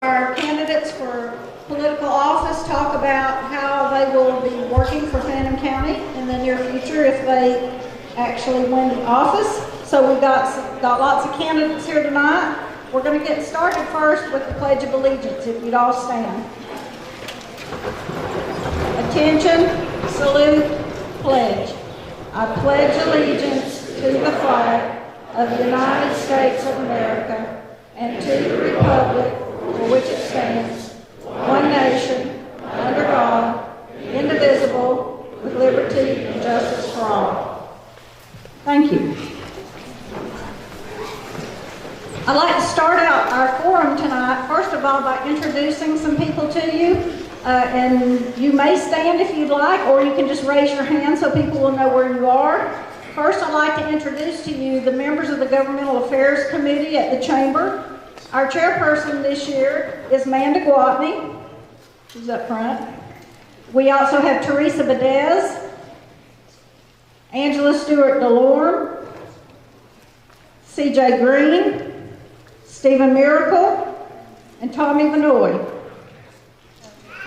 Our candidates for political office talk about how they will be working for Fannin County in the near future if they actually win the office. So we've got lots of candidates here tonight. We're going to get started first with the Pledge of Allegiance, if you'd all stand. Attention, salute, pledge. I pledge allegiance to the flag of the United States of America and to the republic for which it stands, one nation, under God, indivisible, with liberty and justice for all. Thank you. I'd like to start out our forum tonight, first of all, by introducing some people to you. And you may stand if you'd like, or you can just raise your hand so people will know where you are. First, I'd like to introduce to you the members of the Governmental Affairs Committee at the Chamber. Our chairperson this year is Manda Gwatney, who's up front. We also have Teresa Bedez, Angela Stewart DeLorme, C.J. Green, Stephen Miracle, and Tommy Vanoy.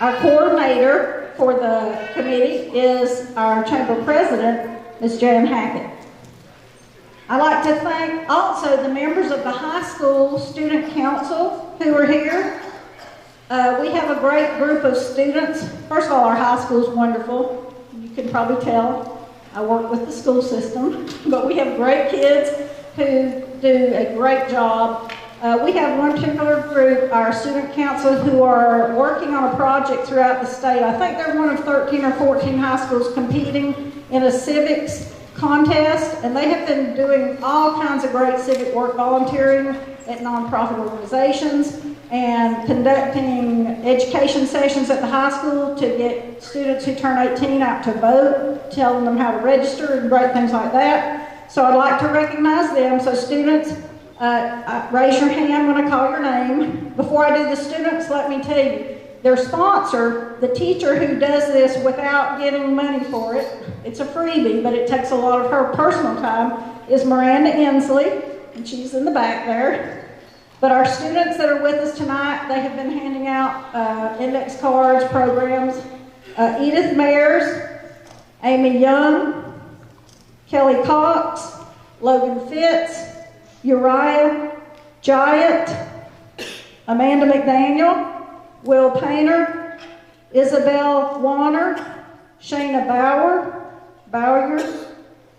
Our coordinator for the committee is our chamber president, Ms. Jan Hackett. I'd like to thank also the members of the high school student council who are here. We have a great group of students. First of all, our high school is wonderful. You can probably tell I work with the school system, but we have great kids who do a great job. We have one particular group, our student council, who are working on a project throughout the state. I think they're one of 13 or 14 high schools competing in a civics contest, and they have been doing all kinds of great civic work, volunteering at nonprofit organizations and conducting education sessions at the high school to get students who turn 18 out to vote, telling them how to register and great things like that. So I'd like to recognize them. So students, raise your hand when I call your name. Before I do the students, let me tell you, their sponsor, the teacher who does this without getting money for it, it's a freebie, but it takes a lot of her personal time, is Miranda Inslee, and she's in the back there. But our students that are with us tonight, they have been handing out index cards, programs. Edith Mayers, Amy Young, Kelly Cox, Logan Fitz, Uriah Giant, Amanda McDaniel, Will Painter, Isabel Warner, Shayna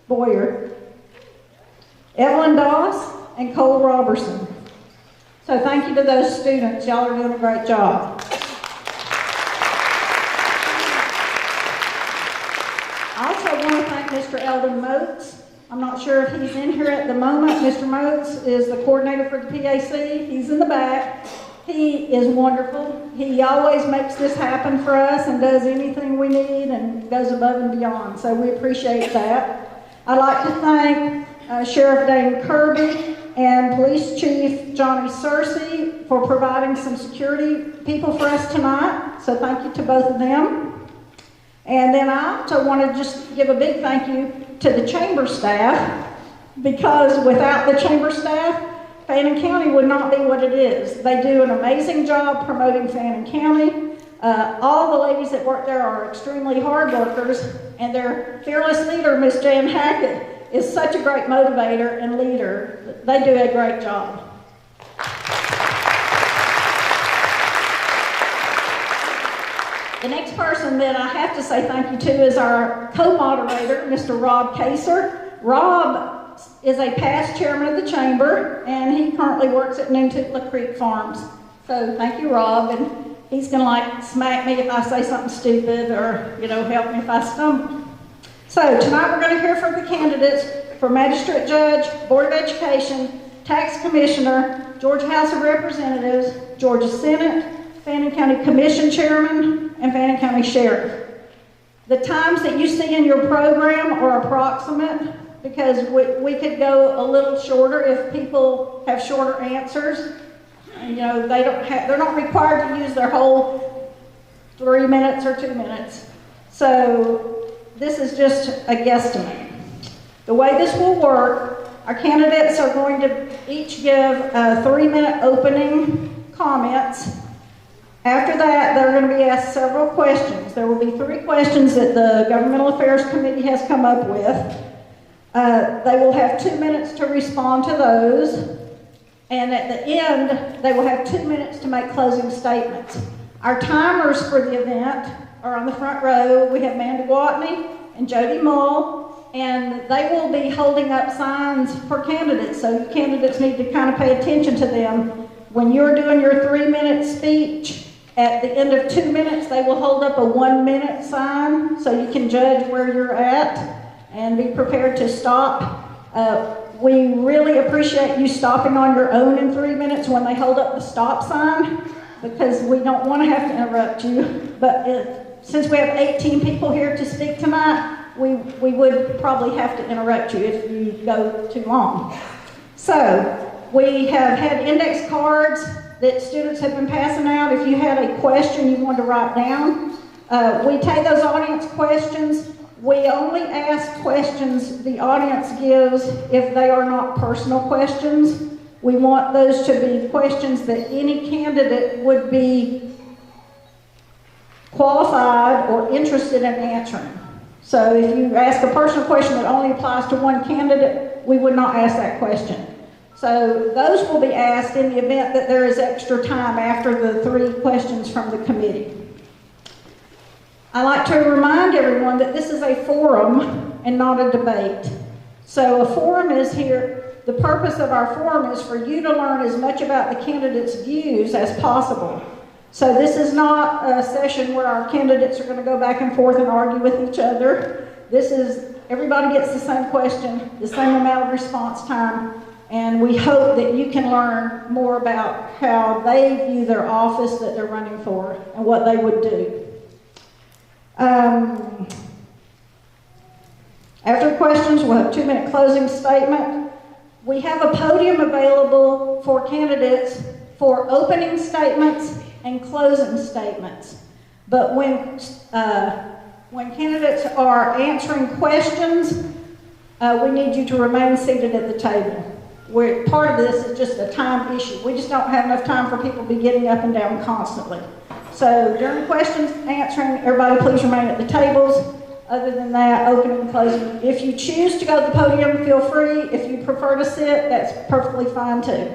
Boyer, Evelyn Doss, and Cole Robertson. So thank you to those students. Y'all are doing a great job. I also want to thank Mr. Eldon Moats. I'm not sure if he's in here at the moment. Mr. Moats is the coordinator for the PAC. He's in the back. He is wonderful. He always makes this happen for us and does anything we need and goes above and beyond. So we appreciate that. I'd like to thank Sheriff Dane Kirby and Police Chief Johnny Scearce for providing some security people for us tonight. So thank you to both of them. And then I also want to just give a big thank you to the chamber staff, because without the chamber staff, Fannin County would not be what it is. They do an amazing job promoting Fannin County. All the ladies that work there are extremely hard workers, and their fearless leader, Miss Jan Hackett, is such a great motivator and leader. They do a great job. The next person that I have to say thank you to is our co-moderator, Mr. Rob Kaser. Rob is a past chairman of the chamber, and he currently works at Noontutla Creek Farms. So thank you, Rob, and he's gonna like smack me if I say something stupid or, help me if I stumble. So tonight we're gonna hear from the candidates for Magistrate Judge, Board of Education, Tax Commissioner, Georgia House of Representatives, Georgia Senate, Fannin County Commission Chairman, and Fannin County Sheriff. The times that you see in your program are approximate, because we could go a little shorter if people have shorter answers. They're not required to use their whole 3 minutes or 2 minutes. So this is just a guesstimate. The way this will work, our candidates are going to each give 3-minute opening comments, After that, they're going to be asked several questions. There will be 3 questions that the Governmental Affairs Committee has come up with. They will have 2 minutes to respond to those. And at the end, they will have 2 minutes to make closing statements. Our timers for the event are on the front row. We have Amanda Gwatney and Jody Mull, and they will be holding up signs for candidates. So candidates need to kind of pay attention to them. When you're doing your 3-minute speech, at the end of 2 minutes, they will hold up a 1-minute sign so you can judge where you're at and be prepared to stop. We really appreciate you stopping on your own in 3 minutes when they hold up the stop sign, because we don't want to have to interrupt you. But since we have 18 people here to speak tonight, we would probably have to interrupt you if you go too long. So we have had index cards that students have been passing out. If you had a question you wanted to write down, we take those audience questions. We only ask questions the audience gives if they are not personal questions. We want those to be questions that any candidate would be qualified or interested in answering. So if you ask a personal question that only applies to one candidate, we would not ask that question. So those will be asked in the event that there is extra time after the 3 questions from the committee. I like to remind everyone that this is a forum and not a debate. So a forum is here. The purpose of our forum is for you to learn as much about the candidates' views as possible. So this is not a session where our candidates are going to go back and forth and argue with each other. This is, everybody gets the same question, the same amount of response time, and we hope that you can learn more about how they view their office that they're running for and what they would do. After questions, we'll have a 2-minute closing statement. We have a podium available for candidates for opening statements and closing statements. But when candidates are answering questions, we need you to remain seated at the table. Part of this is just a time issue. We just don't have enough time for people to be getting up and down constantly. So during questions answering, everybody please remain at the tables. Other than that, opening and closing. If you choose to go to the podium, feel free. If you prefer to sit, that's perfectly fine too.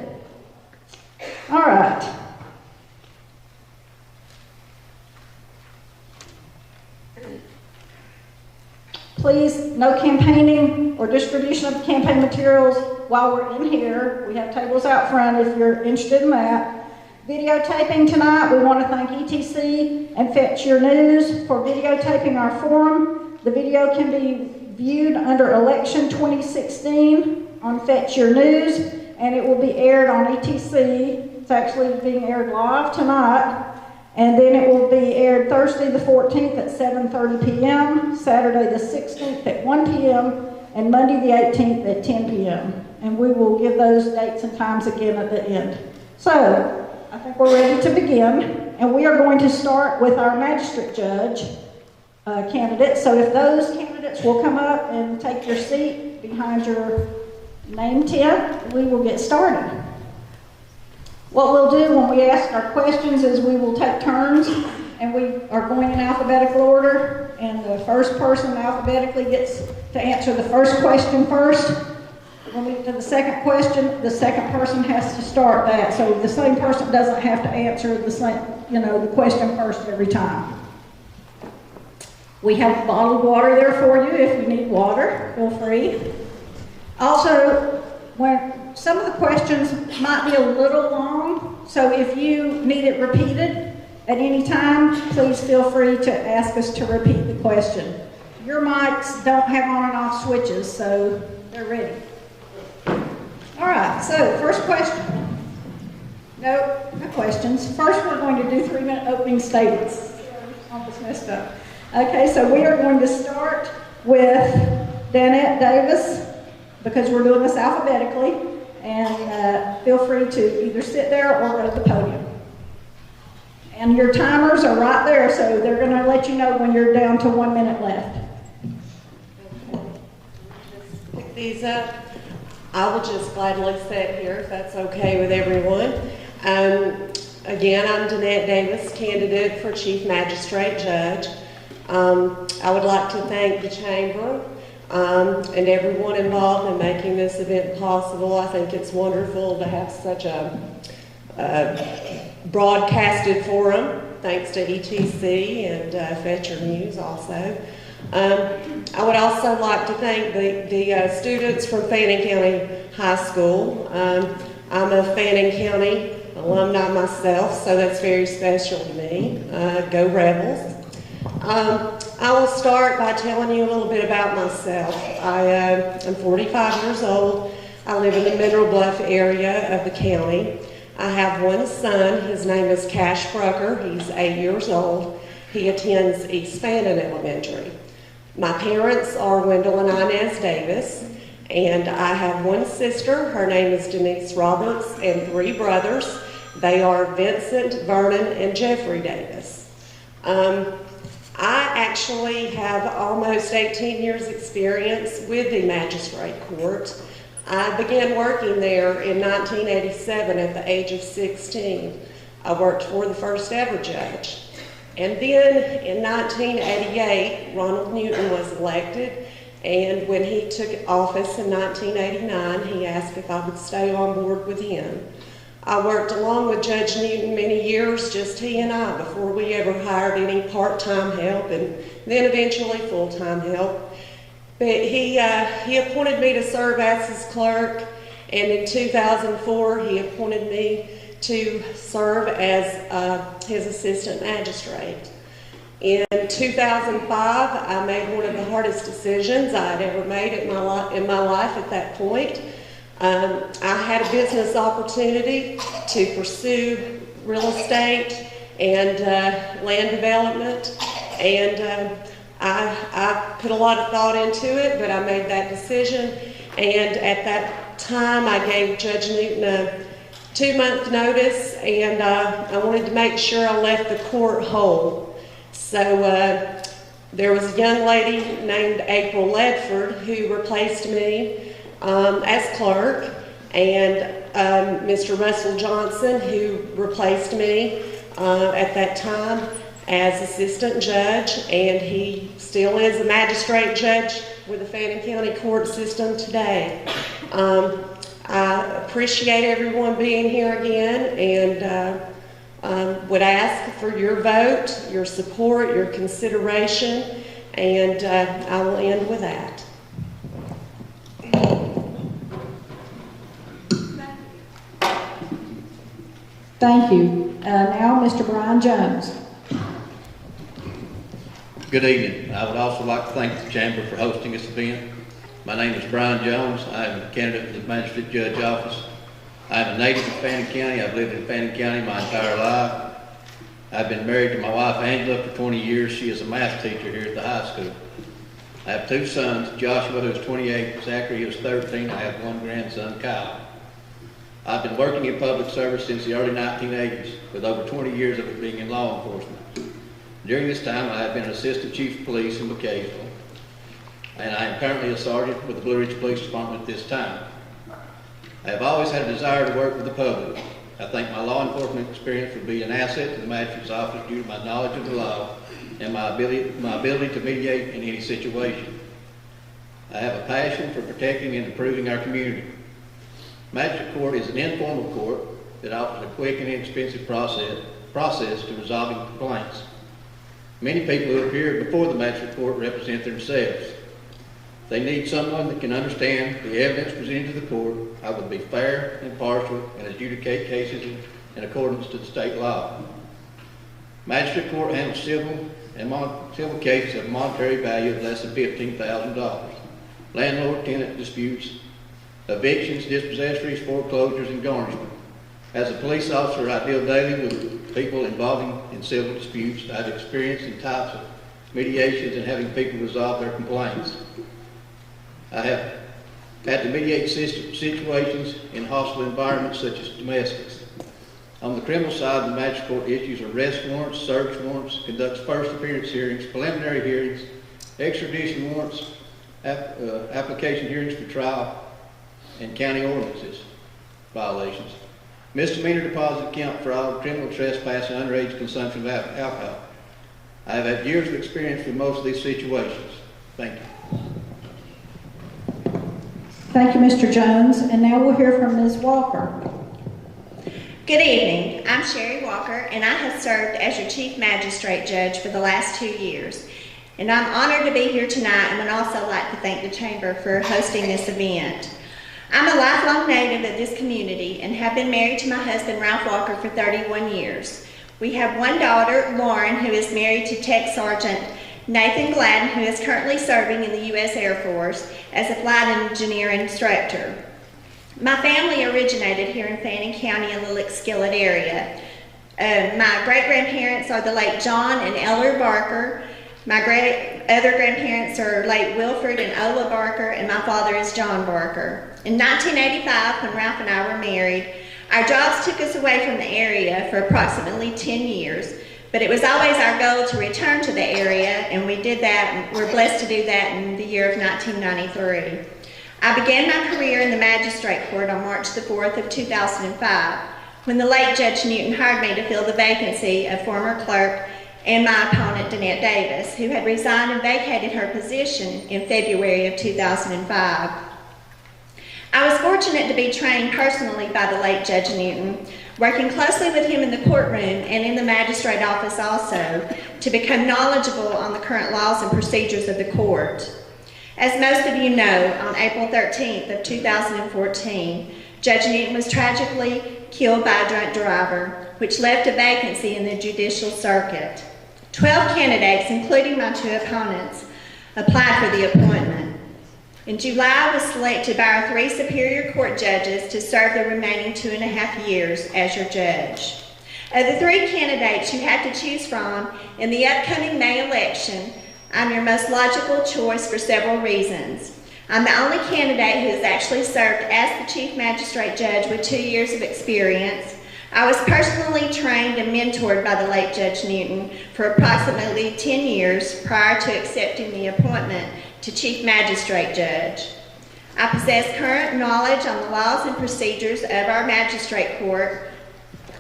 All right. Please, no campaigning or distribution of campaign materials while we're in here. We have tables out front if you're interested in that. Videotaping tonight, we want to thank ETC and Fetch Your News for videotaping our forum. The video can be viewed under Election 2016 on Fetch Your News, and it will be aired on ETC. It's actually being aired live tonight. And then it will be aired Thursday the 14th at 7:30 p.m., Saturday the 16th at 1 p.m., and Monday the 18th at 10 p.m. And we will give those dates and times again at the end. So, I think we're ready to begin, and we are going to start with our magistrate judge candidates. So if those candidates will come up and take your seat behind your name tent, we will get started. What we'll do when we ask our questions is we will take turns, and we are going in alphabetical order, and the first person alphabetically gets to answer the first question first. When we get to the second question, the second person has to start that, so the same person doesn't have to answer the same, the question first every time. We have bottled water there for you if you need water, feel free. Also, when some of the questions might be a little long, so if you need it repeated at any time, please feel free to ask us to repeat the question. Your mics don't have on and off switches, so they're ready. All right, so first question. No questions. First, we're going to do 3-minute opening statements. Almost messed up. Okay, so we are going to start with Dannette Davis, because we're doing this alphabetically, and feel free to either sit there or go to the podium. And your timers are right there, so they're going to let you know when you're down to 1 minute left. Just pick these up. I will just gladly sit here if that's okay with everyone. Again, I'm Dannette Davis, candidate for Chief Magistrate Judge. I would like to thank the Chamber and everyone involved in making this event possible. I think it's wonderful to have such a broadcasted forum, thanks to ETC and Fetcher News also. I would also like to thank the students from Fannin County High School. I'm a Fannin County alumni myself, so that's very special to me. Go Rebels. I will start by telling you a little bit about myself. I'm 45 years old. I live in the Mineral Bluff area of the county. I have one son. His name is Cash Brucker. He's 8 years old. He attends East Fannin Elementary. My parents are Wendell and Inez Davis, and I have one sister. Her name is Denise Roberts, and 3 brothers. They are Vincent, Vernon, and Jeffrey Davis. I actually have almost 18 years experience with the Magistrate Court. I began working there in 1987 at the age of 16. I worked for the first ever judge. And then in 1988, Ronald Newton was elected, and when he took office in 1989, he asked if I would stay on board with him. I worked along with Judge Newton many years, just he and I, before we ever hired any part-time help and then eventually full-time help. But he appointed me to serve as his clerk, and in 2004 he appointed me to serve as his assistant magistrate. In 2005, I made one of the hardest decisions I had ever made in my life at that point. I had a business opportunity to pursue real estate and land development, and I put a lot of thought into it, but I made that decision, and at that time I gave Judge Newton a 2-month notice, and I wanted to make sure I left the court whole. So there was a young lady named April Ledford who replaced me as clerk, and Mr. Russell Johnson, who replaced me at that time as assistant judge, and he still is a magistrate judge with the Fannin County court system today. I appreciate everyone being here again, and would ask for your vote, your support, your consideration, and I will end with that. Thank you. Now, Mr. Brian Jones. Good evening. I would also like to thank the Chamber for hosting this event. My name is Brian Jones. I am a candidate for the Magistrate Judge office. I am a native of Fannin County. I've lived in Fannin County my entire life. I've been married to my wife Angela for 20 years. She is a math teacher here at the high school. I have 2 sons, Joshua, who is 28, Zachary, who is 13. I have 1 grandson, Kyle. I've been working in public service since the early 1980s, with over 20 years of it being in law enforcement. During this time, I have been an assistant chief of police in McCaysville, and I am currently a sergeant with the Blue Ridge Police Department at this time. I have always had a desire to work with the public. I think my law enforcement experience would be an asset to the magistrate's office due to my knowledge of the law and my ability to mediate in any situation. I have a passion for protecting and improving our community. Magistrate Court is an informal court that offers a quick and inexpensive process to resolving complaints. Many people who appear before the Magistrate Court represent themselves. They need someone that can understand the evidence presented to the court, how to be fair, impartial, and adjudicate cases in accordance to the state law. Magistrate Court handles civil cases of monetary value of less than $15,000, landlord-tenant disputes, evictions, dispossessories, foreclosures, and garnishment. As a police officer, I deal daily with people involving in civil disputes. I've experienced in types of mediations and having people resolve their complaints. I have had to mediate situations in hostile environments such as domestics. On the criminal side, the Magistrate Court issues arrest warrants, search warrants, conducts first appearance hearings, preliminary hearings, extradition warrants, application hearings for trial, and county ordinances violations. misdemeanor deposit account fraud, criminal trespass, and underage consumption of alcohol. I have had years of experience with most of these situations. Thank you. Thank you, Mr. Jones. And now we'll hear from Ms. Walker. Good evening. I'm Sherri Walker, and I have served as your Chief Magistrate Judge for the last 2 years. And I'm honored to be here tonight and would also like to thank the Chamber for hosting this event. I'm a lifelong native of this community and have been married to my husband, Ralph Walker, for 31 years. We have one daughter, Lauren, who is married to Tech Sergeant Nathan Gladden, who is currently serving in the U.S. Air Force as a flight engineer instructor. My family originated here in Fannin County in the Lick-Skillet area. My great-grandparents are the late John and Eller Barker. My other grandparents are late Wilfred and Ola Barker, and my father is John Barker. In 1985, when Ralph and I were married, our jobs took us away from the area for approximately 10 years, but it was always our goal to return to the area, and we did that, and we're blessed to do that in the year of 1993. I began my career in the Magistrate Court on March the 4th of 2005, when the late Judge Newton hired me to fill the vacancy of former clerk and my opponent, Dannette Davis, who had resigned and vacated her position in February of 2005. I was fortunate to be trained personally by the late Judge Newton, working closely with him in the courtroom and in the magistrate office also, to become knowledgeable on the current laws and procedures of the court. As most of you know, on April 13th of 2014, Judge Newton was tragically killed by a drunk driver, which left a vacancy in the judicial circuit. 12 candidates, including my 2 opponents, applied for the appointment. In July, I was selected by our 3 Superior Court judges to serve the remaining 2.5 years as your judge. Of the 3 candidates you have to choose from in the upcoming May election, I'm your most logical choice for several reasons. I'm the only candidate who has actually served as the Chief Magistrate Judge with 2 years of experience. I was personally trained and mentored by the late Judge Newton for approximately 10 years prior to accepting the appointment to Chief Magistrate Judge. I possess current knowledge on the laws and procedures of our Magistrate Court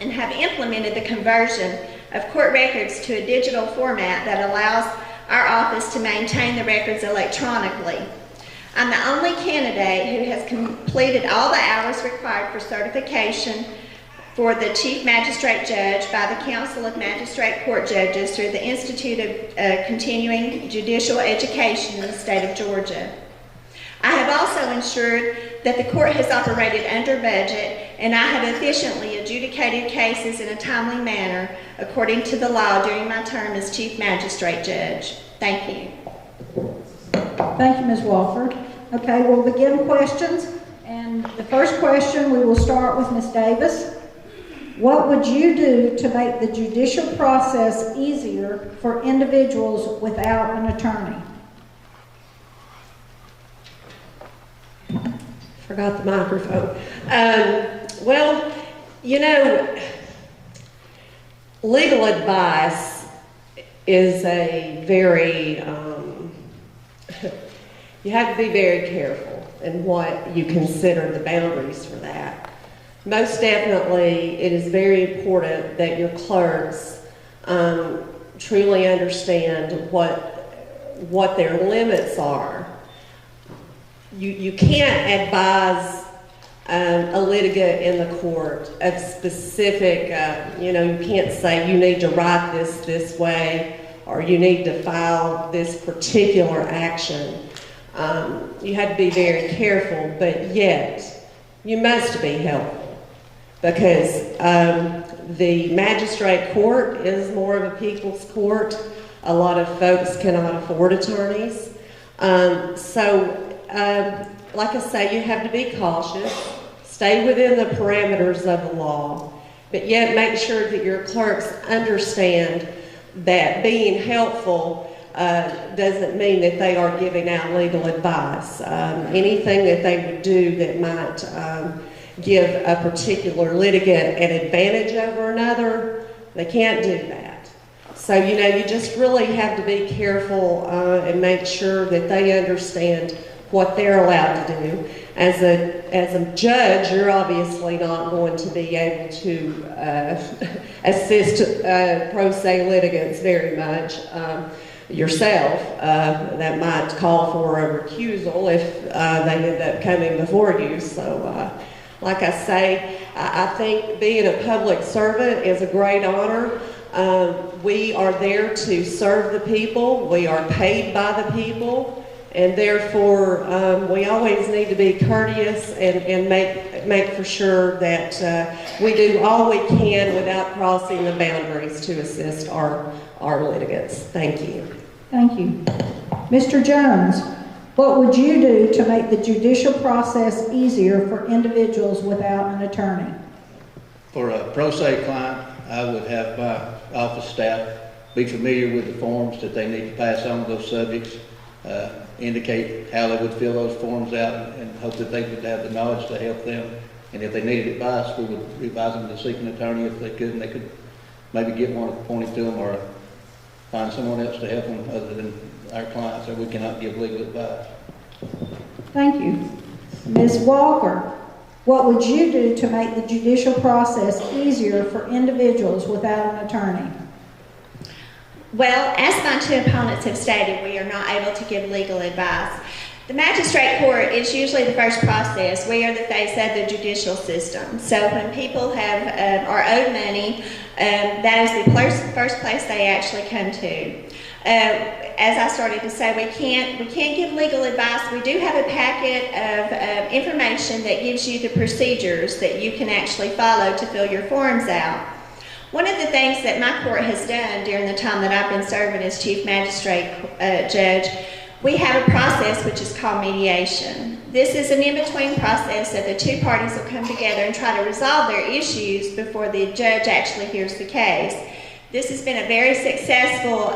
and have implemented the conversion of court records to a digital format that allows our office to maintain the records electronically. I'm the only candidate who has completed all the hours required for certification for the Chief Magistrate Judge by the Council of Magistrate Court Judges through the Institute of Continuing Judicial Education in the state of Georgia. I have also ensured that the court has operated under budget, and I have efficiently adjudicated cases in a timely manner according to the law during my term as Chief Magistrate Judge. Thank you. Thank you, Ms. Walker. Okay, we'll begin questions. And the first question, we will start with Ms. Davis. What would you do to make the judicial process easier for individuals without an attorney? Forgot the microphone. Well, you know, legal advice is a very, you have to be very careful in what you consider the boundaries for that. Most definitely, it is very important that your clerks truly understand what their limits are. You can't advise a litigant in the court of specific, you can't say you need to write this way or you need to file this particular action. You have to be very careful, but yet you must be helpful because the magistrate court is more of a people's court. A lot of folks cannot afford attorneys. Like I say, you have to be cautious, stay within the parameters of the law, but yet make sure that your clerks understand that being helpful doesn't mean that they are giving out legal advice. Anything that they would do that might give a particular litigant an advantage over another, they can't do that. So, you just really have to be careful and make sure that they understand what they're allowed to do. As a judge, you're obviously not going to be able to assist pro se litigants very much yourself. That might call for a recusal if they end up coming before you. So, like I say, I think being a public servant is a great honor. We are there to serve the people. We are paid by the people. And therefore, we always need to be courteous and make for sure that we do all we can without crossing the boundaries to assist our litigants. Thank you. Thank you. Mr. Jones, what would you do to make the judicial process easier for individuals without an attorney? For a pro se client, I would have my office staff be familiar with the forms that they need to pass on those subjects, indicate how they would fill those forms out, and hope that they would have the knowledge to help them. And if they needed advice, we would advise them to seek an attorney if they could, and they could maybe get one appointed to them or find someone else to help them other than our clients, or we cannot give legal advice. Thank you. Ms. Walker, what would you do to make the judicial process easier for individuals without an attorney? Well, as my two opponents have stated, we are not able to give legal advice. The magistrate court is usually the first process. We are the face of the judicial system. So when people are owed money, that is the first place they actually come to. As I started to say, we can't give legal advice. We do have a packet of information that gives you the procedures that you can actually follow to fill your forms out. One of the things that my court has done during the time that I've been serving as Chief Magistrate Judge, we have a process which is called mediation. This is an in-between process that the two parties will come together and try to resolve their issues before the judge actually hears the case. This has been a very successful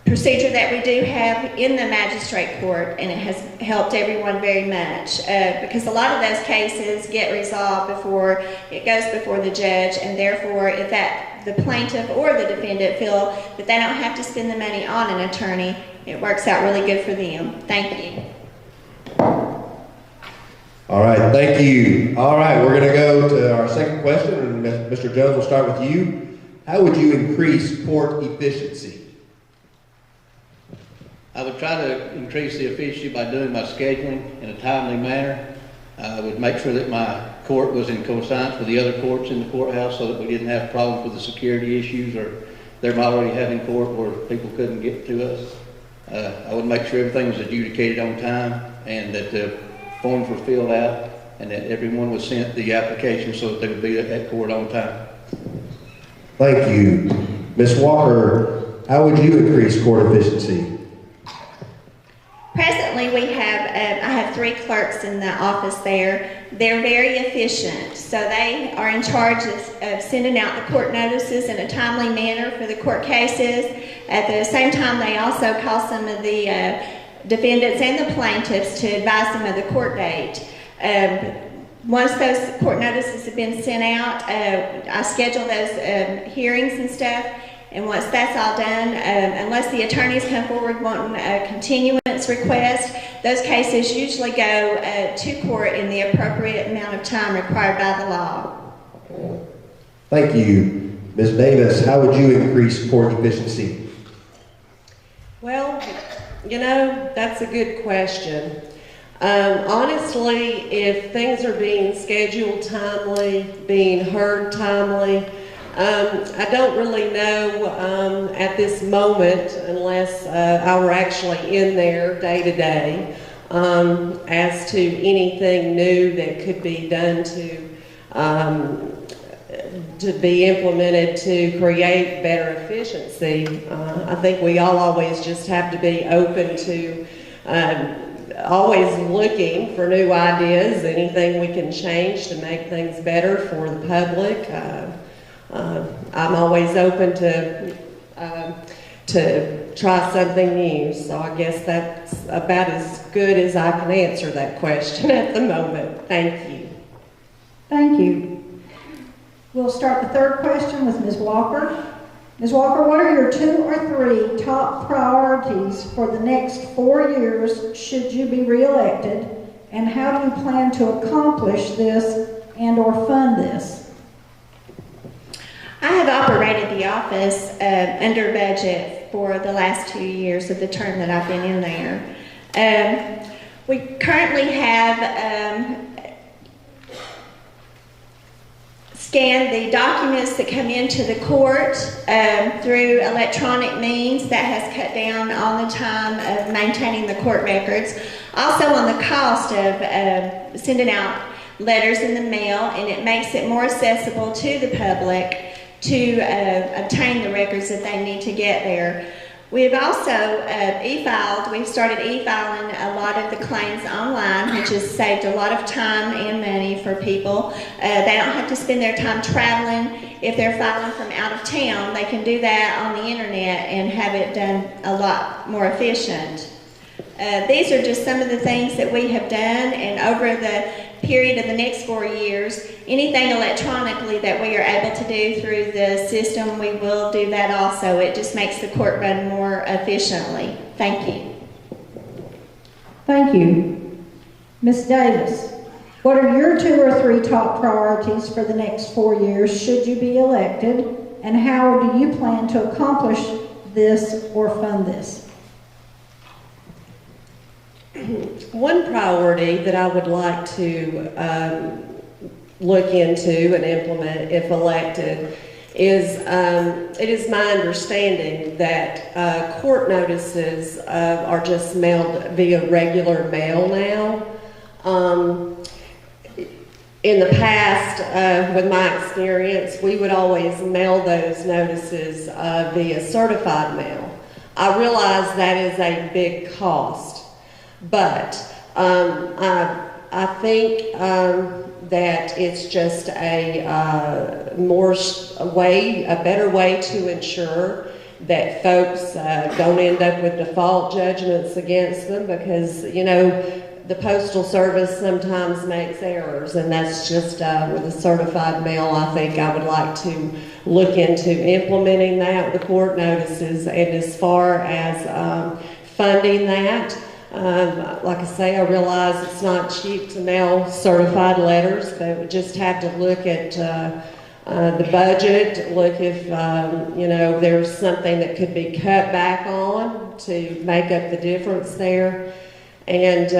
procedure that we do have in the magistrate court, and it has helped everyone very much because a lot of those cases get resolved before it goes before the judge, and therefore if the plaintiff or the defendant feel that they don't have to spend the money on an attorney, it works out really good for them. Thank you. All right, thank you. All right, we're going to go to our second question, and Mr. Jones, we'll start with you. How would you increase court efficiency? I would try to increase the efficiency by doing my scheduling in a timely manner. I would make sure that my court was in coincidence with the other courts in the courthouse so that we didn't have problems with the security issues or them already having court where people couldn't get to us. I would make sure everything was adjudicated on time and that the forms were filled out and that everyone was sent the application so that they would be at court on time. Thank you. Ms. Walker, how would you increase court efficiency? Presently, I have 3 clerks in the office there. They're very efficient, so they are in charge of sending out the court notices in a timely manner for the court cases. At the same time, they also call some of the defendants and the plaintiffs to advise them of the court date. Once those court notices have been sent out, I schedule those hearings and stuff. And once that's all done, unless the attorneys come forward wanting a continuance request, those cases usually go to court in the appropriate amount of time required by the law. Thank you. Ms. Davis, how would you increase court efficiency? Well, that's a good question. Honestly, if things are being scheduled timely, being heard timely, I don't really know at this moment, unless I were actually in there day to day, as to anything new that could be done to be implemented to create better efficiency. I think we all always just have to be open to always looking for new ideas, anything we can change to make things better for the public. I'm always open to try something new, so I guess that's about as good as I can answer that question at the moment. Thank you. Thank you. We'll start the third question with Ms. Walker. Ms. Walker, what are your 2 or 3 top priorities for the next 4 years should you be reelected, and how do you plan to accomplish this and or fund this? I have operated the office under budget for the last 2 years of the term that I've been in there. We currently have scanned the documents that come into the court through electronic means. That has cut down on the time of maintaining the court records. Also on the cost of sending out letters in the mail, and it makes it more accessible to the public to obtain the records that they need to get there. We've also e-filed. We've started e-filing a lot of the claims online, which has saved a lot of time and money for people. They don't have to spend their time traveling. If they're filing from out of town, they can do that on the internet and have it done a lot more efficient. These are just some of the things that we have done, and over the period of the next 4 years, anything electronically that we are able to do through the system, we will do that also. It just makes the court run more efficiently. Thank you. Thank you. Ms. Davis, what are your 2 or 3 top priorities for the next 4 years should you be elected, and how do you plan to accomplish this or fund this? One priority that I would like to look into and implement if elected is it is my understanding that court notices are just mailed via regular mail now. In the past, with my experience, we would always mail those notices via certified mail. I realize that is a big cost. But I think that it's just a better way to ensure that folks don't end up with default judgments against them, because, you know, the Postal Service sometimes makes errors, and that's just with a certified mail. I think I would like to look into implementing that with court notices. And as far as funding that, like I say, I realize it's not cheap to mail certified letters, but we just have to look at the budget, look if you know, there's something that could be cut back on to make up the difference there. And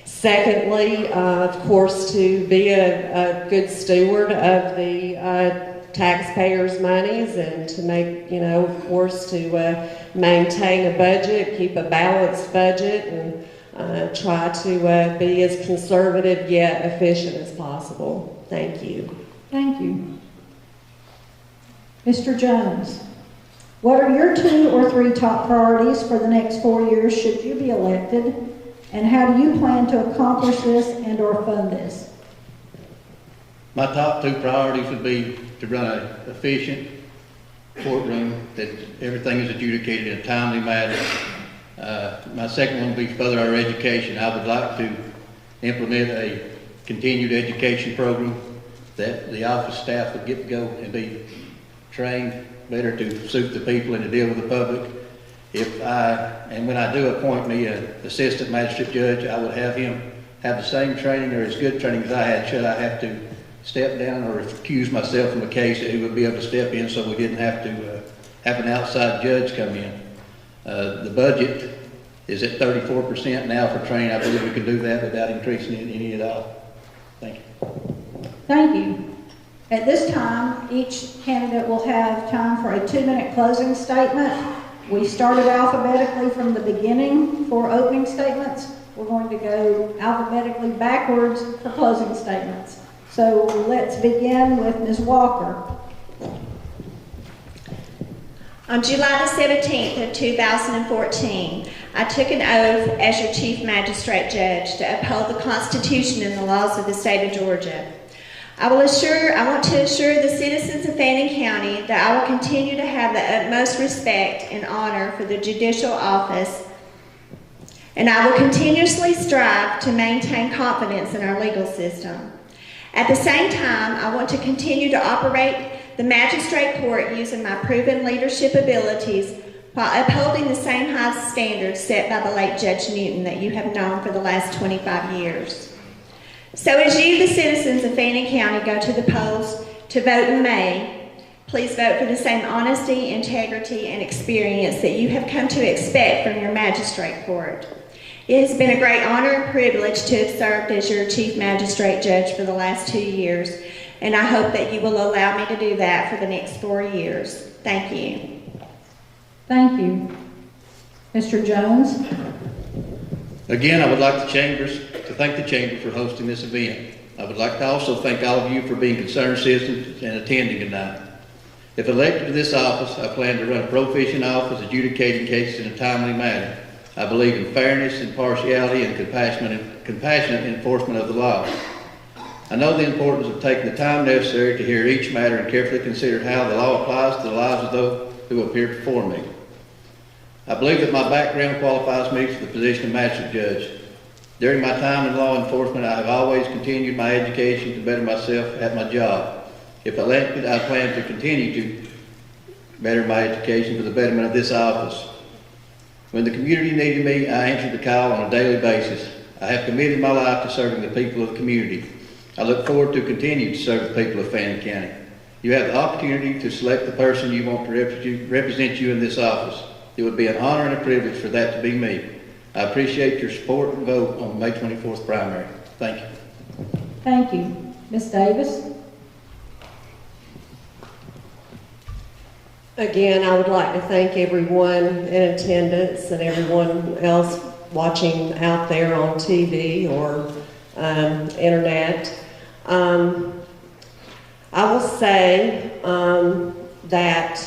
secondly, of course, to be a good steward of the taxpayers' monies, and to make, you know, of course, to maintain a budget, keep a balanced budget, and try to be as conservative yet efficient as possible. Thank you. Thank you. Mr. Jones, what are your 2 or 3 top priorities for the next 4 years should you be elected, and how do you plan to accomplish this and or fund this? My top 2 priorities would be to run an efficient courtroom, that everything is adjudicated in a timely manner. My second one would be further our education. I would like to implement a continued education program that the office staff would get to go and be trained better to suit the people and to deal with the public. When I do appoint me an assistant magistrate judge, I would have him have the same training or as good training as I had should I have to step down or recuse myself from a case, that he would be able to step in so we didn't have to have an outside judge come in. The budget is at 34% now for training. I believe we can do that without increasing it any at all. Thank you. Thank you. At this time, each candidate will have time for a 2-minute closing statement. We started alphabetically from the beginning for opening statements. We're going to go alphabetically backwards for closing statements. So let's begin with Ms. Walker. On July the 17th of 2014, I took an oath as your Chief Magistrate Judge to uphold the Constitution and the laws of the state of Georgia. I want to assure the citizens of Fannin County that I will continue to have the utmost respect and honor for the judicial office, and I will continuously strive to maintain confidence in our legal system. At the same time, I want to continue to operate the magistrate court using my proven leadership abilities while upholding the same high standards set by the late Judge Newton that you have known for the last 25 years. So as you, the citizens of Fannin County, go to the polls to vote in May, please vote for the same honesty, integrity, and experience that you have come to expect from your magistrate court. It has been a great honor and privilege to have served as your Chief Magistrate Judge for the last 2 years, and I hope that you will allow me to do that for the next 4 years. Thank you. Thank you. Mr. Jones? Again, I would like to thank the Chamber for hosting this event. I would like to also thank all of you for being concerned citizens and attending tonight. If elected to this office, I plan to run a proficient office adjudicating cases in a timely manner. I believe in fairness, impartiality, and compassionate enforcement of the law. I know the importance of taking the time necessary to hear each matter and carefully consider how the law applies to the lives of those who appear before me. I believe that my background qualifies me for the position of magistrate judge. During my time in law enforcement, I have always continued my education to better myself at my job. If elected, I plan to continue to better my education for the betterment of this office. When the community needed me, I answered the call on a daily basis. I have committed my life to serving the people of the community. I look forward to continue to serve the people of Fannin County. You have the opportunity to select the person you want to represent you in this office. It would be an honor and a privilege for that to be me. I appreciate your support and vote on the May 24th primary. Thank you. Thank you. Ms. Davis? Again, I would like to thank everyone in attendance and everyone else watching out there on TV or internet. I will say that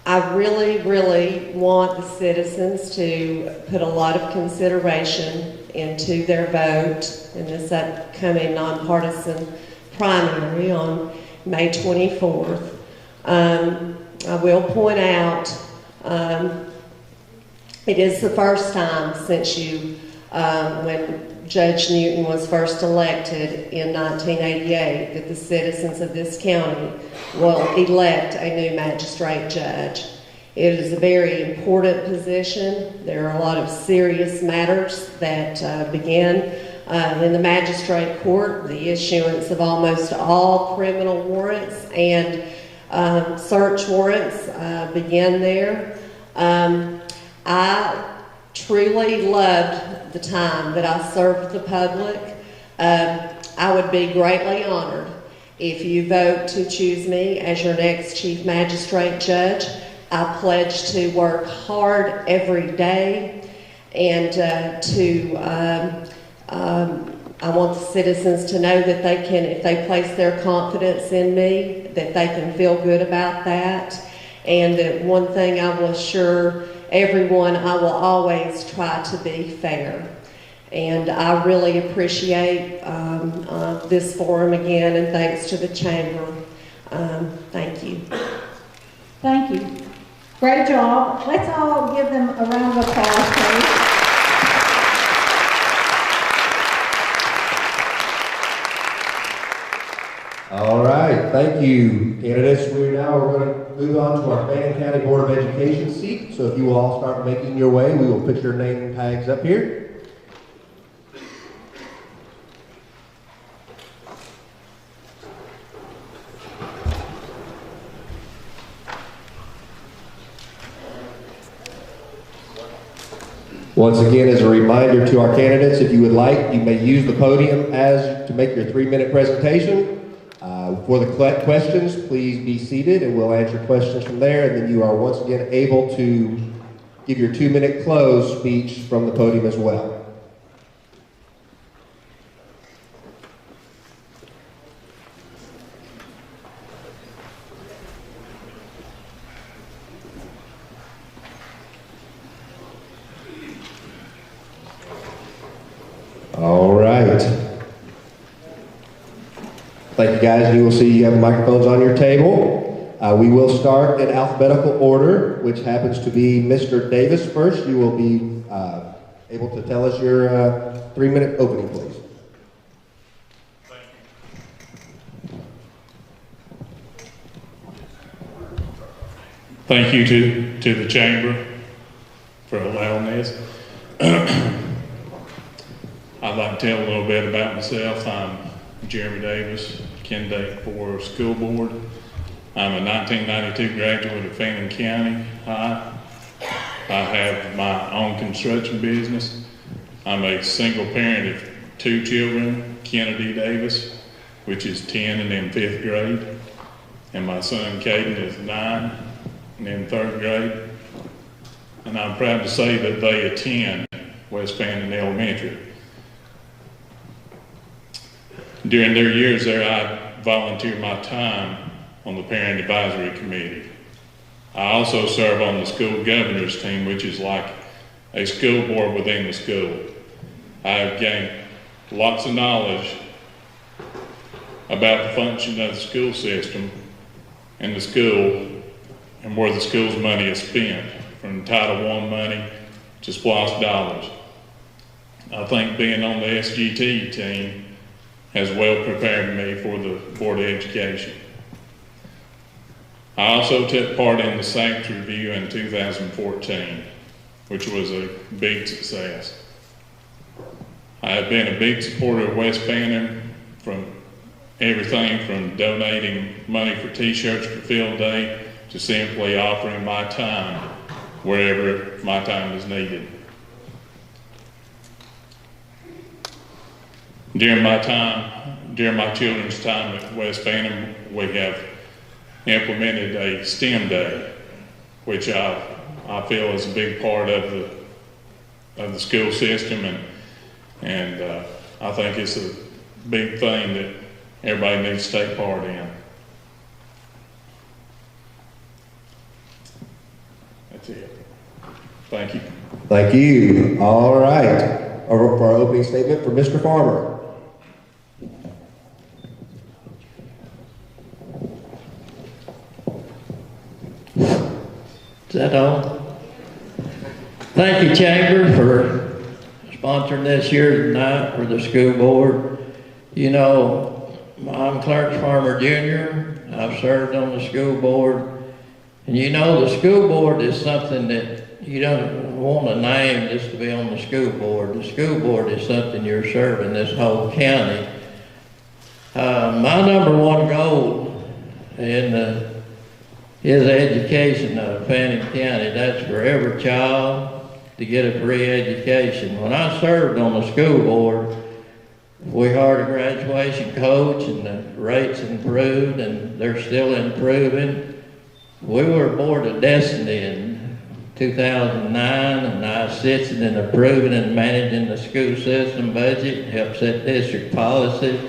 I really want the citizens to put a lot of consideration into their vote in this upcoming nonpartisan primary on May 24th. I will point out it is the first time since when Judge Newton was first elected in 1988 that the citizens of this county will elect a new magistrate judge. It is a very important position. There are a lot of serious matters that begin in the magistrate court. The issuance of almost all criminal warrants and search warrants begin there. I truly loved the time that I served the public. I would be greatly honored if you vote to choose me as your next Chief Magistrate Judge. I pledge to work hard every day and I want the citizens to know that they can, if they place their confidence in me, that they can feel good about that. And that one thing I will assure everyone, I will always try to be fair. And I really appreciate this forum again, and thanks to the Chamber. Thank you. Thank you. Great job. Let's all give them a round of applause, please. All right, thank you, candidates. We're going to move on to our Fannin County Board of Education seat. So if you will all start making your way, we will put your name tags up here. Once again, as a reminder to our candidates, if you would like, you may use the podium to make your 3-minute presentation. For the questions, please be seated and we'll answer questions from there. And then you are once again able to give your 2-minute close speech from the podium as well. All right. Thank you guys. You will see you have microphones on your table. We will start in alphabetical order, which happens to be Mr. Davis first. You will be able to tell us your 3-minute opening, please. Thank you. Thank you to the chamber for allowing this. I'd like to tell a little bit about myself. I'm Jeremy Davis, candidate for school board. I'm a 1992 graduate of Fannin County High. I have my own construction business. I'm a single parent of 2 children, Dannette Davis, which is 10 and in 5th grade, and my son Caden is 9 and in 3rd grade. And I'm proud to say that they attend West Fannin Elementary. During their years there, I volunteered my time on the Parent Advisory Committee. I also serve on the school governor's team, which is like a school board within the school. I have gained lots of knowledge about the function of the school system and the school and where the school's money is spent, from Title I money to SPLOST dollars. I think being on the SGT team has well prepared me for the Board of Education. I also took part in the Saints Review in 2014, which was a big success. I have been a big supporter of West Fannin, from everything from donating money for t-shirts for field day to simply offering my time wherever my time is needed. During my children's time at West Fannin, we have implemented a STEM day, which I feel is a big part of the school system, and I think it's a big thing that everybody needs to take part in. That's it. Thank you. Thank you. All right. For our opening statement for Mr. Farmer. Is that on? Thank you, Chamber, for sponsoring this here tonight for the school board. You know, I'm Clarence Farmer Jr. I've served on the school board. And you know, the school board is something that you don't want a name just to be on the school board. The school board is something you're serving this whole county. My number one goal is education of Fannin County. That's for every child to get a free education. When I served on the school board, we hired a graduation coach, and the rates improved, and they're still improving. We were a board of destiny in 2009, and I assisted in approving and managing the school system budget, helped set district policy,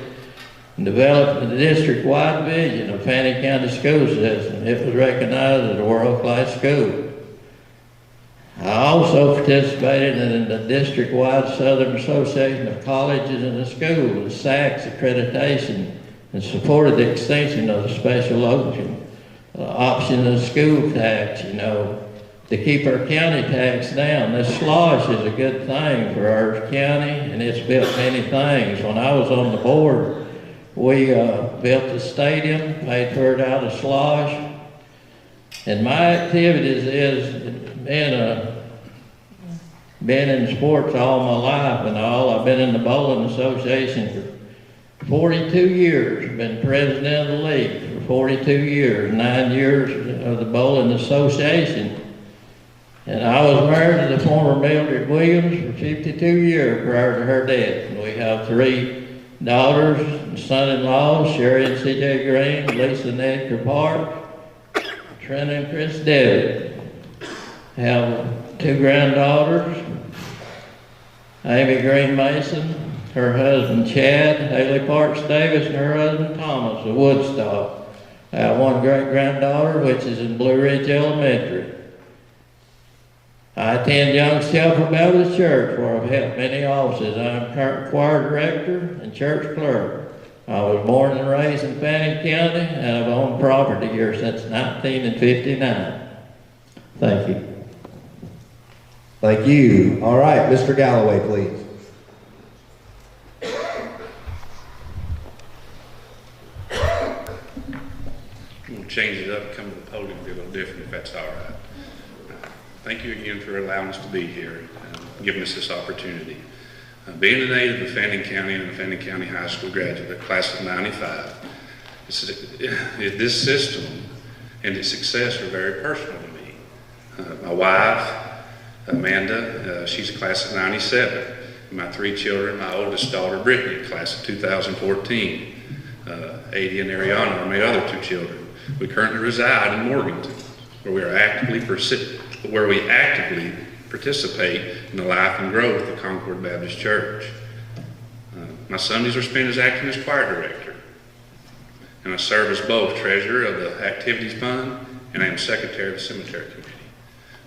and developed the district-wide vision of Fannin County school system. It was recognized as a world-class school. I also participated in the district-wide Southern Association of Colleges and Schools, SACS accreditation, and supported the extension of the special option of the school tax, you know, to keep our county tax down. This slosh is a good thing for our county, and it's built many things. When I was on the board, we built the stadium, paid for it out of slosh, and my activities is been in sports all my life and all. I've been in the bowling association for 42 years, been president of the league for 42 years, 9 years of the bowling association. And I was married to the former Mildred Williams for 52 years prior to her death. And we have 3 daughters and son-in-laws, Sherri and C.J. Green, Lisa and Edgar Park, Trent and Chris Devitt. Have 2 granddaughters, Amy Green Mason, her husband Chad, Haley Parks Davis, and her husband Thomas of Woodstock. I have 1 great-granddaughter, which is in Blue Ridge Elementary. I attend Young Shelfer Baptist Church, where I've held many offices. I'm current choir director and church clerk. I was born and raised in Fannin County, and I've owned property here since 1959. Thank you. Thank you. All right, Mr. Galloway, please. change it up and come to the podium and be a little different if that's all right. Thank you again for allowing us to be here and giving us this opportunity. Being a native of Fannin County and a Fannin County High School graduate, class of '95, this system and its success are very personal to me. My wife, Amanda, she's a class of '97. My 3 children, my oldest daughter, Brittany, class of 2014. 80 and Ariana are my other 2 children. We currently reside in Morganton, where we actively participate in the life and growth of Concord Baptist Church. My Sundays are spent as acting as choir director, and I serve as both treasurer of the activities fund and I am secretary of the cemetery committee.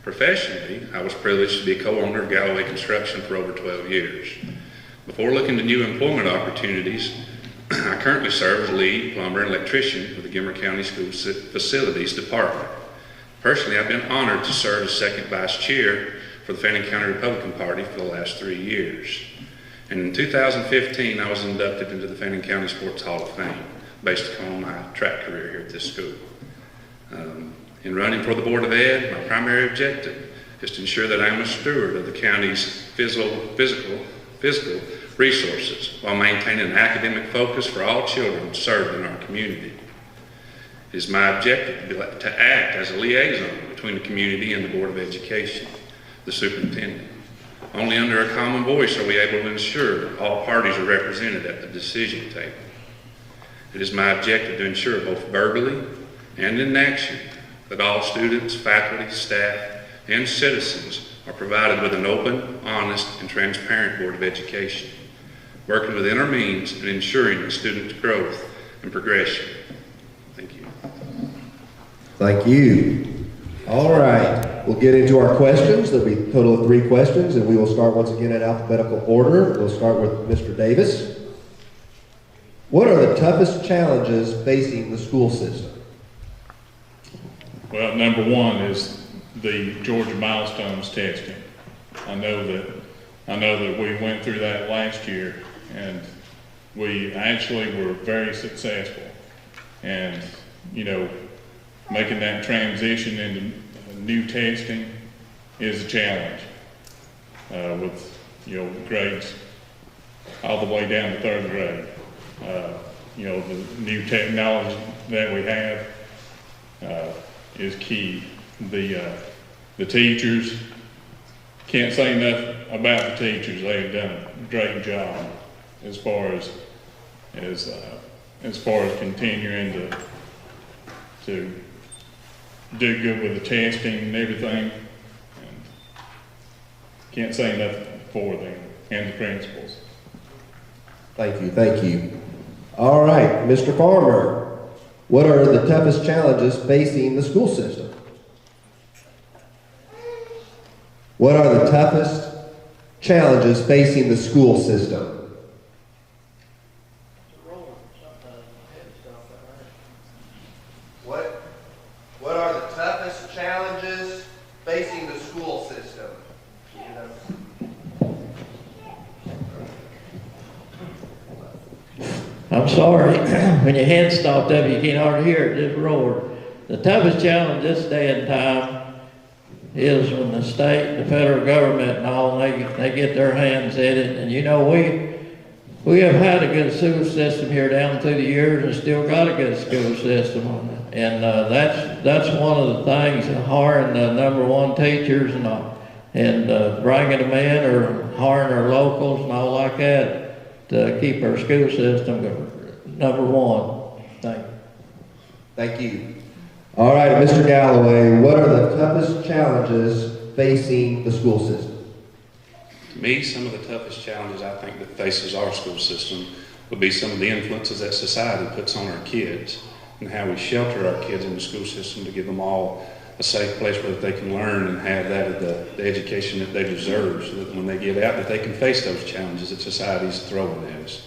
Professionally, I was privileged to be a co-owner of Galloway Construction for over 12 years. Before looking to new employment opportunities, I currently serve as lead plumber and electrician with the Gilmer County School Facilities Department. Personally, I've been honored to serve as second vice chair for the Fannin County Republican Party for the last 3 years. And in 2015, I was inducted into the Fannin County Sports Hall of Fame based upon my track career here at this school. In running for the Board of Ed, my primary objective is to ensure that I am a steward of the county's physical resources while maintaining an academic focus for all children served in our community. It is my objective to act as a liaison between the community and the Board of Education, the superintendent. Only under a common voice are we able to ensure all parties are represented at the decision table. It is my objective to ensure both verbally and in action that all students, faculty, staff, and citizens are provided with an open, honest, and transparent Board of Education, working within our means and ensuring the students' growth and progression. Thank you. Thank you. All right, we'll get into our questions. There'll be a total of 3 questions, and we will start once again in alphabetical order. We'll start with Mr. Davis. What are the toughest challenges facing the school system? Well, number 1 is the Georgia milestones testing. I know that we went through that last year, and we actually were very successful. And, you know, making that transition into new testing is a challenge with, you know, grades all the way down to 3rd grade. You know, the new technology that we have is key. The teachers, can't say enough about the teachers. They've done a great job as far as continuing to do good with the testing and everything. And can't say enough for them and the principals. Thank you, thank you. All right, Mr. Farmer, what are the toughest challenges facing the school system? What are the toughest challenges facing the school system? What are the toughest challenges facing the school system? I'm sorry, when your head stopped up, you can't hardly hear it, just roared. The toughest challenge this day and time is when the state, the federal government and all, they get their hands in it. And you know, we have had a good school system here down through the years and still got a good school system. And that's one of the things, hiring the #1 teachers and bringing them in, or hiring our locals and all like that to keep our school system #1. Thank you. Thank you. All right, Mr. Galloway, what are the toughest challenges facing the school system? To me, some of the toughest challenges I think that faces our school system would be some of the influences that society puts on our kids and how we shelter our kids in the school system to give them all a safe place where they can learn and have that the education that they deserve, so that when they get out that they can face those challenges that society's throwing at us.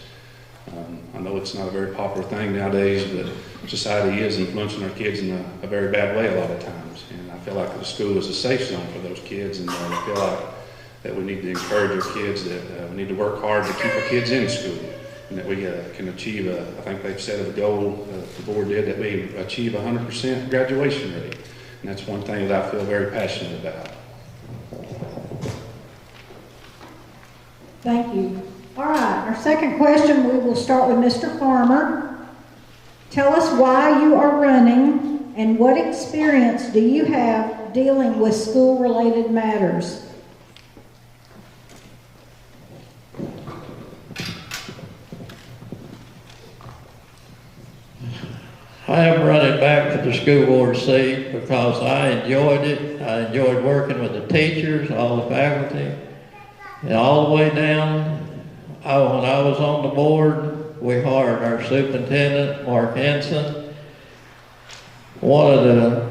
I know it's not a very popular thing nowadays, but society is influencing our kids in a very bad way a lot of times. And I feel like the school is a safe zone for those kids, and I feel like that we need to encourage our kids, that we need to work hard to keep our kids in school and that we can achieve I think they've set a goal, the board did, that we achieve 100% graduation rate. And that's one thing that I feel very passionate about. Thank you. All right, our second question, we will start with Mr. Farmer. Tell us why you are running and what experience do you have dealing with school-related matters? I am running back for the school board seat because I enjoyed it. I enjoyed working with the teachers, all the faculty, and all the way down. When I was on the board, we hired our superintendent, Mark Henson. One of the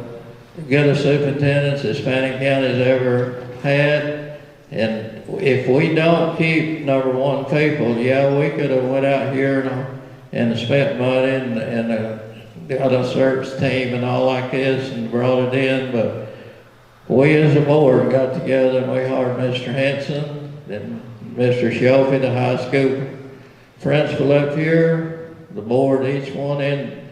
goodest superintendents that Fannin County has ever had. And if we don't keep number one people, yeah, we could have went out here and spent money and got a search team and all like this and brought it in, but we as a board got together and we hired Mr. Henson and Mr. Shelby, the high school principal up here. The board, each one in,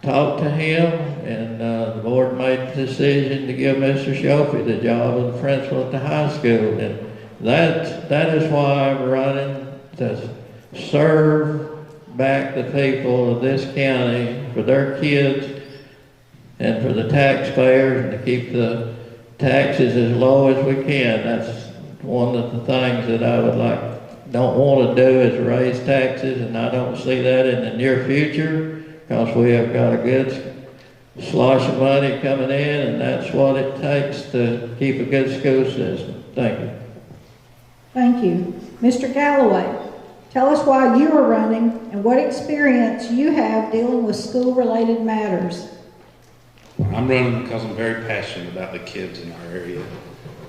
talked to him, and the board made the decision to give Mr. Shelby the job of the principal at the high school. And that is why I'm running, to serve back the people of this county for their kids and for the taxpayers, and to keep the taxes as low as we can. That's one of the things that I don't want to do, is raise taxes, and I don't see that in the near future, because we have got a good slosh of money coming in, and that's what it takes to keep a good school system. Thank you. Thank you. Mr. Galloway, tell us why you are running and what experience you have dealing with school-related matters. I'm running because I'm very passionate about the kids in our area,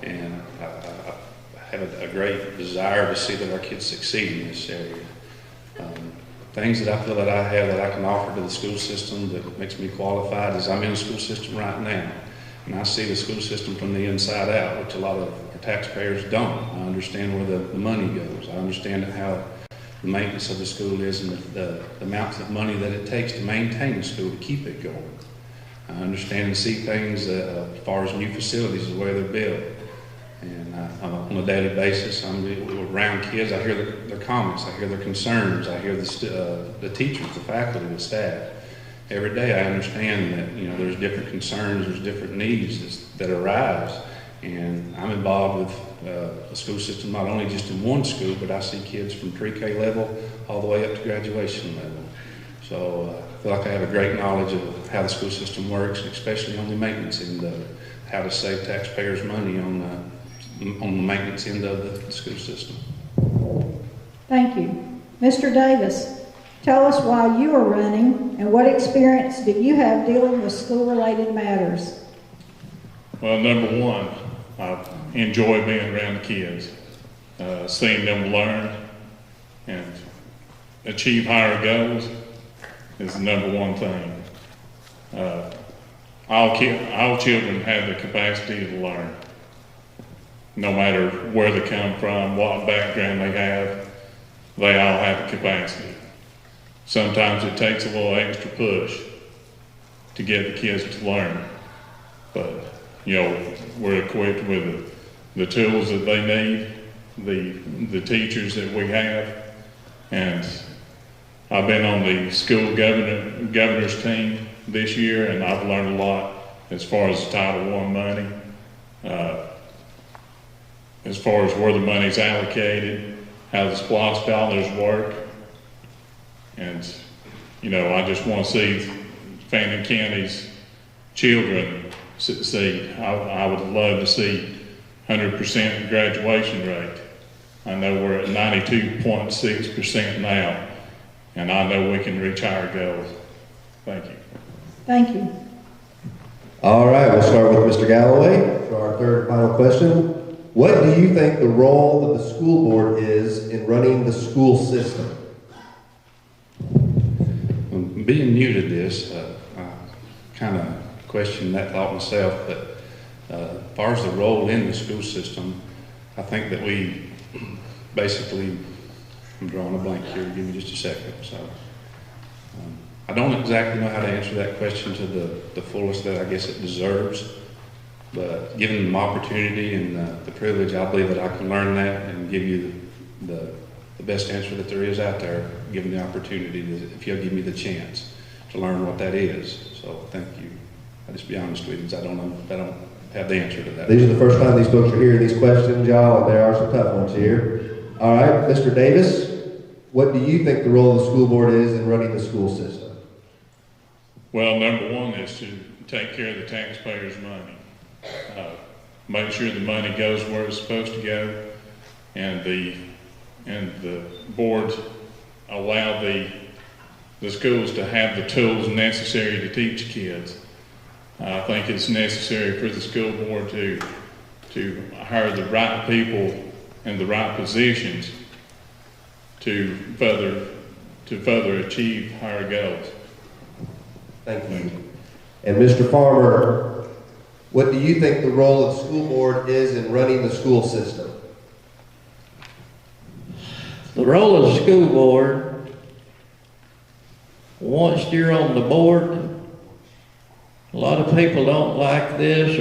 and I have a great desire to see that our kids succeed in this area. Things that I feel that I have that I can offer to the school system that makes me qualified is I'm in the school system right now, and I see the school system from the inside out, which a lot of our taxpayers don't. I understand where the money goes. I understand how the maintenance of the school is, and the amounts of money that it takes to maintain the school, to keep it going. I understand and see things as far as new facilities, the way they're built. And on a daily basis, I'm around kids. I hear their comments, I hear their concerns, I hear the teachers, the faculty, the staff. Every day I understand that there's different concerns, there's different needs that arise. And I'm involved with the school system, not only just in one school, but I see kids from pre-K level all the way up to graduation level. So I feel like I have a great knowledge of how the school system works, especially on the maintenance end of it, how to save taxpayers money on the maintenance end of the school system. Thank you. Mr. Davis, tell us why you are running and what experience do you have dealing with school-related matters? Well, number one, I enjoy being around the kids, seeing them learn and achieve higher goals is the number one thing. All children have the capacity to learn. No matter where they come from, what background they all have the capacity. Sometimes it takes a little extra push to get the kids to learn, but we're equipped with the tools that they need, the teachers that we have, and I've been on the school governor's team this year, and I've learned a lot as far as Title I money, as far as where the money's allocated, how the SPLOST dollars work. And, I just want to see Fannin County's children succeed. I would love to see 100% graduation rate. I know we're at 92.6% now, and I know we can reach higher goals. Thank you. Thank you. All right, we'll start with Mr. Galloway for our third and final question. What do you think the role of the school board is in running the school system? Being new to this, I kind of questioned that thought myself, but as far as the role in the school system, I think that we basically I'm drawing a blank here. Give me just a second. So, I don't exactly know how to answer that question to the fullest that I guess it deserves. But given the opportunity and the privilege, I believe that I can learn that and give you the best answer that there is out there, given the opportunity, if you'll give me the chance to learn what that is. So thank you. I'll just be honest with you, I don't have the answer to that. These are the first time these folks are hearing these questions, y'all, and there are some tough ones here. All right, Mr. Davis, what do you think the role of the school board is in running the school system? Well, number one is to take care of the taxpayers' money. Make sure the money goes where it's supposed to go, and the boards allow the schools to have the tools necessary to teach kids. I think it's necessary for the school board to hire the right people in the right positions to further achieve higher goals. Thank you. And Mr. Farmer, what do you think the role of the school board is in running the school system? The role of the school board, once you're on the board, a lot of people don't like this,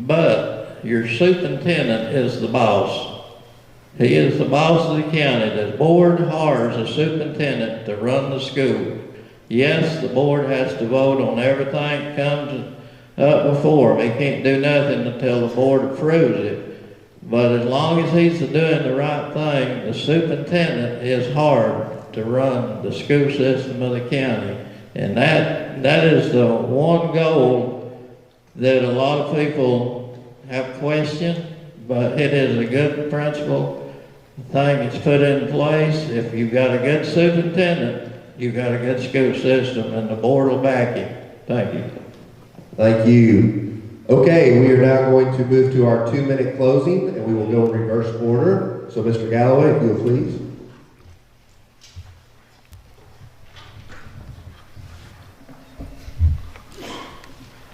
but your superintendent is the boss. He is the boss of the county. The board hires a superintendent to run the school. Yes, the board has to vote on everything that comes up before him. He can't do nothing until the board approves it. But as long as he's doing the right thing, the superintendent is hard to run the school system of the county. And that is the one goal that a lot of people have questioned, but it is a good principle thing that's put in place. If you've got a good superintendent, you've got a good school system, and the board will back you. Thank you. Thank you. Okay, we are now going to move to our 2-minute closing, and we will go in reverse order. So, Mr. Galloway, if you will please.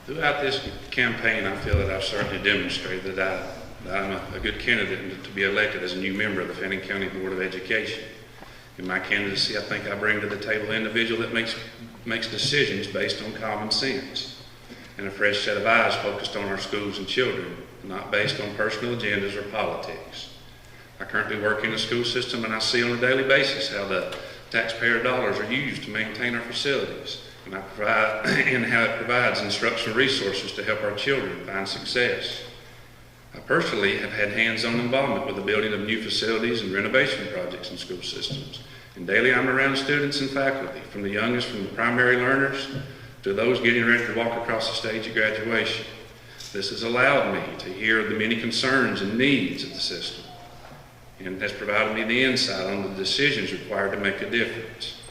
Throughout this campaign, I feel that I've certainly demonstrated that I'm a good candidate to be elected as a new member of the Fannin County Board of Education. In my candidacy, I think I bring to the table an individual that makes decisions based on common sense and a fresh set of eyes focused on our schools and children, not based on personal agendas or politics. I currently work in the school system, and I see on a daily basis how the taxpayer dollars are used to maintain our facilities, and how it provides instructional resources to help our children find success. I personally have had hands-on involvement with the building of new facilities and renovation projects in school systems. And daily I'm around students and faculty, from the youngest, from the primary learners to those getting ready to walk across the stage at graduation. This has allowed me to hear the many concerns and needs of the system, and has provided me the insight on the decisions required to make a difference.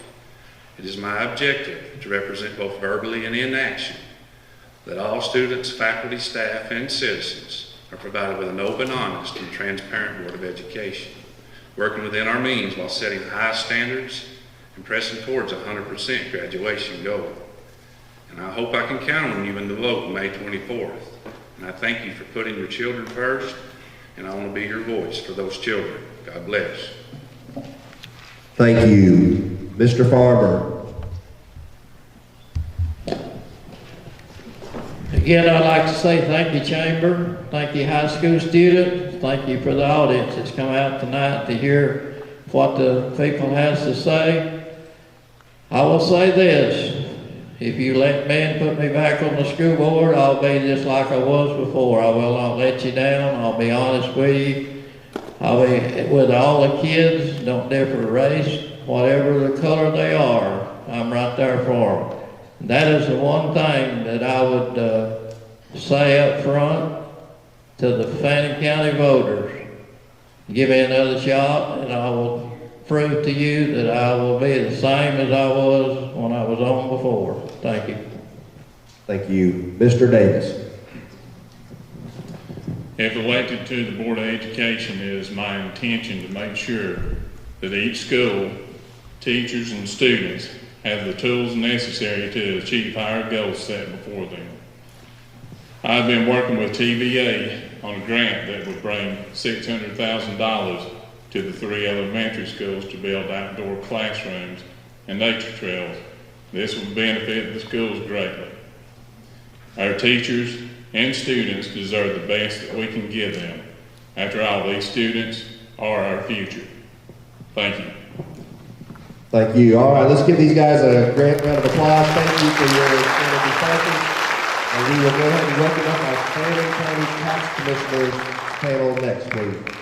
It is my objective to represent both verbally and in action that all students, faculty, staff, and citizens are provided with an open, honest, and transparent Board of Education, working within our means while setting high standards and pressing towards a 100% graduation goal. And I hope I can count on you in the vote May 24th. And I thank you for putting your children first, and I want to be your voice for those children. God bless. Thank you. Mr. Farmer. Again, I'd like to say thank you, Chamber. Thank you, high school students. Thank you for the audience that's come out tonight to hear what the people has to say. I will say this. If you let me and put me back on the school board, I'll be just like I was before. I will not let you down. I'll be honest with you. I'll be with all the kids, don't differ race, whatever the color they are, I'm right there for them. That is the one thing that I would say up front to the Fannin County voters. Give me another shot, and I will prove to you that I will be the same as I was when I was on before. Thank you. Thank you. Mr. Davis. If elected to the Board of Education, it is my intention to make sure that each school, teachers, and students have the tools necessary to achieve higher goals set before them. I've been working with TVA on a grant that would bring $600,000 to the 3 elementary schools to build outdoor classrooms and nature trails. This will benefit the schools greatly. Our teachers and students deserve the best that we can give them. After all, these students are our future. Thank you. Thank you. All right, let's give these guys a great round of applause. Thank you for your responses. And we will go ahead and welcome up our Fannin County Tax Commissioners panel next, please.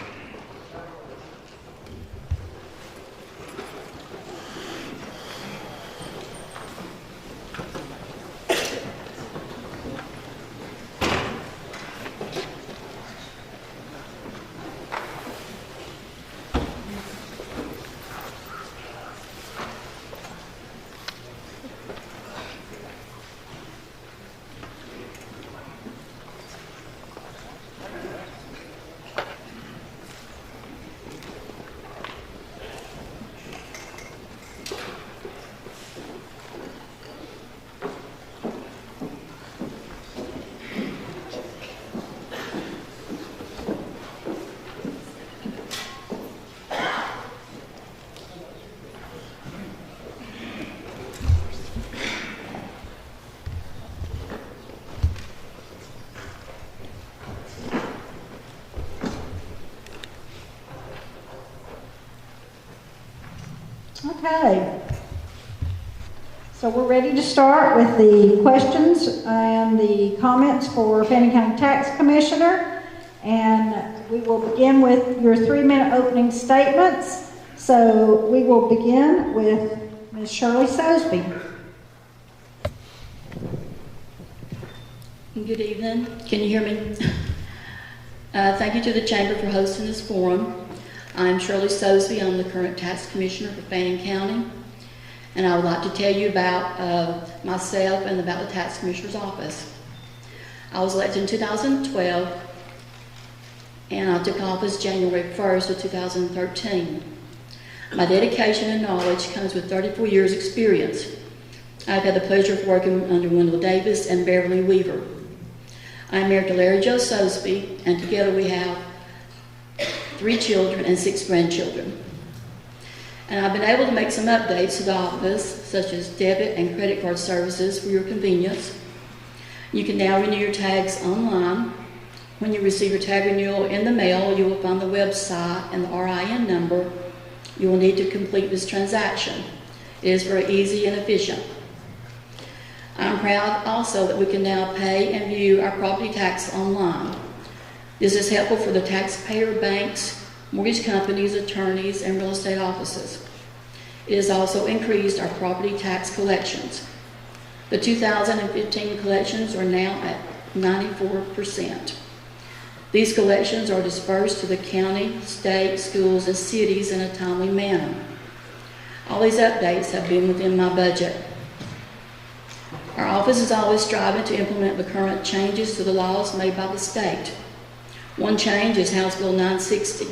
Okay, so we're ready to start with the questions and the comments for Fannin County Tax Commissioner. And we will begin with your 3-minute opening statements. So we will begin with Ms. Shirley Sosebee. Good evening. Can you hear me? Thank you to the Chamber for hosting this forum. I'm Shirley Sosebee. I'm the current Tax Commissioner for Fannin County. And I would like to tell you about myself and about the Tax Commissioner's Office. I was elected in 2012 and I took office January 1st of 2013. My dedication and knowledge comes with 34 years experience. I've had the pleasure of working under Wendell Davis and Beverly Weaver. I'm married to Larry Joe Sosebee, and together we have 3 children and 6 grandchildren. And I've been able to make some updates to the office, such as debit and credit card services for your convenience. You can now renew your tags online. When you receive your tag renewal in the mail, you will find the website and the RIN number you will need to complete this transaction. It is very easy and efficient. I'm proud also that we can now pay and view our property tax online. This is helpful for the taxpayer, banks, mortgage companies, attorneys, and real estate offices. It has also increased our property tax collections. The 2015 collections are now at 94%. These collections are dispersed to the county, state, schools, and cities in a timely manner. All these updates have been within my budget. Our office is always striving to implement the current changes to the laws made by the state. One change is House Bill 960.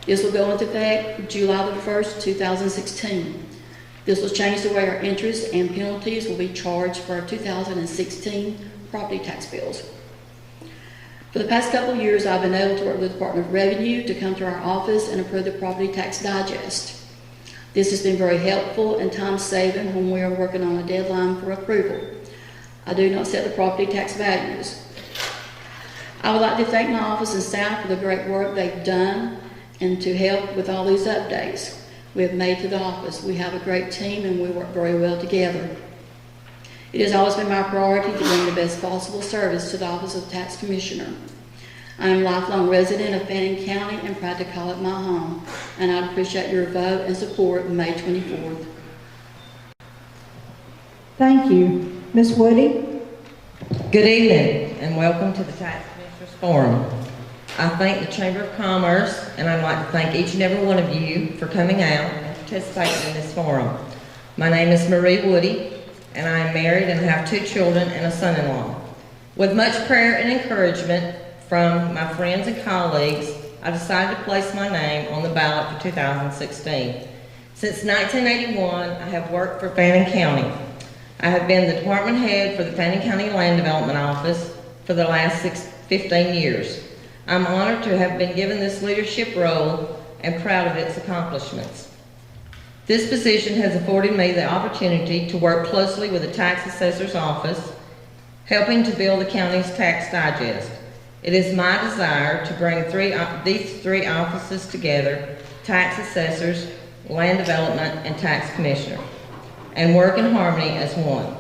This will go into effect July the 1st, 2016. This will change the way our interest and penalties will be charged for our 2016 property tax bills. For the past couple of years, I've been able to work with the Department of Revenue to come to our office and approve the property tax digest. This has been very helpful and time-saving when we are working on a deadline for approval. I do not set the property tax values. I would like to thank my office and staff for the great work they've done and to help with all these updates we have made to the office. We have a great team and we work very well together. It has always been my priority to bring the best possible service to the Office of Tax Commissioner. I am a lifelong resident of Fannin County and proud to call it my home, and I'd appreciate your vote and support May 24th. Thank you. Ms. Woody? Good evening and welcome to the Tax Commissioners Forum. I thank the Chamber of Commerce and I'd like to thank each and every one of you for coming out and participating in this forum. My name is Marie Woody and I am married and have 2 children and a son-in-law. With much prayer and encouragement from my friends and colleagues, I decided to place my name on the ballot for 2016. Since 1981, I have worked for Fannin County. I have been the department head for the Fannin County Land Development Office for the last 15 years. I'm honored to have been given this leadership role and proud of its accomplishments. This position has afforded me the opportunity to work closely with the tax assessor's office, helping to build the county's tax digest. It is my desire to bring these three offices together, tax assessors, land development, and tax commissioner, and work in harmony as one.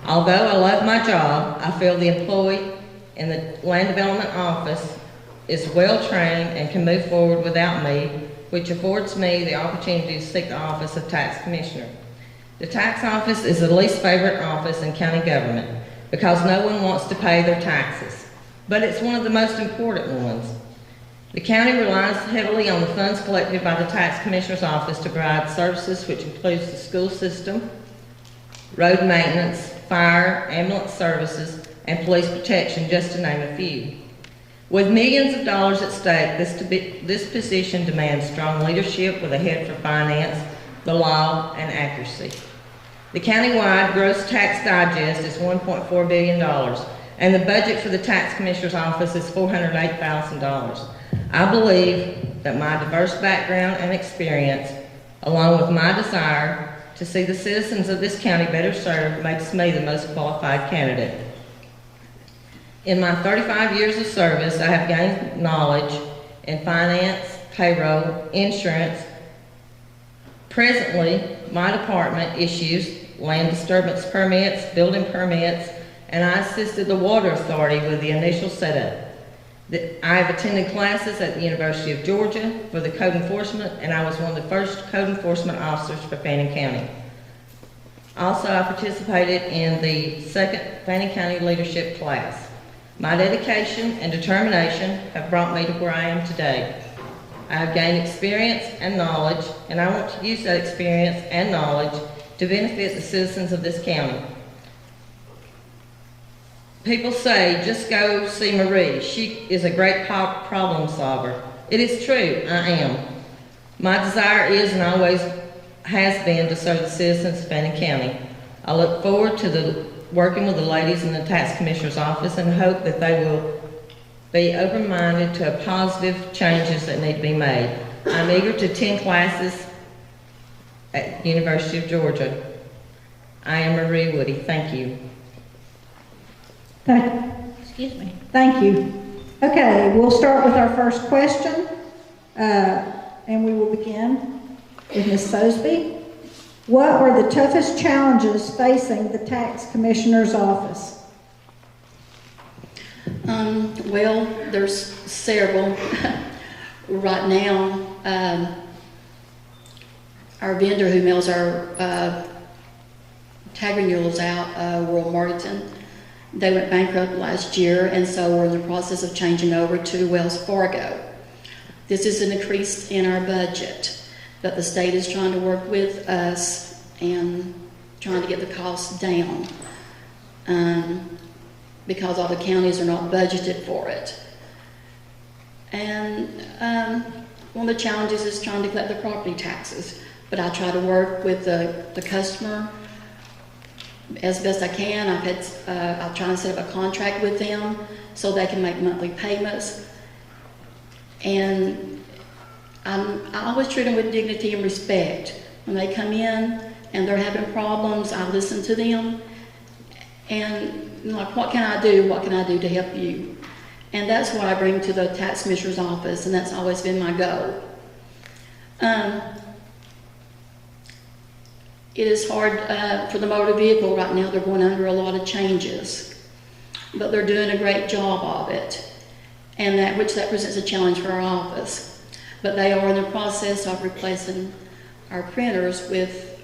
Although I love my job, I feel the employee in the land development office is well trained and can move forward without me, which affords me the opportunity to seek the office of tax commissioner. The tax office is the least favorite office in county government because no one wants to pay their taxes, but it's one of the most important ones. The county relies heavily on the funds collected by the tax commissioner's office to provide services which includes the school system, road maintenance, fire, ambulance services, and police protection, just to name a few. With millions of dollars at stake, this position demands strong leadership with a head for finance, the law, and accuracy. The countywide gross tax digest is $1.4 billion, and the budget for the tax commissioner's office is $408,000. I believe that my diverse background and experience, along with my desire to see the citizens of this county better served, makes me the most qualified candidate. In my 35 years of service, I have gained knowledge in finance, payroll, insurance. Presently, my department issues land disturbance permits, building permits, and I assisted the Water Authority with the initial setup. I have attended classes at the University of Georgia for the code enforcement, and I was one of the first code enforcement officers for Fannin County. Also, I participated in the second Fannin County leadership class. My dedication and determination have brought me to where I am today. I have gained experience and knowledge, and I want to use that experience and knowledge to benefit the citizens of this county. People say, just go see Marie. She is a great problem solver. It is true, I am. My desire is and always has been to serve the citizens of Fannin County. I look forward to working with the ladies in the tax commissioner's office and hope that they will be open-minded to positive changes that need to be made. I'm eager to attend classes at the University of Georgia. I am Marie Woody. Thank you. Excuse me. Thank you. Okay, we'll start with our first question, and we will begin with Ms. Sosebee. What are the toughest challenges facing the tax commissioner's office? Well, there's several. Right now, our vendor who mails our tag renewals out, World Marketing, they went bankrupt last year, and so we're in the process of changing over to Wells Fargo. This is an increase in our budget, but the state is trying to work with us and trying to get the costs down because all the counties are not budgeted for it. And one of the challenges is trying to collect the property taxes, but I try to work with the customer as best I can. I'll try to set up a contract with them so they can make monthly payments. And I always treat them with dignity and respect. When they come in and they're having problems, I listen to them. And like, what can I do? What can I do to help you? And that's what I bring to the tax commissioner's office, and that's always been my goal. It is hard for the motor vehicle right now. They're going under a lot of changes, but they're doing a great job of it, and that presents a challenge for our office. But they are in the process of replacing our printers with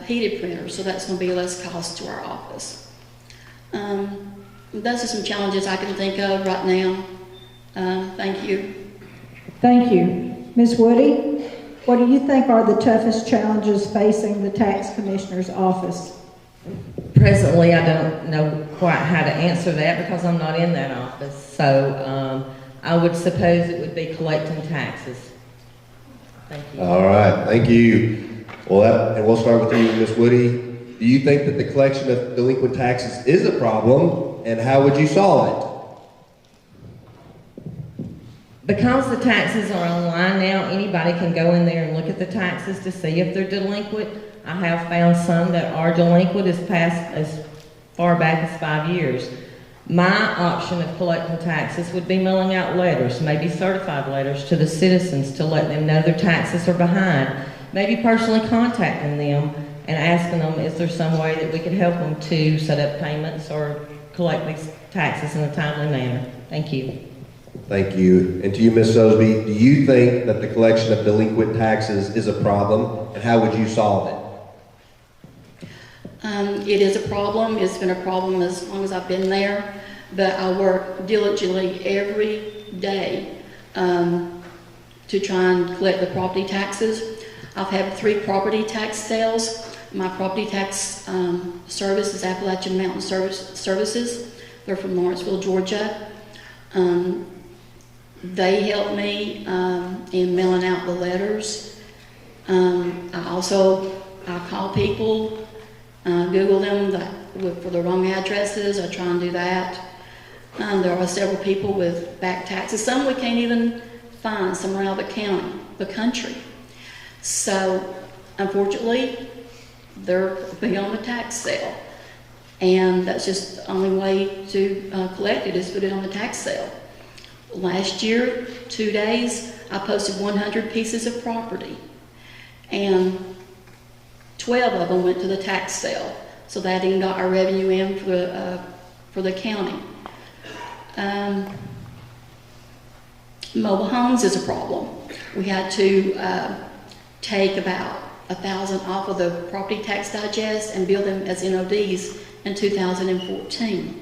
heated printers, so that's going to be less cost to our office. Those are some challenges I can think of right now. Thank you. Thank you. Ms. Woody, what do you think are the toughest challenges facing the tax commissioner's office? Presently, I don't know quite how to answer that because I'm not in that office. So I would suppose it would be collecting taxes. Thank you. All right, thank you. Well, and we'll start with you, Ms. Woody. Do you think that the collection of delinquent taxes is a problem, and how would you solve Because the taxes are online now, anybody can go in there and look at the taxes to see if they're delinquent. I have found some that are delinquent as far back as 5 years. My option of collecting taxes would be mailing out letters, maybe certified letters to the citizens to let them know their taxes are behind. Maybe personally contacting them and asking them, is there some way that we could help them to set up payments or collect these taxes in a timely manner? Thank you. Thank you. And to you, Ms. Sosebee, do you think that the collection of delinquent taxes is a problem, and how would you solve it? It is a problem. It's been a problem as long as I've been there, but I work diligently every day to try and collect the property taxes. I've had 3 property tax sales. My property tax service is Appalachian Mountain Services. They're from Lawrenceville, Georgia. They help me in mailing out the letters. I call people, Google them for the wrong addresses. I try and do that. There are several people with back taxes. Some we can't even find, some around the country. So, unfortunately, they're beyond the tax sale. And that's just the only way to collect it is put it on the tax sale. Last year, 2 days, I posted 100 pieces of property, and 12 of them went to the tax sale. So that even got our revenue in for the county. Mobile homes is a problem. We had to take about 1,000 off of the property tax digest and bill them as NODs in 2014.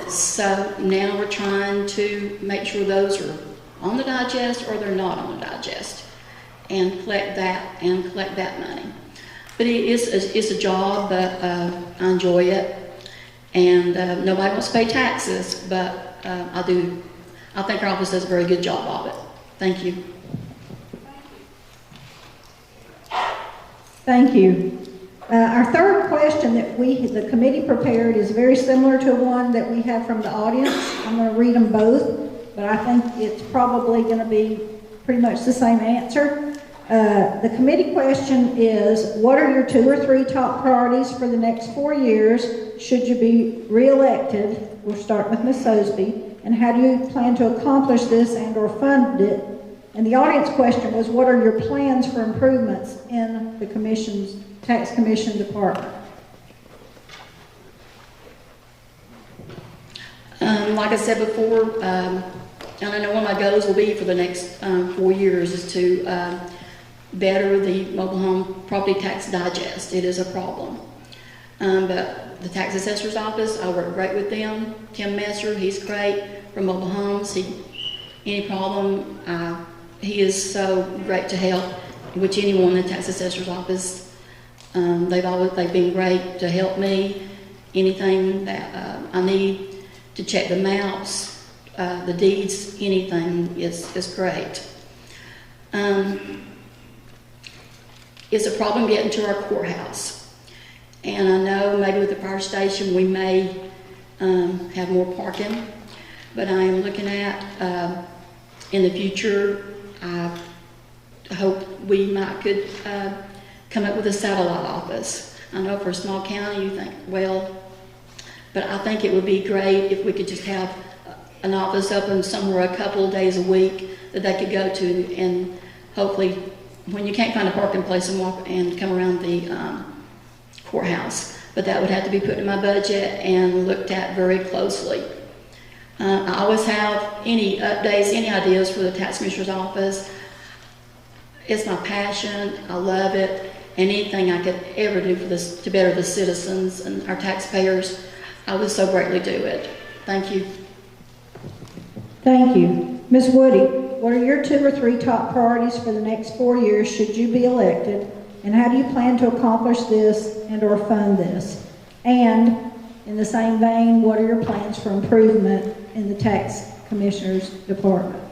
So now we're trying to make sure those are on the digest or they're not on the digest, and collect that money. But it's a job, but I enjoy it, and nobody wants to pay taxes, but I do. I think our office does a very good job of it. Thank you. Thank you. Our third question that the committee prepared is very similar to one that we have from the audience. I'm going to read them both, but I think it's probably going to be pretty much the same answer. The committee question is, what are your 2 or 3 top priorities for the next 4 years should you be re-elected? We'll start with Ms. Sosebee. And how do you plan to accomplish this and or fund it? And the audience question was, what are your plans for improvements in the tax commission department? Like I said before, and I know one of my goals will be for the next 4 years is to better the mobile home property tax digest. It is a problem. But the tax assessor's office, I work great with them. Tim Messer, he's great for mobile homes. Any problem, he is so great to help, which anyone in the tax assessor's office, they've been great to help me. Anything that I need to check the maps, the deeds, anything is great. It's a problem getting to our courthouse. And I know maybe with the fire station we may have more parking, but I am looking at in the future, I hope we could come up with a satellite office. I know for a small county you think, well, but I think it would be great if we could just have an office open somewhere a couple of days a week that they could go to, and hopefully when you can't find a parking place and walk and come around the courthouse. But that would have to be put in my budget and looked at very closely. I always have any updates, any ideas for the tax commissioner's office. It's my passion. I love it. And anything I could ever do for this to better the citizens and our taxpayers, I would so greatly do it. Thank you. Thank you. Ms. Woody, what are your 2 or 3 top priorities for the next 4 years should you be elected? And how do you plan to accomplish this and or fund this? And in the same vein, what are your plans for improvement in the tax commissioner's department?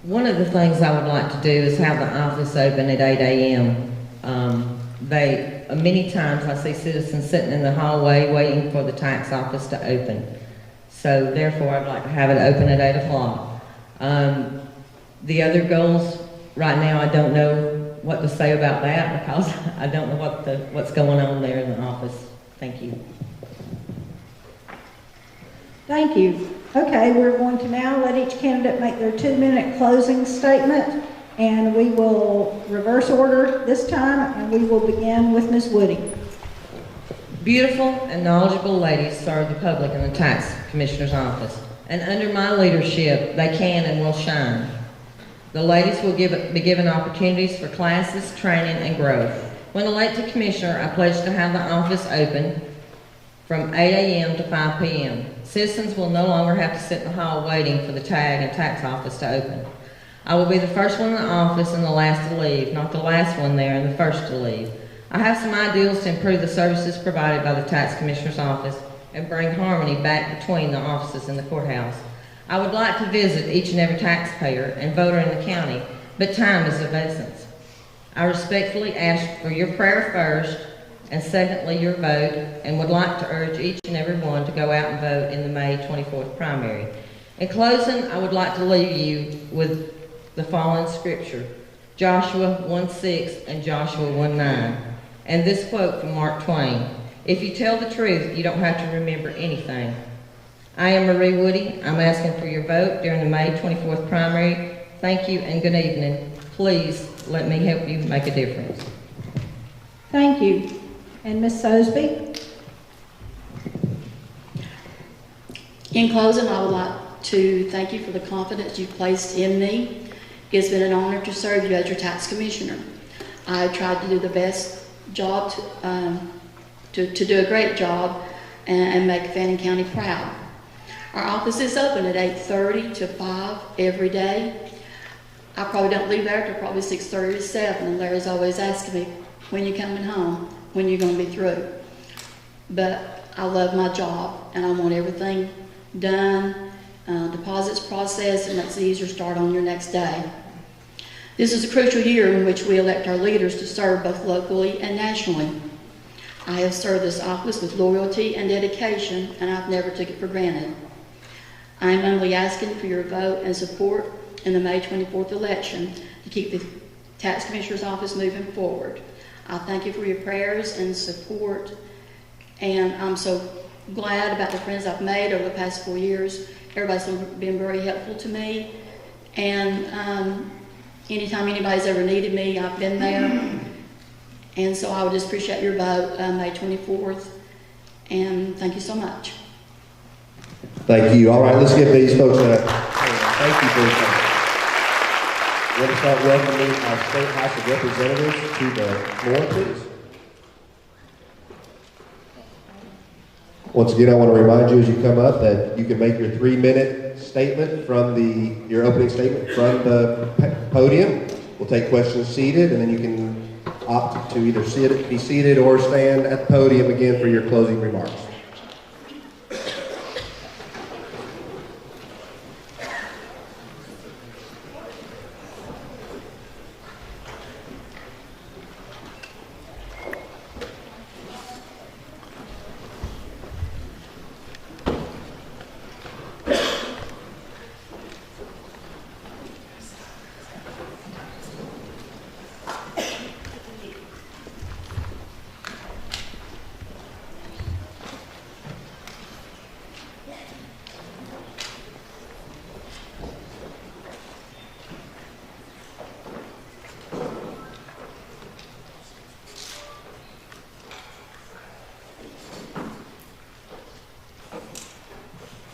One of the things I would like to do is have the office open at 8 a.m. Many times I see citizens sitting in the hallway waiting for the tax office to open. So therefore I'd like to have it open at 8 o'clock. The other goals, right now, I don't know what to say about that because I don't know what's going on there in the office. Thank you. Thank you. Okay, we're going to now let each candidate make their 2-minute closing statement, and we will reverse order this time, and we will begin with Ms. Woody. Beautiful and knowledgeable ladies serve the public in the tax commissioner's office, and under my leadership, they can and will shine. The ladies will be given opportunities for classes, training, and growth. When elected commissioner, I pledge to have the office open from 8 a.m. to 5 p.m. Citizens will no longer have to sit in the hall waiting for the tag and tax office to open. I will be the first one in the office and the last to leave, not the last one there and the first to leave. I have some ideals to improve the services provided by the tax commissioner's office and bring harmony back between the offices in the courthouse. I would like to visit each and every taxpayer and voter in the county, but time is of essence. I respectfully ask for your prayer first, and secondly, your vote, and would like to urge each and every one to go out and vote in the May 24th primary. In closing, I would like to leave you with the following scripture, Joshua 1:6 and Joshua 1:9, and this quote from Mark Twain, "If you tell the truth, you don't have to remember anything." I am Marie Woody. I'm asking for your vote during the May 24th primary. Thank you and good evening. Please let me help you make a difference. Thank you. And Ms. Sosebee? In closing, I would like to thank you for the confidence you've placed in me. It's been an honor to serve you as your tax commissioner. I tried to do the best job, to do a great job and make Fannin County proud. Our office is open at 8:30 to 5 every day. I probably don't leave there till probably 6:30 to 7, and Larry's always asking me, when you coming home? When you're going to be through? But I love my job, and I want everything done, deposits processed, and makes it easier to start on your next day. This is a crucial year in which we elect our leaders to serve both locally and nationally. I have served this office with loyalty and dedication, and I've never took it for granted. I am only asking for your vote and support in the May 24th election to keep the tax commissioner's office moving forward. I thank you for your prayers and support, and I'm so glad about the friends I've made over the past 4 years. Everybody's been very helpful to me, and anytime anybody's ever needed me, I've been there. And so I would just appreciate your vote May 24th, and thank you so much. Thank you. All right, let's give these folks a thank you for your time. We're going to start welcoming our State House of Representatives to the floor, please. Once again, I want to remind you as you come up that you can make your 3-minute statement from your opening statement from the podium. We'll take questions seated, and then you can opt to either be seated or stand at the podium again for your closing remarks.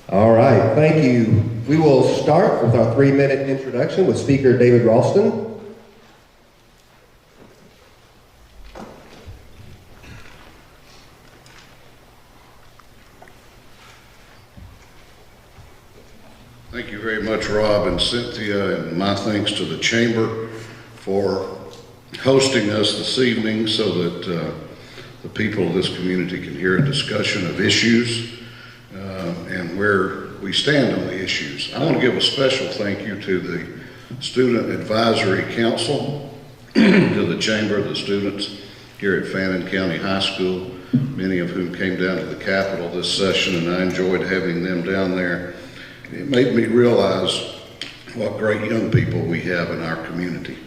All right, thank you. We will start with our 3-minute introduction with Speaker David Ralston. Thank you very much, Rob and Cynthia, and my thanks to the Chamber for hosting us this evening so that the people of this community can hear a discussion of issues and where we stand on the issues. I want to give a special thank you to the Student Advisory Council, to the Chamber of the Students here at Fannin County High School, many of whom came down to the Capitol this session, and I enjoyed having them down there. It made me realize what great young people we have in our community.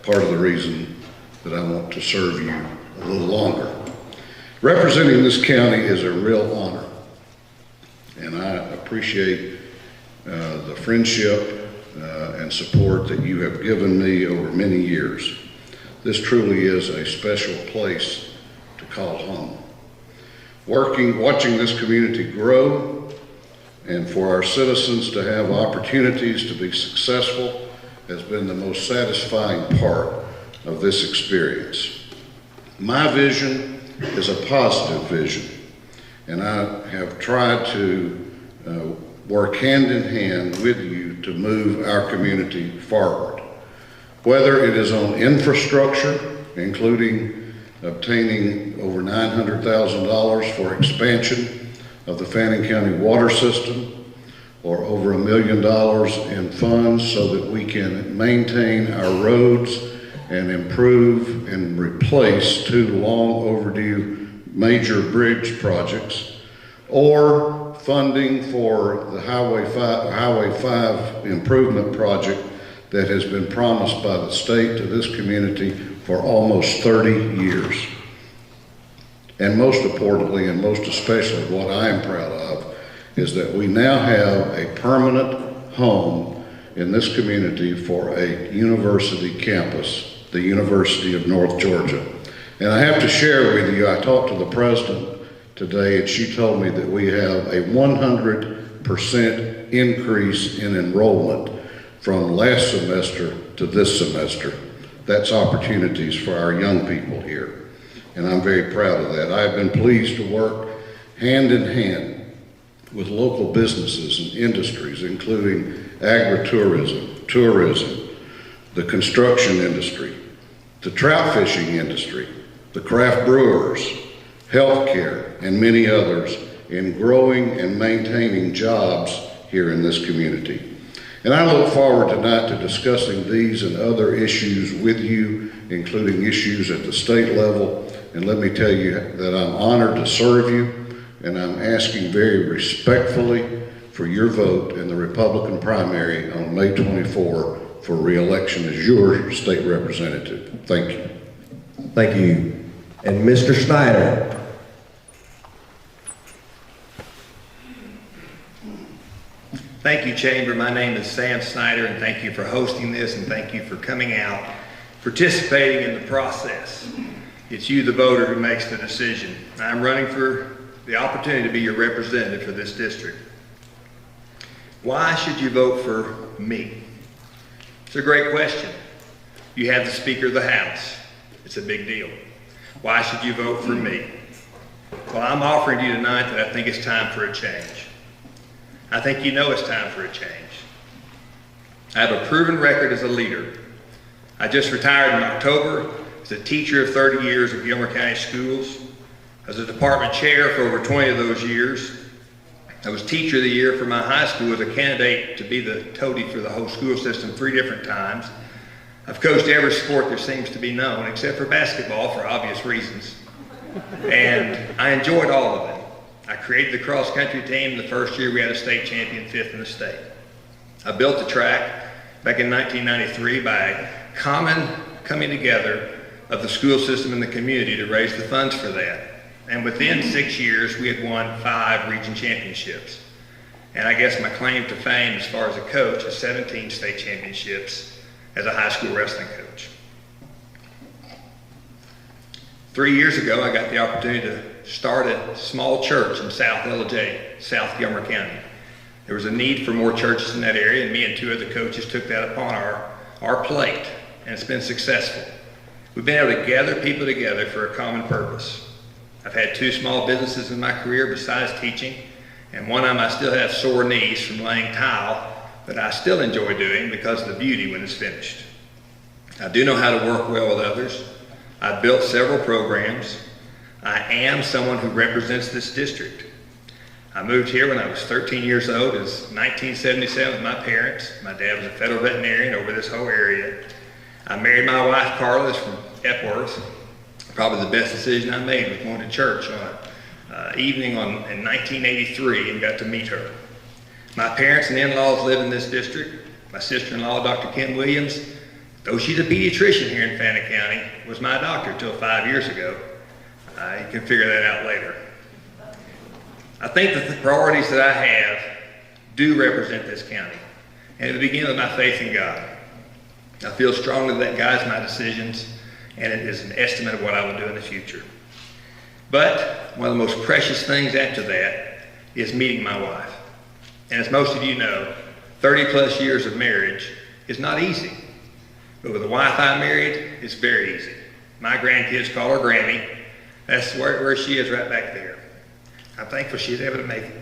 Part of the reason that I want to serve you a little longer. Representing this county is a real honor, and I appreciate the friendship and support that you have given me over many years. This truly is a special place to call home. Watching this community grow, and for our citizens to have opportunities to be successful has been the most satisfying part of this experience. My vision is a positive vision, and I have tried to work hand in hand with you to move our community forward. Whether it is on infrastructure, including obtaining over $900,000 for expansion of the Fannin County water system, or over $1 million in funds so that we can maintain our roads and improve and replace 2 long overdue major bridge projects, or funding for the Highway 5 improvement project that has been promised by the state to this community for almost 30 years. And most importantly, and most especially what I am proud of, is that we now have a permanent home in this community for a university campus, the University of North Georgia. And I have to share with you, I talked to the president today, and she told me that we have a 100% increase in enrollment from last semester to this semester. That's opportunities for our young people here, and I'm very proud of that. I've been pleased to work hand in hand with local businesses and industries, including agritourism, tourism, the construction industry, the trout fishing industry, the craft brewers, healthcare, and many others in growing and maintaining jobs here in this community. And I look forward tonight to discussing these and other issues with you, including issues at the state level. And let me tell you that I'm honored to serve you, and I'm asking very respectfully for your vote in the Republican primary on May 24 for re-election as your state representative. Thank you. Thank you. And Mr. Snider. Thank you, Chamber. My name is Sam Snider, and thank you for hosting this, and thank you for coming out, participating in the process. It's you, the voter, who makes the decision. I'm running for the opportunity to be your representative for this district. Why should you vote for me? It's a great question. You have the Speaker of the House. It's a big deal. Why should you vote for me? Well, I'm offering to you tonight that I think it's time for a change. I think you know it's time for a change. I have a proven record as a leader. I just retired in October as a teacher of 30 years at Gilmer County Schools. I was a department chair for over 20 of those years. I was teacher of the year for my high school as a candidate to be the toady for the whole school system 3 different times. I've coached every sport there seems to be known, except for basketball for obvious reasons. And I enjoyed all of it. I created the cross-country team the first year we had a state champion, 5th in the state. I built the track back in 1993 by common coming together of the school system and the community to raise the funds for that. And within 6 years, we had won 5 region championships. And I guess my claim to fame as far as a coach is 17 state championships as a high school wrestling coach. 3 years ago, I got the opportunity to start a small church in South LJ, South Gilmer County. There was a need for more churches in that area, and me and 2 other coaches took that upon our plate, and it's been successful. We've been able to gather people together for a common purpose. I've had 2 small businesses in my career besides teaching, and one of them I still have sore knees from laying tile, but I still enjoy doing because of the beauty when it's finished. I do know how to work well with others. I've built several programs. I am someone who represents this district. I moved here when I was 13 years old. It was 1977 with my parents. My dad was a federal veterinarian over this whole area. I married my wife, Carla, from Epworth. Probably the best decision I made was going to church on an evening in 1983 and got to meet her. My parents and in-laws live in this district. My sister-in-law, Dr. Kim Williams, though she's a pediatrician here in Fannin County, was my doctor until 5 years ago. You can figure that out later. I think that the priorities that I have do represent this county, and it begins with my faith in God. I feel strongly that guides my decisions, and it is an estimate of what I will do in the future. But one of the most precious things after that is meeting my wife. And as most of you know, 30 plus years of marriage is not easy. But with the wife I married, it's very easy. My grandkids call her Grammy. That's where she is, right back there. I'm thankful she's able to make it.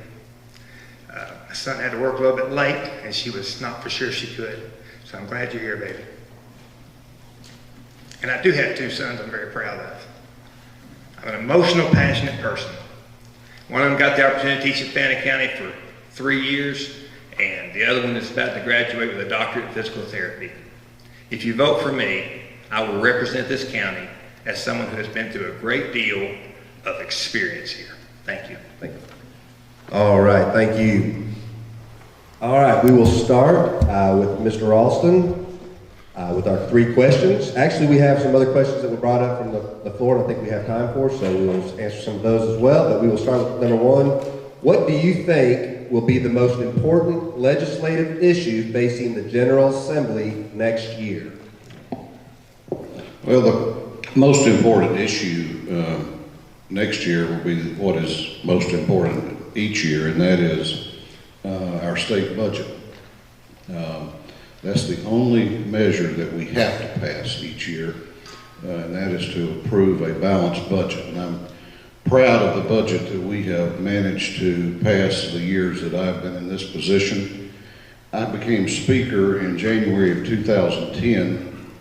My son had to work a little bit late, and she was not for sure she could. So I'm glad you're here, baby. And I do have 2 sons I'm very proud of. I'm an emotional, passionate person. One of them got the opportunity to teach at Fannin County for 3 years, and the other one is about to graduate with a doctorate in physical therapy. If you vote for me, I will represent this county as someone who has been through a great deal of experience here. Thank you. Thank you. All right, thank you. All right, we will start with Mr. Ralston with our 3 questions. Actually, we have some other questions that were brought up from the floor, and I think we have time for, so we will answer some of those as well. But we will start with number 1. What do you think will be the most important legislative issue facing the General Assembly next year? Well, the most important issue next year will be what is most important each year, and that is our state budget. That's the only measure that we have to pass each year, and that is to approve a balanced budget. And I'm proud of the budget that we have managed to pass the years that I've been in this position. I became Speaker in January of 2010.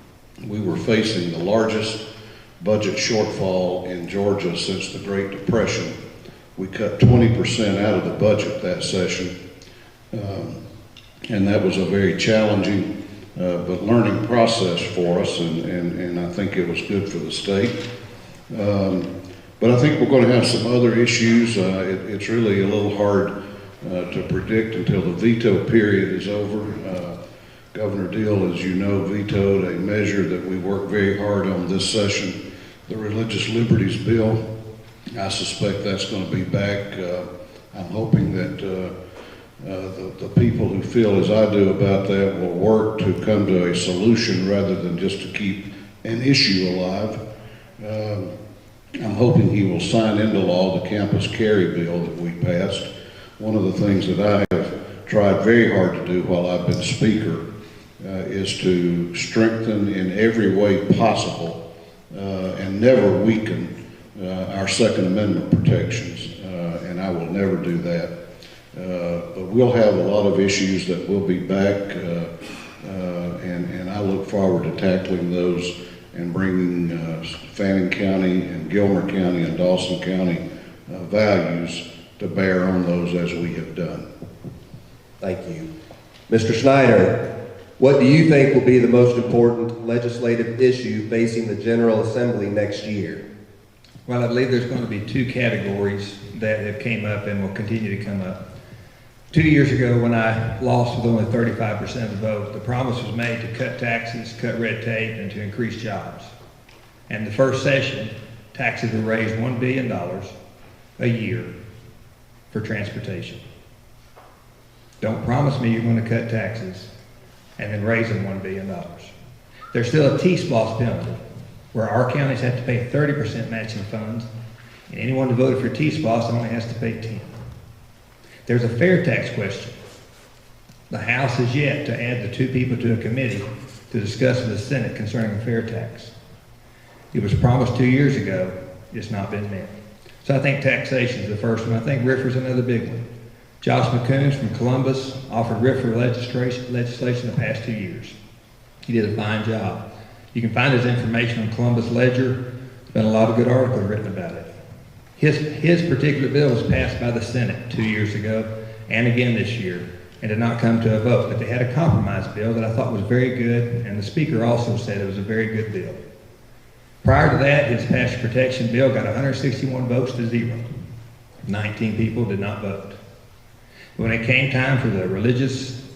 We were facing the largest budget shortfall in Georgia since the Great Depression. We cut 20% out of the budget that session. And that was a very challenging but learning process for us, and I think it was good for the state. But I think we're going to have some other issues. It's really a little hard to predict until the veto period is over. Governor Deal, as you know, vetoed a measure that we worked very hard on this session, the Religious Liberties Bill. I suspect that's going to be back. I'm hoping that the people who feel as I do about that will work to come to a solution rather than just to keep an issue alive. I'm hoping he will sign into law the campus carry bill that we passed. One of the things that I have tried very hard to do while I've been Speaker is to strengthen in every way possible and never weaken our Second Amendment protections, and I will never do that. But we'll have a lot of issues that will be back, and I look forward to tackling those and bringing Fannin County and Gilmer County and Dawson County values to bear on those as we have done. Thank you. Mr. Snider, what do you think will be the most important legislative issue facing the General Assembly next year? Well, I believe there's going to be 2 categories that have came up and will continue to come up. 2 years ago, when I lost with only 35% of the vote, the promise was made to cut taxes, cut red tape, and to increase jobs. And the first session, taxes were raised $1 billion a year for transportation. Don't promise me you're going to cut taxes and then raise them $1 billion. There's still a T-SPLOST penalty, where our counties have to pay 30% matching funds, and anyone who voted for T-SPLOST only has to pay 10%. There's a fair tax question. The House has yet to add the 2 people to a committee to discuss with the Senate concerning a fair tax. It was promised 2 years ago. It's not been met. So I think taxation is the first one. I think RIFRA is another big one. Josh McCombs from Columbus offered RIFRA legislation the past 2 years. He did a fine job. You can find his information on Columbus Ledger. There's been a lot of good articles written about it. His particular bill was passed by the Senate 2 years ago and again this year and did not come to a vote. But they had a compromise bill that I thought was very good, and the Speaker also said it was a very good bill. Prior to that, his passenger protection bill got 161 votes to 0. 19 people did not vote. When it came time for the Religious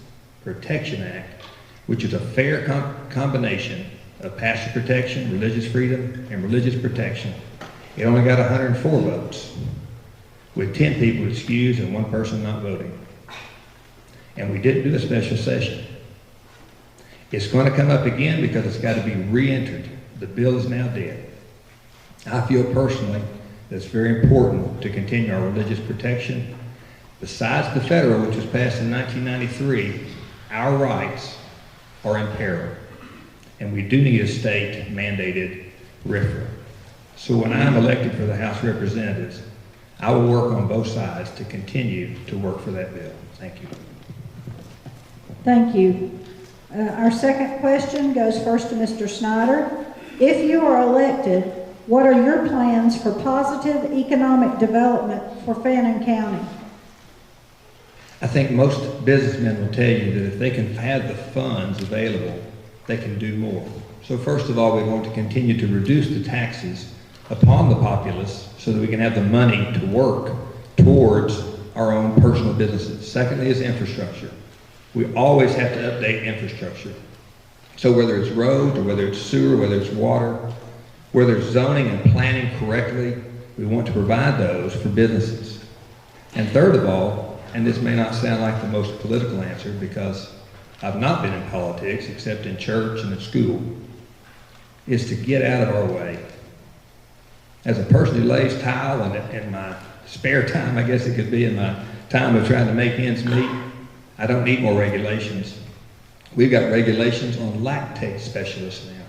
Protection Act, which is a fair combination of pasture protection, religious freedom, and religious protection. It only got 104 votes, with 10 people excused and 1 person not voting. And we didn't do a special session. It's going to come up again because it's got to be re-entered. The bill is now dead. I feel personally that it's very important to continue our religious protection. Besides the federal, which was passed in 1993, our rights are in peril. And we do need a state-mandated RFRA. So when I'm elected for the House of Representatives, I will work on both sides to continue to work for that bill. Thank you. Thank you. Our second question goes first to Mr. Snider. If you are elected, what are your plans for positive economic development for Fannin County? I think most businessmen will tell you that if they can have the funds available, they can do more. So first of all, we want to continue to reduce the taxes upon the populace so that we can have the money to work towards our own personal businesses. Secondly is infrastructure. We always have to update infrastructure. So whether it's roads or whether it's sewer, whether it's water, whether it's zoning and planning correctly, we want to provide those for businesses. And third of all, and this may not sound like the most political answer because I've not been in politics except in church and at school, is to get out of our way. As a person who lays tile and in my spare time, I guess it could be in my time of trying to make ends meet, I don't need more regulations. We've got regulations on lactate specialists now.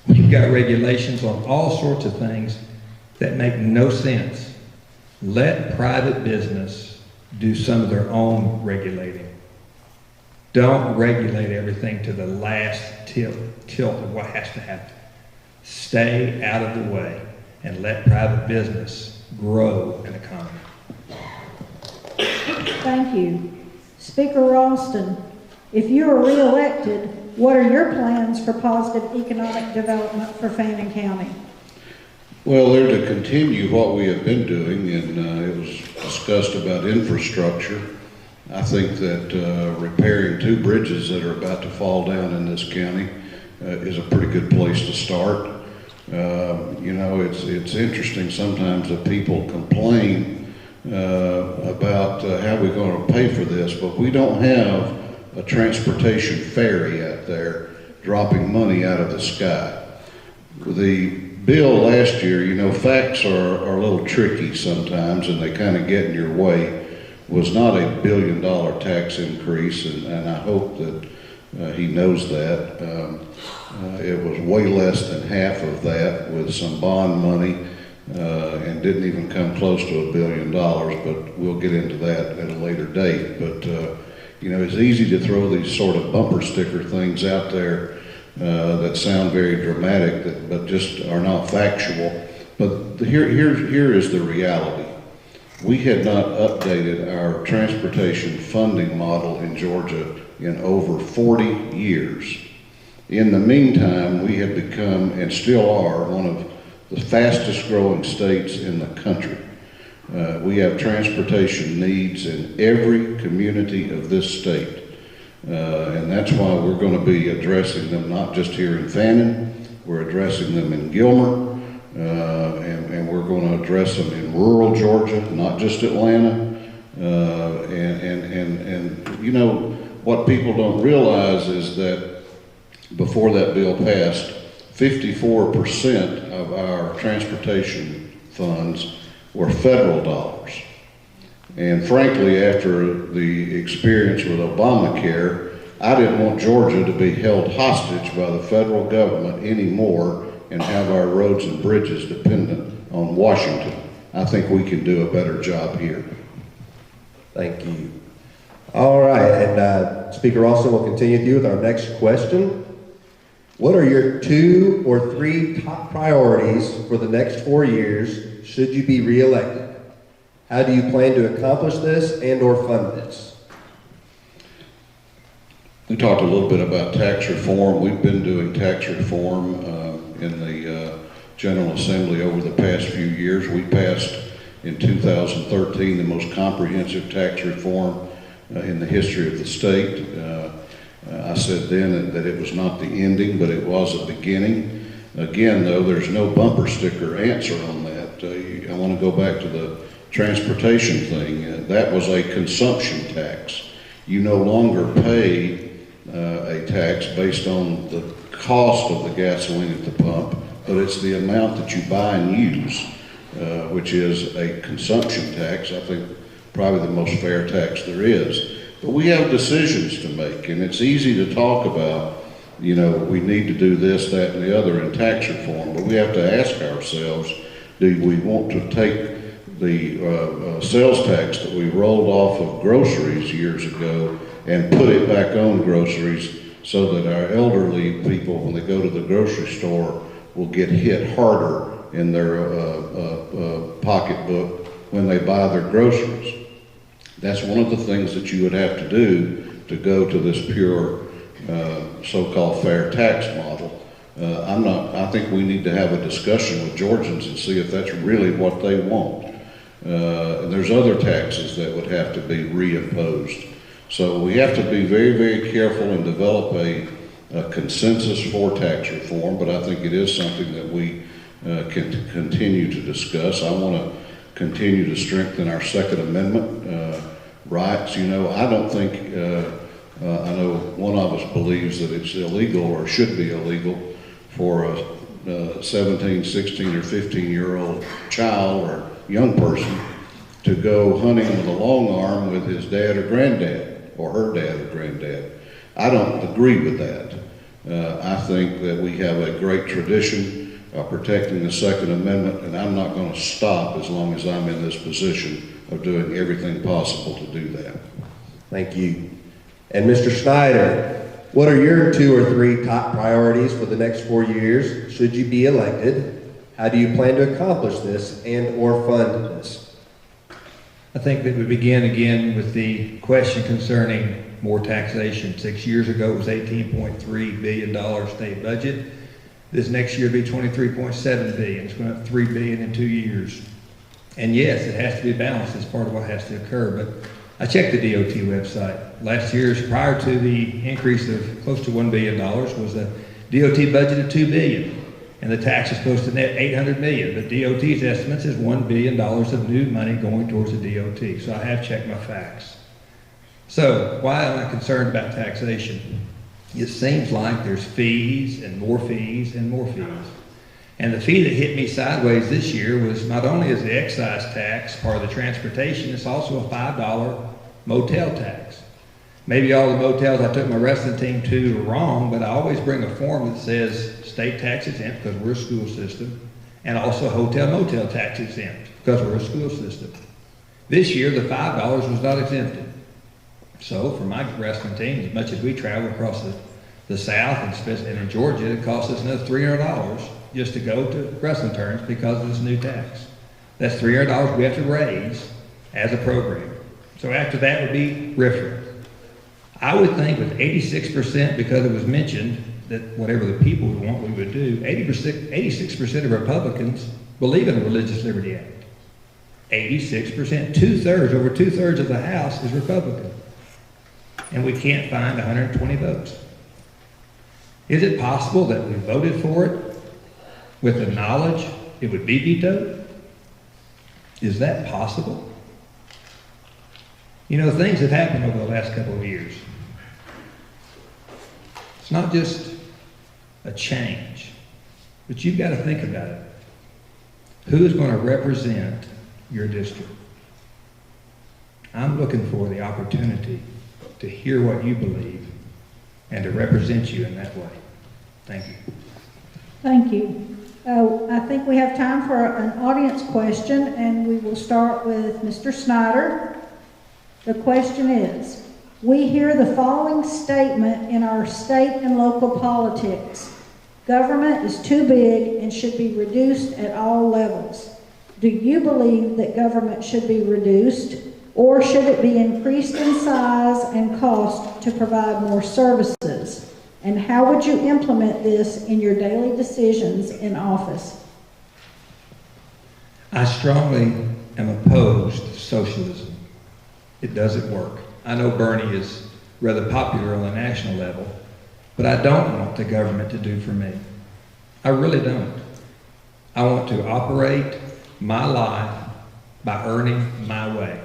We've got regulations on all sorts of things that make no sense. Let private business do some of their own regulating. Don't regulate everything to the last tilt of what has to happen. Stay out of the way and let private business grow an economy. Thank you. Speaker Ralston, if you are re-elected, what are your plans for positive economic development for Fannin County? Well, they're to continue what we have been doing, and it was discussed about infrastructure. I think that repairing 2 bridges that are about to fall down in this county is a pretty good place to start. You know, it's interesting sometimes that people complain about how we're going to pay for this, but we don't have a transportation ferry out there dropping money out of the sky. The bill last year, you know, facts are a little tricky sometimes and they kind of get in your way, was not $1 billion tax increase, and I hope that he knows that. It was way less than half of that with some bond money and didn't even come close to $1 billion, but we'll get into that at a later date. But you know, it's easy to throw these sort of bumper sticker things out there that sound very dramatic but just are not factual. But here is the reality. We had not updated our transportation funding model in Georgia in over 40 years. In the meantime, we have become, and still are, one of the fastest growing states in the country. We have transportation needs in every community of this state. And that's why we're going to be addressing them not just here in Fannin, we're addressing them in Gilmer, and we're going to address them in rural Georgia, not just Atlanta. And you know, what people don't realize is that before that bill passed, 54% of our transportation funds were federal dollars. And frankly, after the experience with Obamacare, I didn't want Georgia to be held hostage by the federal government anymore and have our roads and bridges dependent on Washington. I think we can do a better job here. Thank you. All right, and Speaker Ralston will continue with you with our next question. What are your 2 or 3 top priorities for the next 4 years should you be re-elected? How do you plan to accomplish this and or fund this? We talked a little bit about tax reform. We've been doing tax reform in the General Assembly over the past few years. We passed in 2013 the most comprehensive tax reform in the history of the state. I said then that it was not the ending, but it was a beginning. Again, though, there's no bumper sticker answer on that. I want to go back to the transportation thing. That was a consumption tax. You no longer pay a tax based on the cost of the gasoline at the pump, but it's the amount that you buy and use, which is a consumption tax. I think probably the most fair tax there is. But we have decisions to make, and it's easy to talk about, you know, we need to do this, that, and the other in tax reform, but we have to ask ourselves, do we want to take the sales tax that we rolled off of groceries years ago and put it back on groceries so that our elderly people, when they go to the grocery store, will get hit harder in their pocketbook when they buy their groceries. That's one of the things that you would have to do to go to this pure so-called fair tax model. I think we need to have a discussion with Georgians and see if that's really what they want. And there's other taxes that would have to be reimposed. So we have to be very, very careful and develop a consensus for tax reform, but I think it is something that we can continue to discuss. I want to continue to strengthen our Second Amendment rights. You know, I don't think, I know one of us believes that it's illegal or should be illegal for a 17, 16, or 15-year-old child or young person to go hunting with a long arm with his dad or granddad, or her dad or granddad. I don't agree with that. I think that we have a great tradition of protecting the Second Amendment, and I'm not going to stop as long as I'm in this position of doing everything possible to do that. Thank you. And Mr. Snider, what are your 2 or 3 top priorities for the next 4 years, should you be elected? How do you plan to accomplish this and or fund this? I think that we begin again with the question concerning more taxation. 6 years ago, it was $18.3 billion state budget. This next year will be $23.7 billion. It's going up $3 billion in 2 years. And yes, it has to be balanced as part of what has to occur. But I checked the DOT website. Last year's, prior to the increase of close to $1 billion, was a DOT budget of $2 billion. And the tax is supposed to net $800 million. But DOT's estimates is $1 billion of new money going towards the DOT. So I have checked my facts. So why am I concerned about taxation? It seems like there's fees and more fees and more fees. And the fee that hit me sideways this year was not only is the excise tax part of the transportation, it's also a $5 motel tax. Maybe all the motels I took my wrestling team to are wrong, but I always bring a form that says state tax exempt because we're a school system, and also hotel motel tax exempt because we're a school system. This year, the $5 was not exempted. So for my wrestling team, as much as we travel across the South and especially in Georgia, it costs us another $300 just to go to wrestling tournaments because of this new tax. That's $300 we have to raise as a program. So after that would be RFRA. I would think with 86%, because it was mentioned that whatever the people would want, we would do, 86% of Republicans believe in the Religious Liberty Act. 86%, over two-thirds of the House is Republican. And we can't find 120 votes. Is it possible that we voted for it with the knowledge it would be vetoed? Is that possible? You know, things have happened over the last couple of years. It's not just a change, but you've got to think about it. Who is going to represent your district? I'm looking for the opportunity to hear what you believe and to represent you in that way. Thank you. Thank you. I think we have time for an audience question, and we will start with Mr. Snider. The question is, we hear the following statement in our state and local politics: government is too big and should be reduced at all levels. Do you believe that government should be reduced, or should it be increased in size and cost to provide more services? And how would you implement this in your daily decisions in office? I strongly am opposed to socialism. It doesn't work. I know Bernie is rather popular on the national level, but I don't want the government to do for me. I really don't. I want to operate my life by earning my way.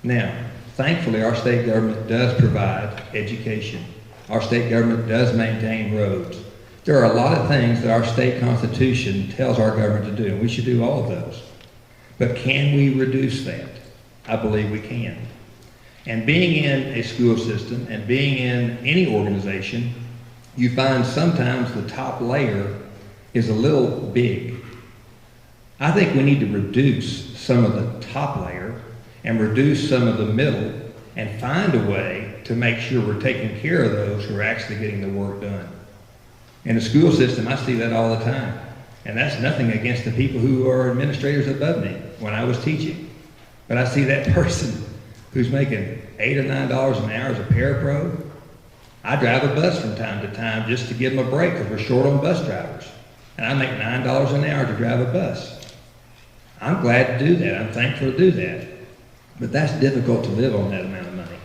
Now, thankfully, our state government does provide education. Our state government does maintain roads. There are a lot of things that our state constitution tells our government to do, and we should do all of those. But can we reduce that? I believe we can. And being in a school system and being in any organization, you find sometimes the top layer is a little big. I think we need to reduce some of the top layer and reduce some of the middle and find a way to make sure we're taking care of those who are actually getting the work done. In the school system, I see that all the time. And that's nothing against the people who are administrators above me when I was teaching. But I see that person who's making $8 or $9 an hour as a parapro. I drive a bus from time to time just to give them a break because we're short on bus drivers. And I make $9 an hour to drive a bus. I'm glad to do that. I'm thankful to do that. But that's difficult to live on that amount of money.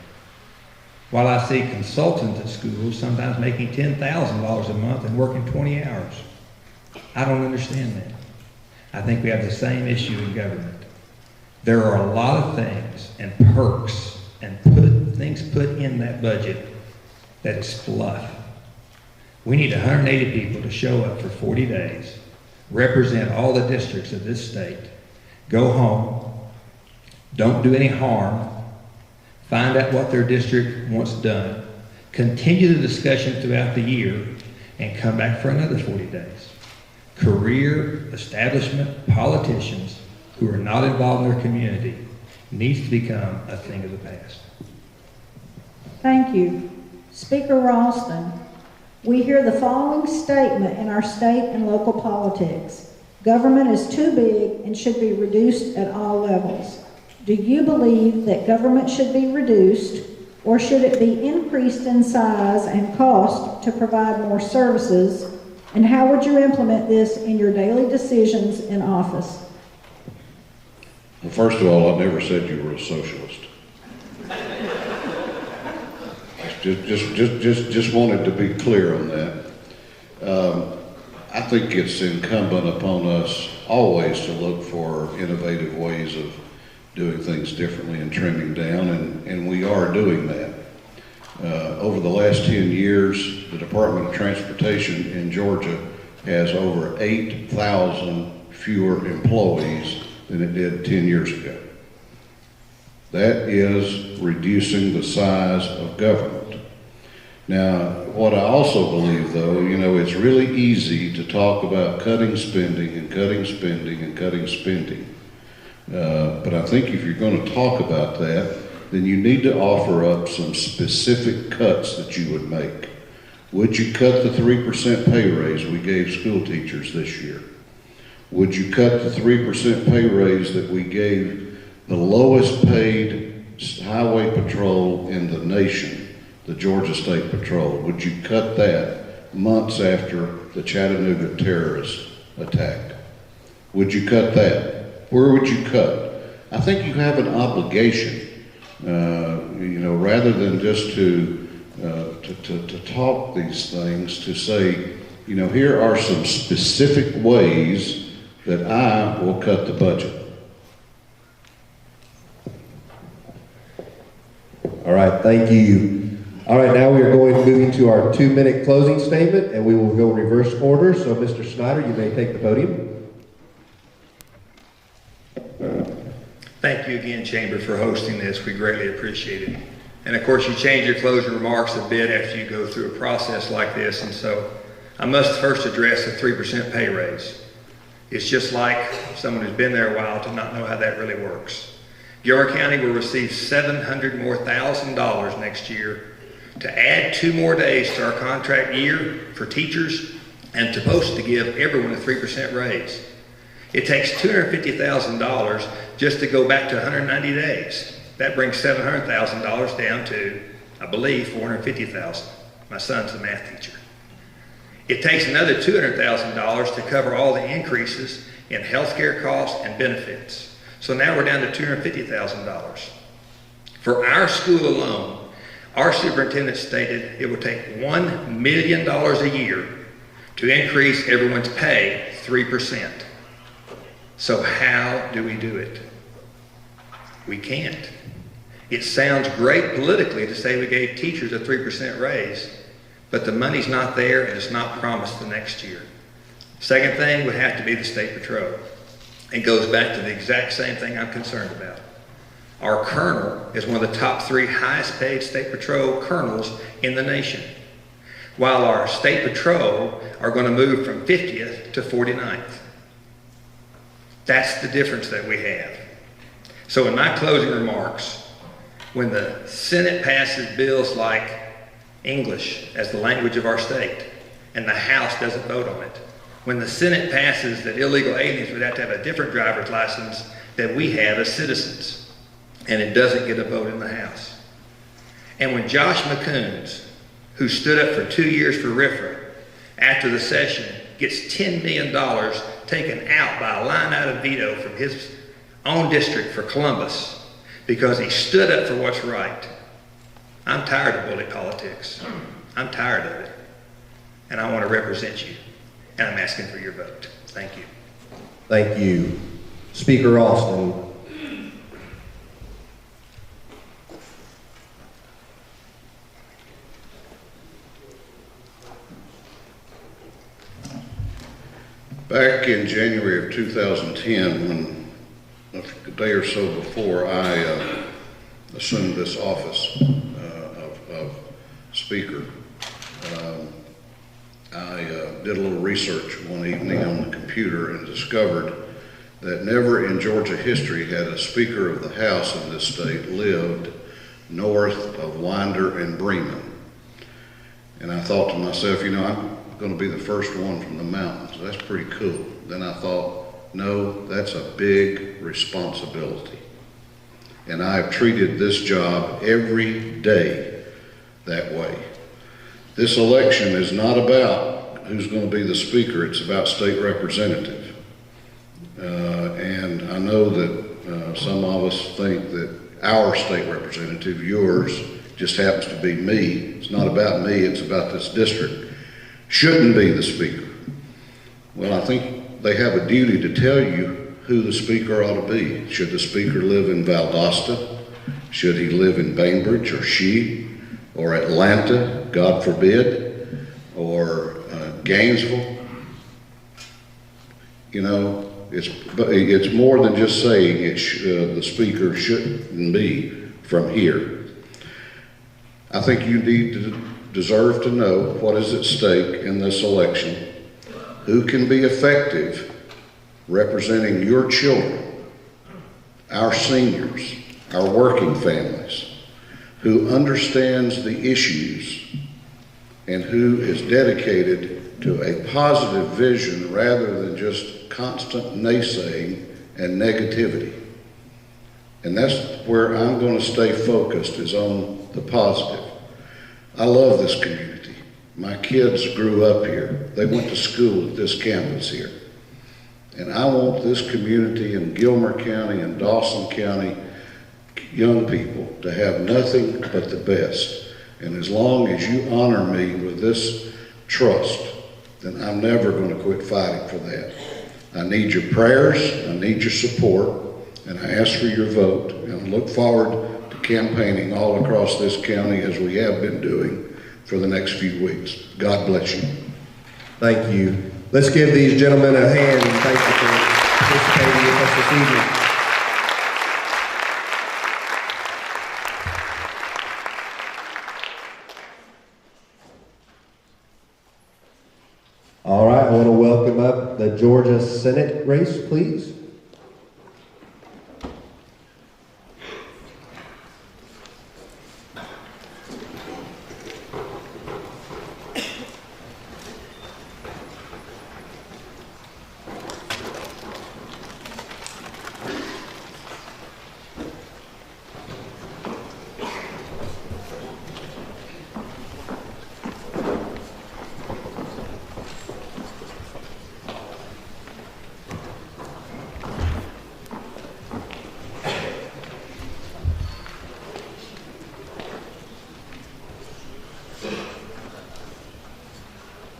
While I see consultants at schools sometimes making $10,000 a month and working 20 hours. I don't understand that. I think we have the same issue in government. There are a lot of things and perks and things put in that budget that is fluff. We need 180 people to show up for 40 days, represent all the districts of this state, go home, don't do any harm, find out what their district wants done, continue the discussion throughout the year, and come back for another 40 days. Career, establishment, politicians who are not involved in their community needs to become a thing of the past. Thank you. Speaker Ralston, we hear the following statement in our state and local politics. Government is too big and should be reduced at all levels. Do you believe that government should be reduced, or should it be increased in size and cost to provide more services? And how would you implement this in your daily decisions in office? Well, first of all, I never said you were a socialist. Just wanted to be clear on that. I think it's incumbent upon us always to look for innovative ways of doing things differently and trimming down, and we are doing that. Over the last 10 years, the Department of Transportation in Georgia has over 8,000 fewer employees than it did 10 years ago. That is reducing the size of government. Now, what I also believe, though, it's really easy to talk about cutting spending and cutting spending and cutting spending. But I think if you're going to talk about that, then you need to offer up some specific cuts that you would make. Would you cut the 3% pay raise we gave school teachers this year? Would you cut the 3% pay raise that we gave the lowest paid highway patrol in the nation, the Georgia State Patrol? Would you cut that months after the Chattanooga terrorist attack? Would you cut that? Where would you cut? I think you have an obligation, rather than just to talk these things, to say, here are some specific ways that I will cut the budget. All right, thank you. All right, now we are moving to our 2-minute closing statement, and we will go reverse order. So, Mr. Snider, you may take the podium. Thank you again, Chamber, for hosting this. We greatly appreciate it. And of course, you change your closing remarks a bit after you go through a process like this. And so I must first address the 3% pay raise. It's just like someone who's been there a while to not know how that really works. Galloway County will receive $700,000 more next year to add 2 more days to our contract year for teachers and supposed to give everyone a 3% raise. It takes $250,000 just to go back to 190 days. That brings $700,000 down to, I believe, $450,000. My son's a math teacher. It takes another $200,000 to cover all the increases in healthcare costs and benefits. So now we're down to $250,000. For our school alone, Our superintendent stated it would take $1 million a year to increase everyone's pay 3%. So how do we do it? We can't. It sounds great politically to say we gave teachers a 3% raise, but the money's not there and it's not promised the next year. Second thing would have to be the State Patrol. It goes back to the exact same thing I'm concerned about. Our colonel is one of the top 3 highest paid State Patrol colonels in the nation, while our State Patrol are going to move from 50th to 49th. That's the difference that we have. So in my closing remarks, when the Senate passes bills like English as the language of our state, and the House doesn't vote on it, when the Senate passes that illegal aliens would have to have a different driver's license than we have as citizens, and it doesn't get a vote in the House. And when Josh McCoons, who stood up for 2 years for RFRA, after the session gets $10 million taken out by a line-item veto from his own district for Columbus because he stood up for what's right. I'm tired of bully politics. I'm tired of it. And I want to represent you. And I'm asking for your vote. Thank you. Thank you. Speaker Ralston. Back in January of 2010, when a day or so before I assumed this office of Speaker, I did a little research one evening on the computer and discovered that never in Georgia history had a Speaker of the House in this state lived north of Winder and Bremen. And I thought to myself, you know, I'm going to be the first one from the mountains. That's pretty cool. Then I thought, no, that's a big responsibility. And I've treated this job every day that way. This election is not about who's going to be the Speaker, it's about state representative. And I know that some of us think that our state representative, yours, just happens to be me. It's not about me, it's about this district. Shouldn't be the Speaker. Well, I think they have a duty to tell you who the Speaker ought to be. Should the Speaker live in Valdosta? Should he live in Bainbridge or she? Or Atlanta, God forbid? Or Gainesville? You know, it's more than just saying the Speaker shouldn't be from here. I think you deserve to know what is at stake in this election, who can be effective representing your children, our seniors, our working families, who understands the issues and who is dedicated to a positive vision rather than just constant naysaying and negativity. And that's where I'm going to stay focused, is on the positive. I love this community. My kids grew up here. They went to school at this campus here. And I want this community in Gilmer County and Dawson County young people to have nothing but the best. And as long as you honor me with this trust, then I'm never going to quit fighting for that. I need your prayers, I need your support, and I ask for your vote. And I look forward to campaigning all across this county as we have been doing for the next few weeks. God bless you. Thank you. Let's give these gentlemen a hand and thank you for participating with us this evening. All right, I want to welcome up the Georgia Senate race, please.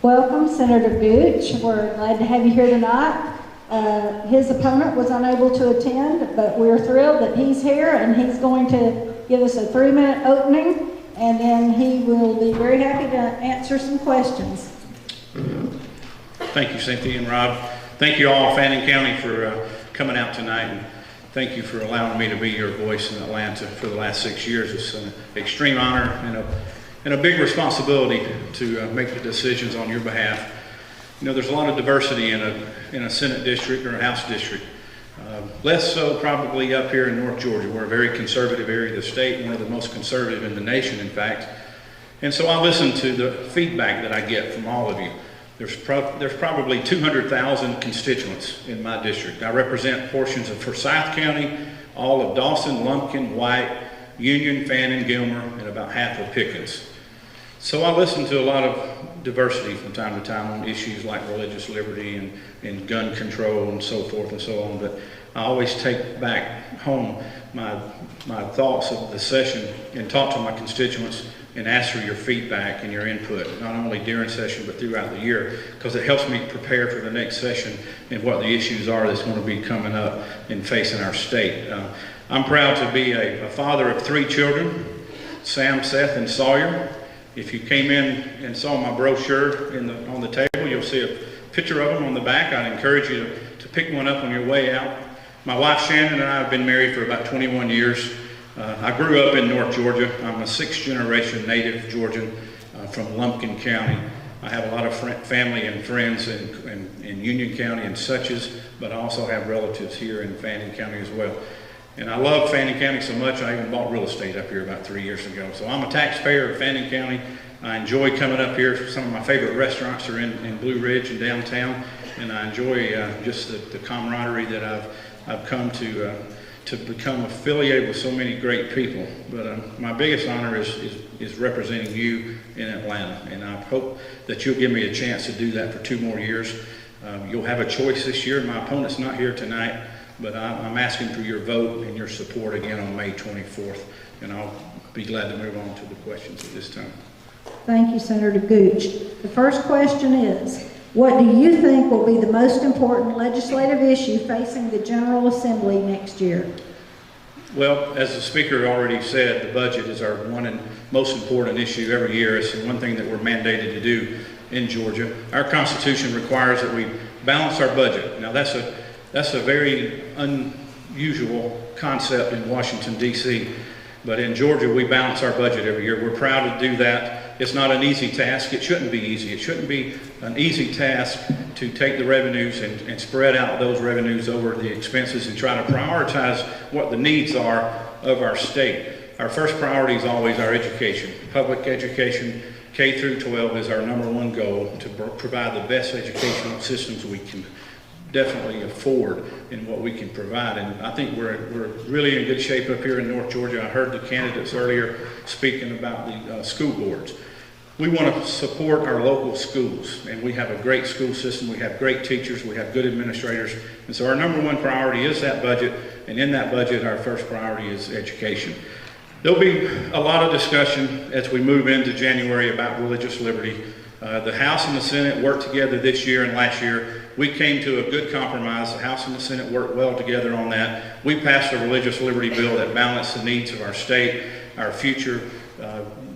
Welcome, Senator Gooch. We're glad to have you here tonight. His opponent was unable to attend, but we're thrilled that he's here, and he's going to give us a 3-minute opening, and then he will be very happy to answer some questions. Thank you, Cynthia and Rob. Thank you all, Fannin County, for coming out tonight, and thank you for allowing me to be your voice in Atlanta for the last 6 years. It's an extreme honor and a big responsibility to make the decisions on your behalf. You know, there's a lot of diversity in a Senate district or a House district. Less so probably up here in North Georgia. We're a very conservative area of the state, one of the most conservative in the nation, in fact. And so I listen to the feedback that I get from all of you. There's probably 200,000 constituents in my district. I represent portions of Forsyth County, all of Dawson, Lumpkin, White, Union, Fannin, Gilmer, and about half of Pickens. So I listen to a lot of diversity from time to time on issues like religious liberty and gun control and so forth and so on, but I always take back home my thoughts of the session and talk to my constituents and ask for your feedback and your input, not only during session but throughout the year, because it helps me prepare for the next session and what the issues are that's going to be coming up and facing our state. I'm proud to be a father of 3 children, Sam, Seth, and Sawyer. If you came in and saw my brochure on the table, you'll see a picture of them on the back. I'd encourage you to pick one up on your way out. My wife Shannon and I have been married for about 21 years. I grew up in North Georgia. I'm a 6th generation native Georgian from Lumpkin County. I have a lot of family and friends in Union County and Suches, but I also have relatives here in Fannin County as well. And I love Fannin County so much, I even bought real estate up here about 3 years ago. So I'm a taxpayer of Fannin County. I enjoy coming up here. Some of my favorite restaurants are in Blue Ridge and downtown. And I enjoy just the camaraderie that I've come to become affiliated with so many great people. But my biggest honor is representing you in Atlanta. And I hope that you'll give me a chance to do that for 2 more years. You'll have a choice this year. My opponent's not here tonight, but I'm asking for your vote and your support again on May 24th. And I'll be glad to move on to the questions at this time. Thank you, Senator Gooch. The first question is, what do you think will be the most important legislative issue facing the General Assembly next year? Well, as the Speaker already said, the budget is our one and most important issue every year. It's the one thing that we're mandated to do in Georgia. Our Constitution requires that we balance our budget. Now that's a very unusual concept in Washington, D.C., but in Georgia we balance our budget every year. We're proud to do that. It's not an easy task. It shouldn't be easy. It shouldn't be an easy task to take the revenues and spread out those revenues over the expenses and try to prioritize what the needs are of our state. Our first priority is always our education. Public education, K through 12, is our #1 goal, to provide the best educational systems we can definitely afford in what we can provide. And I think we're really in good shape up here in North Georgia. I heard the candidates earlier speaking about the school boards. We want to support our local schools, and we have a great school system. We have great teachers. We have good administrators. And so our #1 priority is that budget, and in that budget, our first priority is education. There'll be a lot of discussion as we move into January about religious liberty. The House and the Senate worked together this year and last year. We came to a good compromise. The House and the Senate worked well together on that. We passed a religious liberty bill that balanced the needs of our state, our future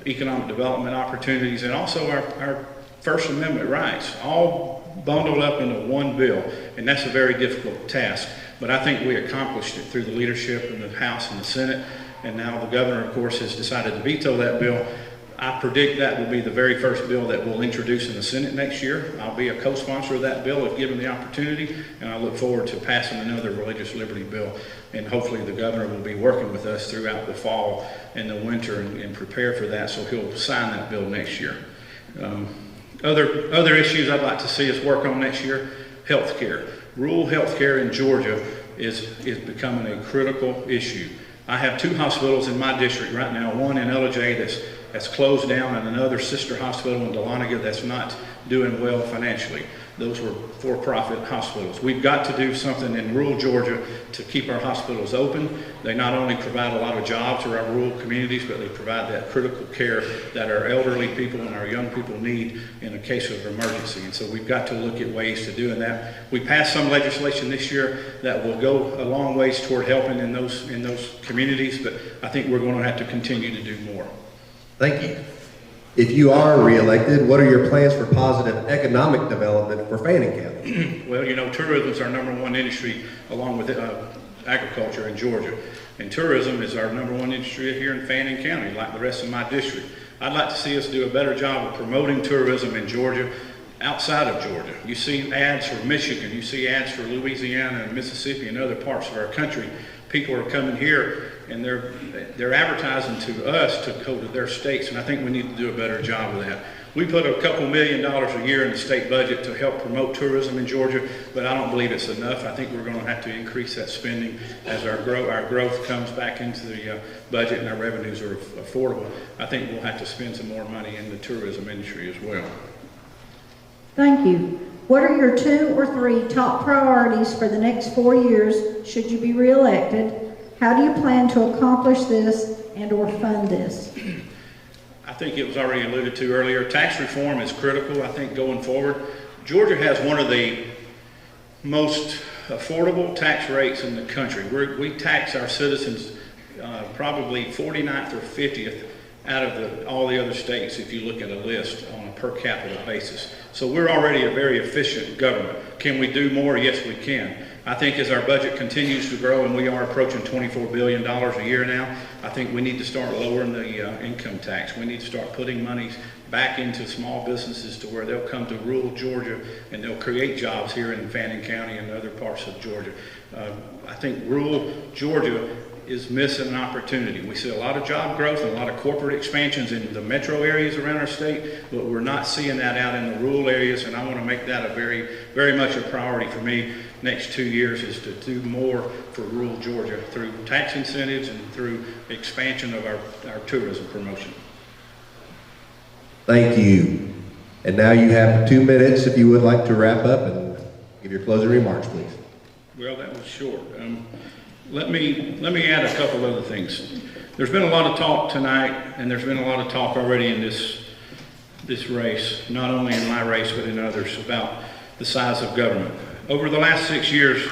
economic development opportunities, and also our First Amendment rights, all bundled up into one bill. And that's a very difficult task. But I think we accomplished it through the leadership in the House and the Senate. And now the governor, of course, has decided to veto that bill. I predict that will be the very first bill that we'll introduce in the Senate next year. I'll be a co-sponsor of that bill if given the opportunity, and I look forward to passing another religious liberty bill. And hopefully the governor will be working with us throughout the fall and the winter and prepare for that, so he'll sign that bill next year. Other issues I'd like to see us work on next year: health care. Rural health care in Georgia is becoming a critical issue. I have 2 hospitals in my district right now, one in LJ that's closed down, and another sister hospital in Dahlonega that's not doing well financially. those were for-profit hospitals. We've got to do something in rural Georgia to keep our hospitals open. They not only provide a lot of jobs to our rural communities, but they provide that critical care that our elderly people and our young people need in a case of emergency. And so we've got to look at ways to doing that. We passed some legislation this year that will go a long ways toward helping in those communities, but I think we're going to have to continue to do more. Thank you. If you are reelected, what are your plans for positive economic development for Fannin County? Well, you know, tourism is our #1 industry along with agriculture in Georgia. And tourism is our #1 industry here in Fannin County, like the rest of my district. I'd like to see us do a better job of promoting tourism in Georgia, outside of Georgia. You see ads for Michigan, you see ads for Louisiana and Mississippi and other parts of our country. People are coming here and they're advertising to us to go to their states, and I think we need to do a better job of that. We put a couple $1 million a year in the state budget to help promote tourism in Georgia, but I don't believe it's enough. I think we're going to have to increase that spending as our growth comes back into the budget and our revenues are affordable. I think we'll have to spend some more money in the tourism industry as well. Thank you. What are your 2 or 3 top priorities for the next 4 years should you be reelected? How do you plan to accomplish this and/or fund this? I think it was already alluded to earlier. Tax reform is critical, I think, going forward. Georgia has one of the most affordable tax rates in the country. We tax our citizens probably 49th or 50th out of all the other states if you look at a list on a per capita basis. So we're already a very efficient government. Can we do more? Yes, we can. I think as our budget continues to grow, and we are approaching $24 billion a year now, I think we need to start lowering the income tax. We need to start putting money back into small businesses to where they'll come to rural Georgia and they'll create jobs here in Fannin County and other parts of Georgia. I think rural Georgia is missing an opportunity. We see a lot of job growth and a lot of corporate expansions in the metro areas around our state, but we're not seeing that out in the rural areas, and I want to make that a very much a priority for me next 2 years, is to do more for rural Georgia through tax incentives and through expansion of our tourism promotion. Thank you. And now you have 2 minutes if you would like to wrap up and give your closing remarks, please. Well, that was short. Let me add a couple other things. There's been a lot of talk tonight, and there's been a lot of talk already in this race, not only in my race but in others, about the size of government. Over the last 6 years,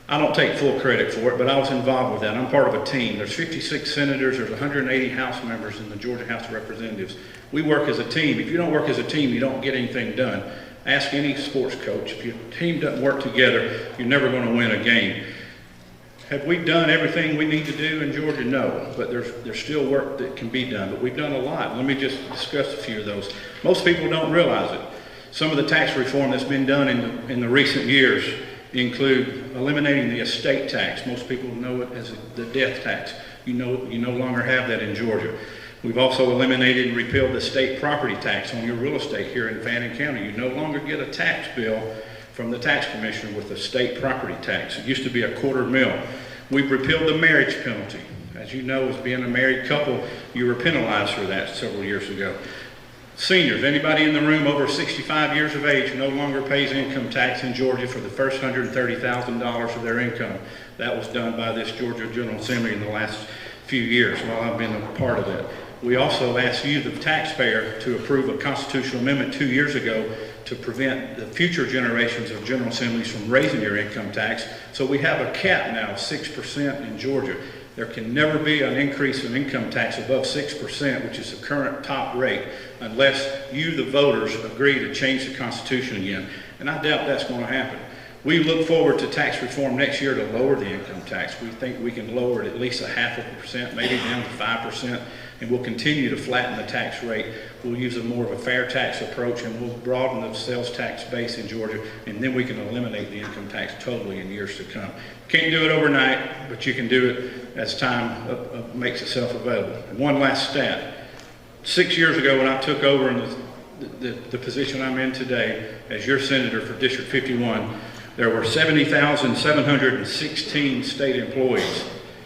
I don't take full credit for it, but I was involved with that. I'm part of a team. There's 56 senators, there's 180 House members in the Georgia House of Representatives. We work as a team. If you don't work as a team, you don't get anything done. Ask any sports coach. If your team doesn't work together, you're never going to win a game. Have we done everything we need to do in Georgia? No, but there's still work that can be done, but we've done a lot. Let me just discuss a few of those. Most people don't realize it. Some of the tax reform that's been done in the recent years include eliminating the estate tax. Most people know it as the death tax. You no longer have that in Georgia. We've also eliminated and repealed the state property tax on your real estate here in Fannin County. You no longer get a tax bill from the tax commissioner with the state property tax. It used to be a $250,000. We've repealed the marriage penalty. As you know, as being a married couple, you were penalized for that several years ago. Seniors, anybody in the room over 65 years of age no longer pays income tax in Georgia for the first $130,000 of their income. That was done by this Georgia General Assembly in the last few years while I've been a part of that. We also asked you, the taxpayer, to approve a constitutional amendment 2 years ago to prevent the future generations of General Assemblies from raising your income tax. So we have a cap now of 6% in Georgia. There can never be an increase in income tax above 6%, which is the current top rate, unless you, the voters, agree to change the Constitution again. And I doubt that's going to happen. We look forward to tax reform next year to lower the income tax. We think we can lower it at least 0.5%, maybe down to 5%, and we'll continue to flatten the tax rate. We'll use a more of a fair tax approach, and we'll broaden the sales tax base in Georgia, and then we can eliminate the income tax totally in years to come. Can't do it overnight, but you can do it as time makes itself available. And one last stat. 6 years ago when I took over in the position I'm in today as your senator for District 51, there were 70,716 state employees.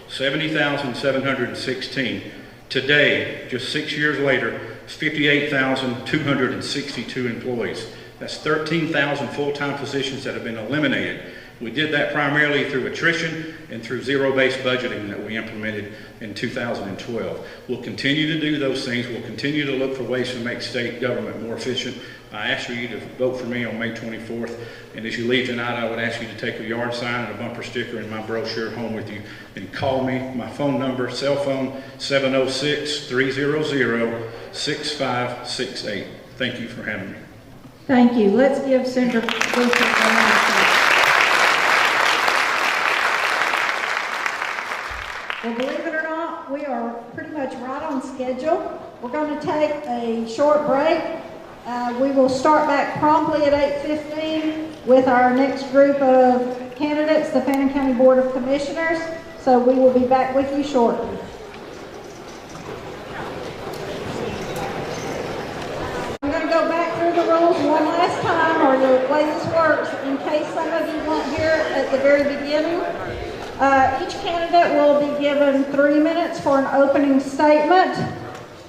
70,716. Today, just 6 years later, it's 58,262 employees. That's 13,000 full-time positions that have been eliminated. We did that primarily through attrition and through zero-based budgeting that we implemented in 2012. We'll continue to do those things. We'll continue to look for ways to make state government more efficient. I ask you to vote for me on May 24th. And as you leave tonight, I would ask you to take a yard sign and a bumper sticker and my brochure home with you and call me. My phone number, cell phone, 706-300-6568. Thank you for having me. Thank you. Let's give Senator Gooch a round of applause. Well, believe it or not, we are pretty much right on schedule. We're going to take a short break. We will start back promptly at 8:15 with our next group of candidates, the Fannin County Board of Commissioners. So we will be back with you shortly. I'm going to go back through the rules one last time, or the way this works, in case some of you weren't here at the very beginning. Each candidate will be given 3 minutes for an opening statement.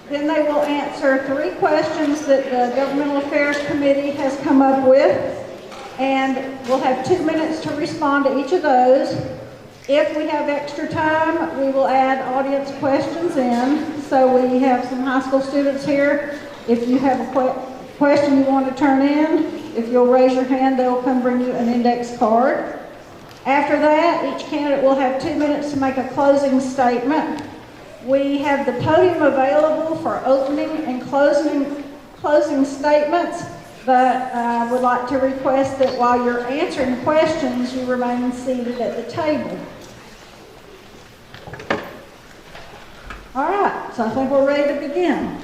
Then they will answer 3 questions that the Governmental Affairs Committee has come up with, and we'll have 2 minutes to respond to each of those. If we have extra time, we will add audience questions in. So we have some high school students here. If you have a question you want to turn in, if you'll raise your hand, they'll come bring you an index card. After that, each candidate will have 2 minutes to make a closing statement. We have the podium available for opening and closing statements, but I would like to request that while you're answering questions, you remain seated at the table. All right, so I think we're ready to begin.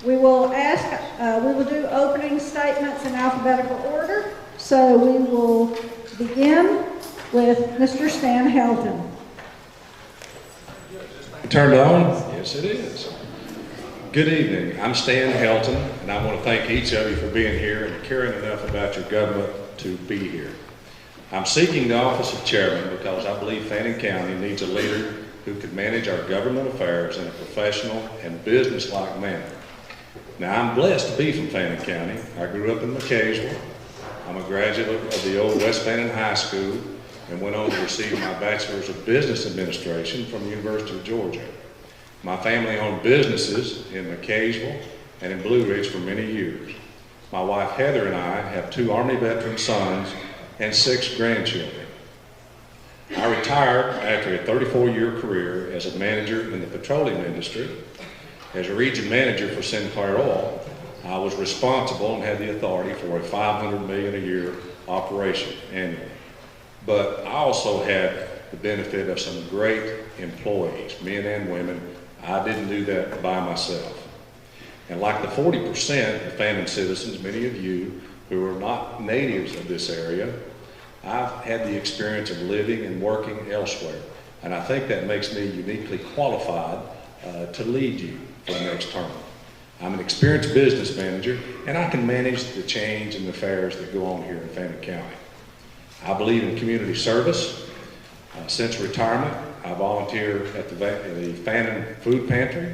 We will do opening statements in alphabetical order. So we will begin with Mr. Stan Helton. Turned on? Yes, it is. Good evening. I'm Stan Helton, and I want to thank each of you for being here and caring enough about your government to be here. I'm seeking the office of chairman because I believe Fannin County needs a leader who can manage our government affairs in a professional and business-like manner. Now, I'm blessed to be from Fannin County. I grew up in McCaysville. I'm a graduate of the old West Fannin High School and went on to receive my Bachelor's of Business Administration from the University of Georgia. My family owned businesses in McCaysville and in Blue Ridge for many years. My wife Heather and I have 2 Army veteran sons and 6 grandchildren. I retired after a 34-year career as a manager in the petroleum industry. As a region manager for Sinclair Oil, I was responsible and had the authority for a $500 million a year operation annually. But I also had the benefit of some great employees, men and women. I didn't do that by myself. And like the 40% of Fannin citizens, many of you who are not natives of this area, I've had the experience of living and working elsewhere. And I think that makes me uniquely qualified to lead you for the next term. I'm an experienced business manager, and I can manage the change and affairs that go on here in Fannin County. I believe in community service. Since retirement, I volunteer at the Fannin Food Pantry.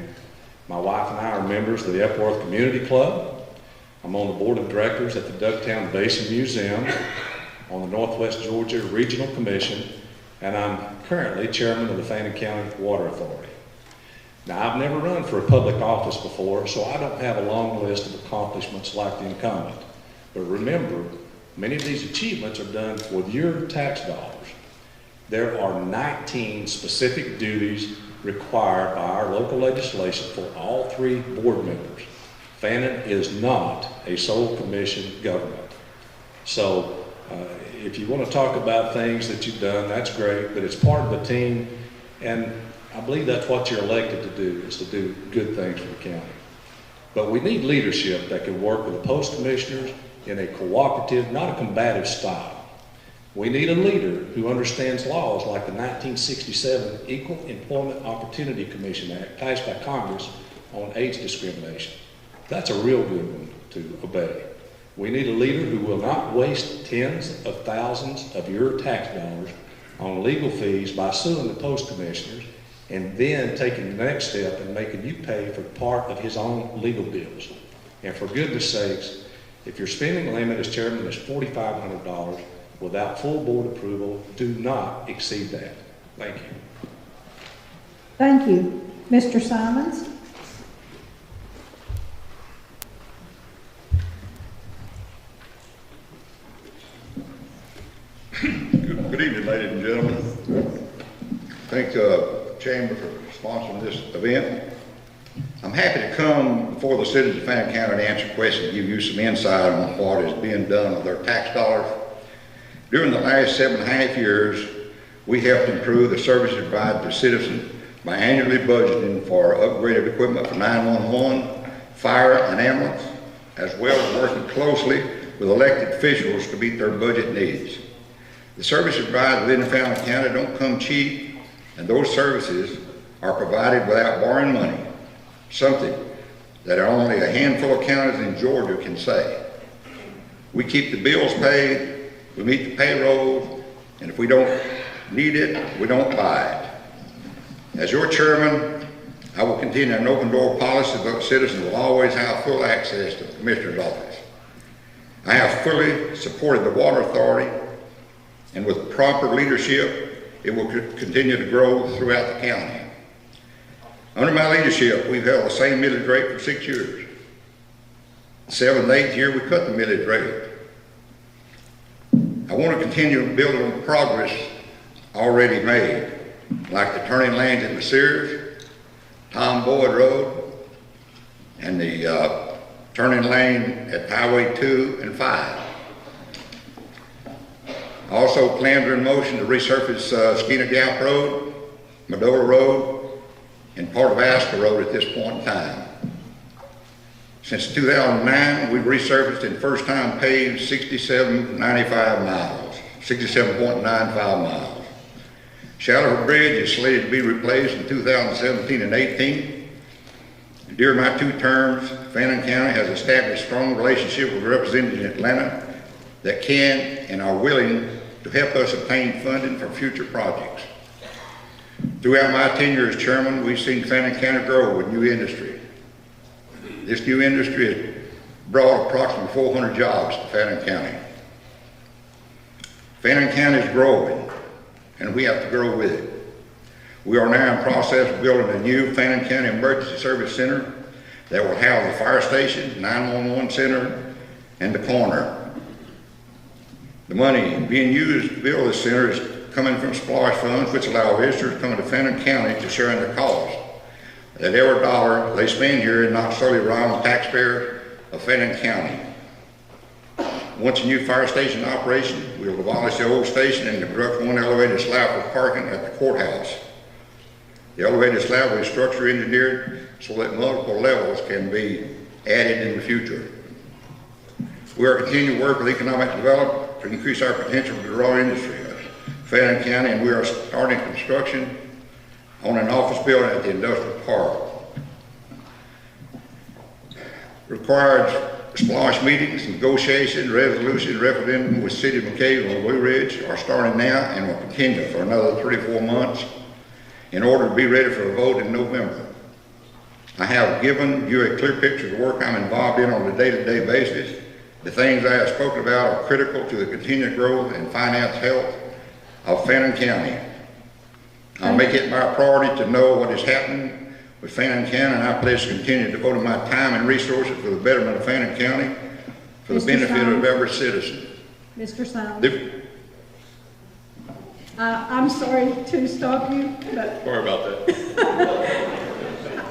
My wife and I are members of the Epworth Community Club. I'm on the board of directors at the Ducktown Basin Museum, on the Northwest Georgia Regional Commission, and I'm currently chairman of the Fannin County Water Authority. Now, I've never run for a public office before, so I don't have a long list of accomplishments like the incumbent. But remember, many of these achievements are done with your tax dollars. There are 19 specific duties required by our local legislation for all 3 board members. Fannin is not a sole commission government. So if you want to talk about things that you've done, that's great, but it's part of the team, and I believe that's what you're elected to do, is to do good things for the county. But we need leadership that can work with the post commissioners in a cooperative, not a combative style. We need a leader who understands laws like the 1967 Equal Employment Opportunity Commission Act passed by Congress on age discrimination. That's a real good one to obey. We need a leader who will not waste tens of thousands of your tax dollars on legal fees by suing the post commissioners and then taking the next step and making you pay for part of his own legal bills. And for goodness sakes, if your spending limit as chairman is $4,500, without full board approval, do not exceed that. Thank you. Thank you. Mr. Simonds? Good evening, ladies and gentlemen. Thank the Chamber for sponsoring this event. I'm happy to come before the citizens of Fannin County to answer questions and give you some insight on what is being done with their tax dollars. During the last 7.5 years, we helped improve the services provided to citizens by annually budgeting for upgraded equipment for 911, fire, and ambulance, as well as working closely with elected officials to meet their budget needs. The services provided within Fannin County don't come cheap, and those services are provided without borrowing money, something that only a handful of counties in Georgia can say. We keep the bills paid, we meet the payroll, and if we don't need it, we don't buy it. As your chairman, I will continue an open door policy that citizens will always have full access to the Commissioner's office. I have fully supported the Water Authority, and with proper leadership, it will continue to grow throughout the county. Under my leadership, we've held the same millage rate for 6 years. The 7th and 8th year, we cut the millage rate. I want to continue building on the progress already made, like the turning lanes in the Scearce, Tom Boyd Road, and the turning lane at Highway 2 and 5. Also, plans are in motion to resurface Skeena Gap Road, Medora Road, and part of Astor Road at this point in time. Since 2009, we've resurfaced and first time paved 67.95 miles. Shallow Bridge is slated to be replaced in 2017 and 18. During my 2 terms, Fannin County has established a strong relationship with representatives in Atlanta that can and are willing to help us obtain funding for future projects. Throughout my tenure as chairman, we've seen Fannin County grow with new industry. This new industry has brought approximately 400 jobs to Fannin County. Fannin County is growing, and we have to grow with it. We are now in process of building a new Fannin County Emergency Service Center that will house the fire station, 911 center, and the coroner. The money being used to build this center is coming from splash funds, which allow visitors coming to Fannin County to share in the cost. That every dollar they spend here is not solely relying on the taxpayer of Fannin County. Once a new fire station in operation, we will abolish the old station and construct 1 elevated slab for parking at the courthouse. The elevated slab will be structure engineered so that multiple levels can be added in the future. We are continuing to work with economic development to increase our potential to draw industry in Fannin County, and we are starting construction on an office building at the industrial park. Required SPLOSH meetings, negotiation, resolution, referendum with City of McCabe and Blue Ridge are starting now and will continue for another 3 or 4 months in order to be ready for a vote in November. I have given you a clear picture of the work I'm involved in on a day-to-day basis. The things I have spoken about are critical to the continued growth and finance health of Fannin County. I'll make it my priority to know what is happening with Fannin County, and I pledge to continue devoting my time and resources for the betterment of Fannin County for the benefit of every citizen. Mr. Simonds. I'm sorry to stop you, but Sorry about that.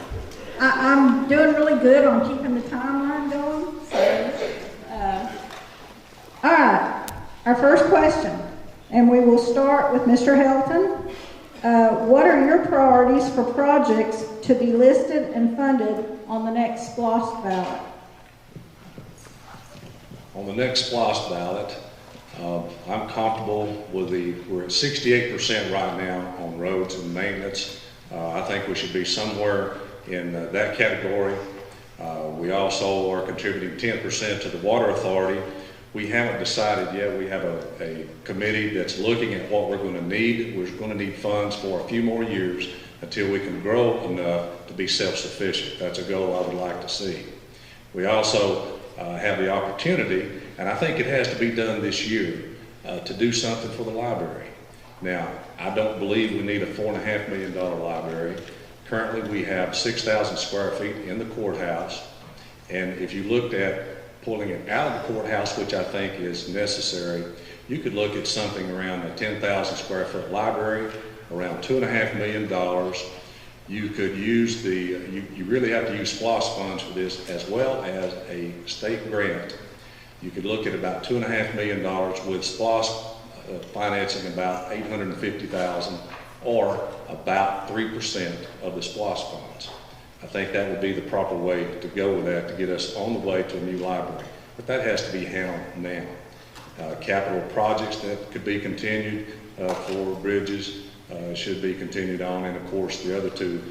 I'm doing really good on keeping the timeline going. So, all right, our first question, and we will start with Mr. Helton. What are your priorities for projects to be listed and funded on the next SPLOST ballot? On the next SPLOST ballot, I'm comfortable with we're at 68% right now on roads and maintenance. I think we should be somewhere in that category. We also are contributing 10% to the Water Authority. We haven't decided yet. We have a committee that's looking at what we're going to need. We're going to need funds for a few more years until we can grow enough to be self-sufficient. That's a goal I would like to see. We also have the opportunity, and I think it has to be done this year, to do something for the library. Now, I don't believe we need a $4.5 million library. Currently, we have 6,000 square feet in the courthouse, and if you looked at pulling it out of the courthouse, which I think is necessary, you could look at something around a 10,000 square foot library, around $2.5 million. You could use you really have to use SPLOST funds for this, as well as a state grant. You could look at about $2.5 million with SPLOST financing about $850,000, or about 3% of the SPLOST funds. I think that would be the proper way to go with that to get us on the way to a new library. But that has to be handled now. Capital projects that could be continued for bridges should be continued on, and of course the other two,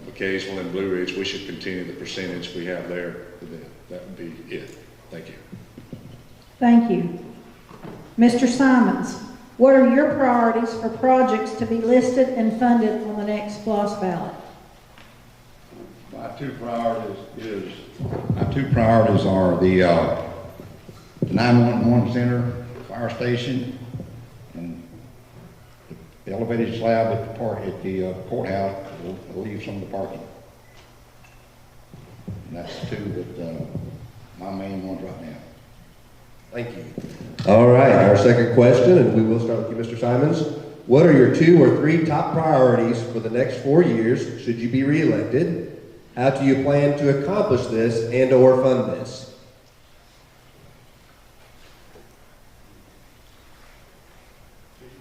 McCaysville and Blue Ridge, we should continue the percentage we have there for them. That would be it. Thank you. Thank you. Mr. Simonds, what are your priorities for projects to be listed and funded on the next SPLOST ballot? My two priorities are the 911 center, fire station, and the elevated slab at the courthouse will leave some of the parking. And that's the two that my main ones right now. Thank you. All right, our second question, and we will start with you, Mr. Simonds. What are your 2 or 3 top priorities for the next 4 years, should you be reelected? How do you plan to accomplish this and/or fund this?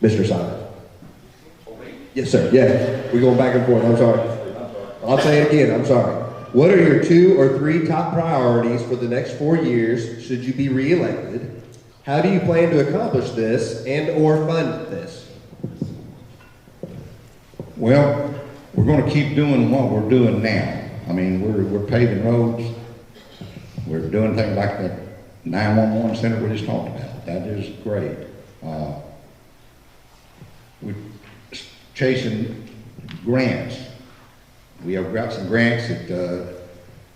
Mr. Simonds. Yes, sir. Yeah, we're going back and forth. I'm sorry. I'll say it again. I'm sorry. What are your 2 or 3 top priorities for the next 4 years, should you be reelected? How do you plan to accomplish this and/or fund this? Well, we're going to keep doing what we're doing now. I mean, we're paving roads. We're doing things like the 911 center we just talked about. That is great. We're chasing grants. We have got some grants that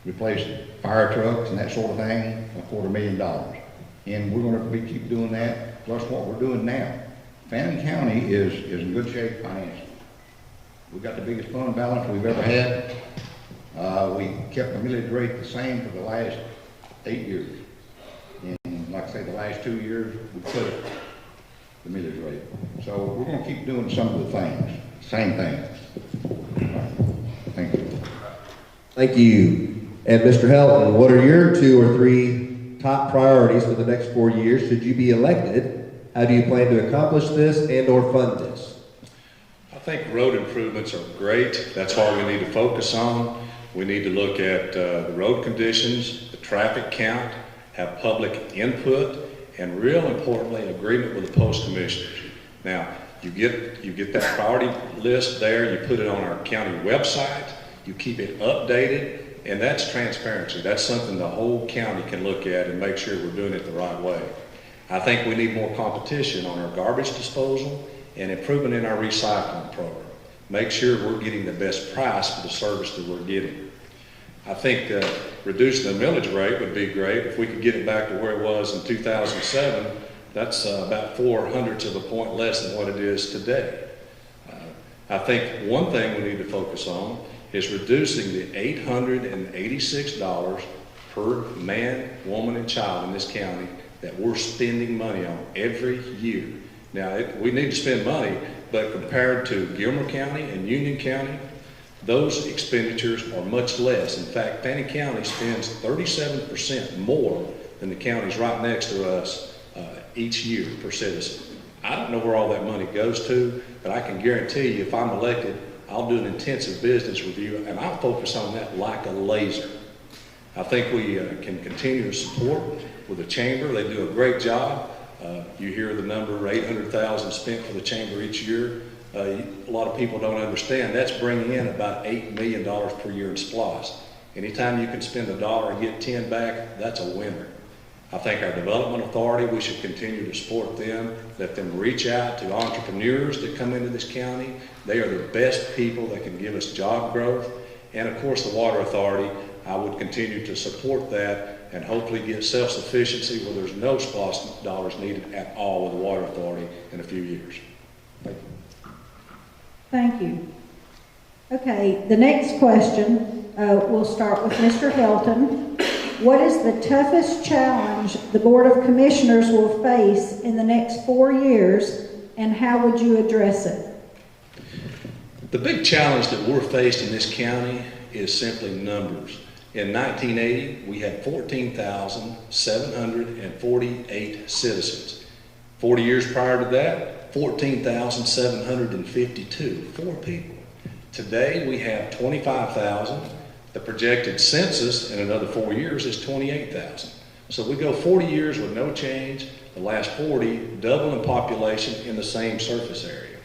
replace fire trucks and that sort of thing, $250,000. And we're going to keep doing that, plus what we're doing now. Fannin County is in good shape financially. We've got the biggest fund balance we've ever had. We kept the millage rate the same for the last 8 years. And like I say, the last 2 years, we put the millage rate. So we're going to keep doing some of the things, same things. Thank you. Thank you. And Mr. Helton, what are your 2 or 3 top priorities for the next 4 years, should you be elected? How do you plan to accomplish this and/or fund this? I think road improvements are great. That's what we need to focus on. We need to look at the road conditions, the traffic count, have public input, and real importantly, agreement with the post commissioners. Now, you get that priority list there, you put it on our county website, you keep it updated, and that's transparency. That's something the whole county can look at and make sure we're doing it the right way. I think we need more competition on our garbage disposal and improvement in our recycling program. Make sure we're getting the best price for the service that we're getting. I think reducing the millage rate would be great. If we could get it back to where it was in 2007, that's about 0.04 of a point less than what it is today. I think one thing we need to focus on is reducing the $886 per man, woman, and child in this county that we're spending money on every year. Now, we need to spend money, but compared to Gilmer County and Union County, those expenditures are much less. In fact, Fannin County spends 37% more than the counties right next to us each year per citizen. I don't know where all that money goes to, but I can guarantee you if I'm elected, I'll do an intensive business review and I'll focus on that like a laser. I think we can continue to support with the chamber. They do a great job. You hear the number, $800,000 spent for the chamber each year. A lot of people don't understand that's bringing in about $8 million per year in SPLOST. Anytime you can spend $1 and get 10 back, that's a winner. I think our development authority, we should continue to support them, let them reach out to entrepreneurs that come into this county. They are the best people that can give us job growth. And of course the water authority, I would continue to support that and hopefully get self-sufficiency where there's no SPOS dollars needed at all with the Water Authority in a few years. Thank you. Thank you. Okay, the next question, we'll start with Mr. Helton. What is the toughest challenge the Board of Commissioners will face in the next 4 years, and how would you address it? The big challenge that we're faced in this county is simply numbers. In 1980, we had 14,748 citizens. 40 years prior to that, 14,752, 4 people. Today, we have 25,000. The projected census in another 4 years is 28,000. So we go 40 years with no change, the last 40 double in population in the same surface area.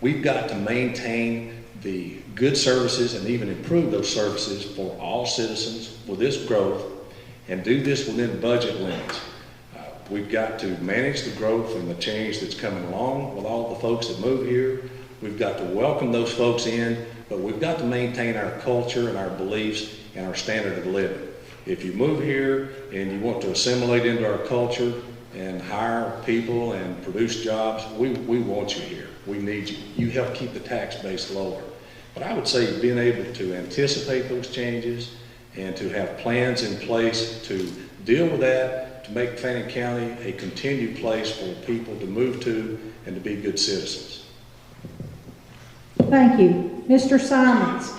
We've got to maintain the good services and even improve those services for all citizens with this growth and do this within budget limits. We've got to manage the growth and the change that's coming along with all the folks that move here. We've got to welcome those folks in, but we've got to maintain our culture and our beliefs and our standard of living. If you move here and you want to assimilate into our culture and hire people and produce jobs, we want you here. We need you. You help keep the tax base lower. But I would say being able to anticipate those changes and to have plans in place to deal with that, to make Fannin County a continued place for people to move to and to be good citizens. Thank you. Mr. Simonds,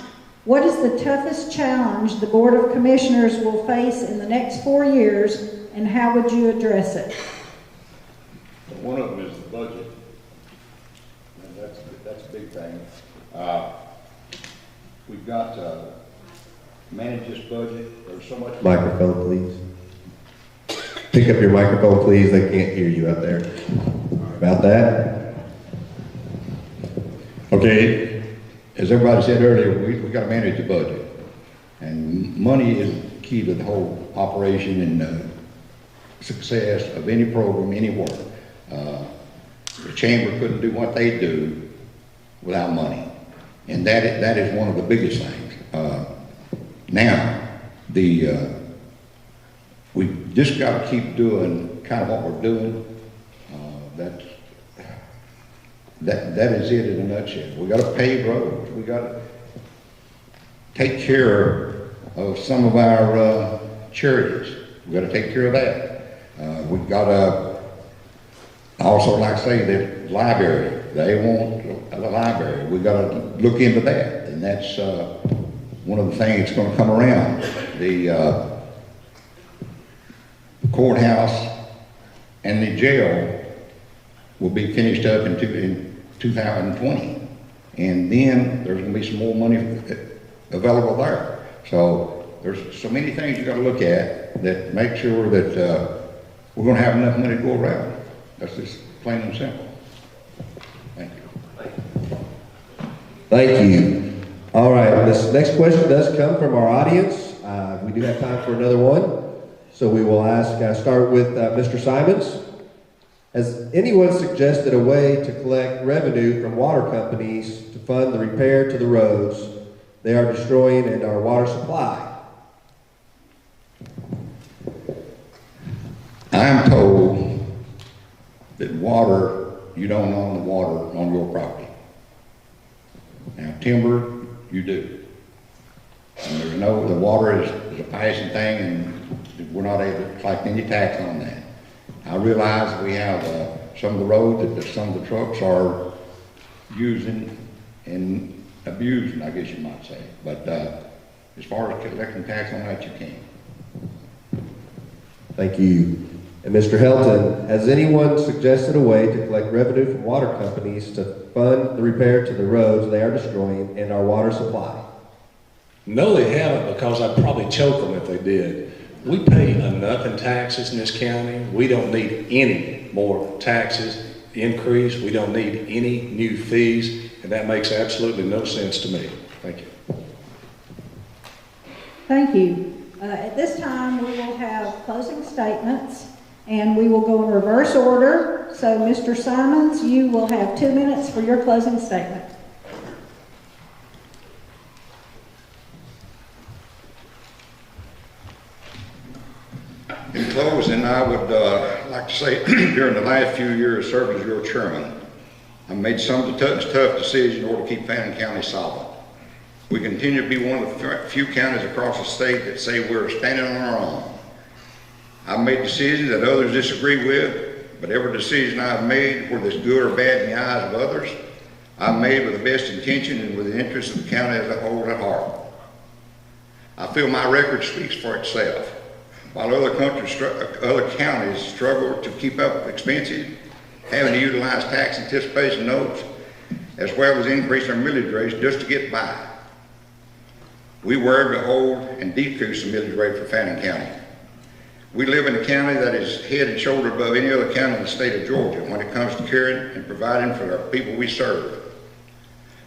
what is the toughest challenge the Board of Commissioners will face in the next 4 years, and how would you address it? One of them is the budget. And that's a big thing. We've got to manage this budget. There's so much. Microphone, please. Pick up your microphone, please. They can't hear you out there. About that? Okay, as everybody said earlier, we got to manage the budget. And money is key to the whole operation and success of any program, any work. The chamber couldn't do what they do without money. And that is one of the biggest things. Now, we just got to keep doing kind of what we're doing. That is it in a nutshell. We got to pave roads. We got to take care of some of our charities. We got to take care of that. We've got to also, like I say, the library. They want a library. We got to look into that, and that's one of the things that's going to come around. The courthouse and the jail will be finished up in 2020, and then there's going to be some more money available there. So there's so many things you got to look at that make sure that we're going to have enough money to go around. That's just plain and simple. Thank you. Thank you. All right, this next question does come from our audience. We do have time for another one. So we will start with Mr. Simonds. Has anyone suggested a way to collect revenue from water companies to fund the repair to the roads they are destroying and our water supply? I'm told that water, you don't own the water on your property. Now timber, you do. And the water is a passing thing, and we're not able to collect any tax on that. I realize that we have some of the roads that some of the trucks are using and abusing, I guess you might say. But as far as collecting tax on that, you can't. Thank you. And Mr. Helton, has anyone suggested a way to collect revenue from water companies to fund the repair to the roads they are destroying and our water supply? No, they haven't, because I'd probably choke them if they did. We pay enough in taxes in this county. We don't need any more taxes increase. We don't need any new fees, and that makes absolutely no sense to me. Thank you. Thank you. At this time, we will have closing statements, and we will go in reverse order. So, Mr. Simonds, you will have 2 minutes for your closing statement. I would like to say during the last few years serving as your chairman, I made some of the tough decisions in order to keep Fannin County solid. We continue to be one of the few counties across the state that say we're standing on our own. I've made decisions that others disagree with, but every decision I've made, whether it's good or bad in the eyes of others, I've made with the best intention and with the interest of the county as a whole at heart. I feel my record speaks for itself. While other counties struggle to keep up with expenses, having to utilize tax anticipation notes, as well as increase our millage rates just to get by. We were able to hold and decrease the millage rate for Fannin County. We live in a county that is head and shoulder above any other county in the state of Georgia when it comes to caring and providing for our people we serve.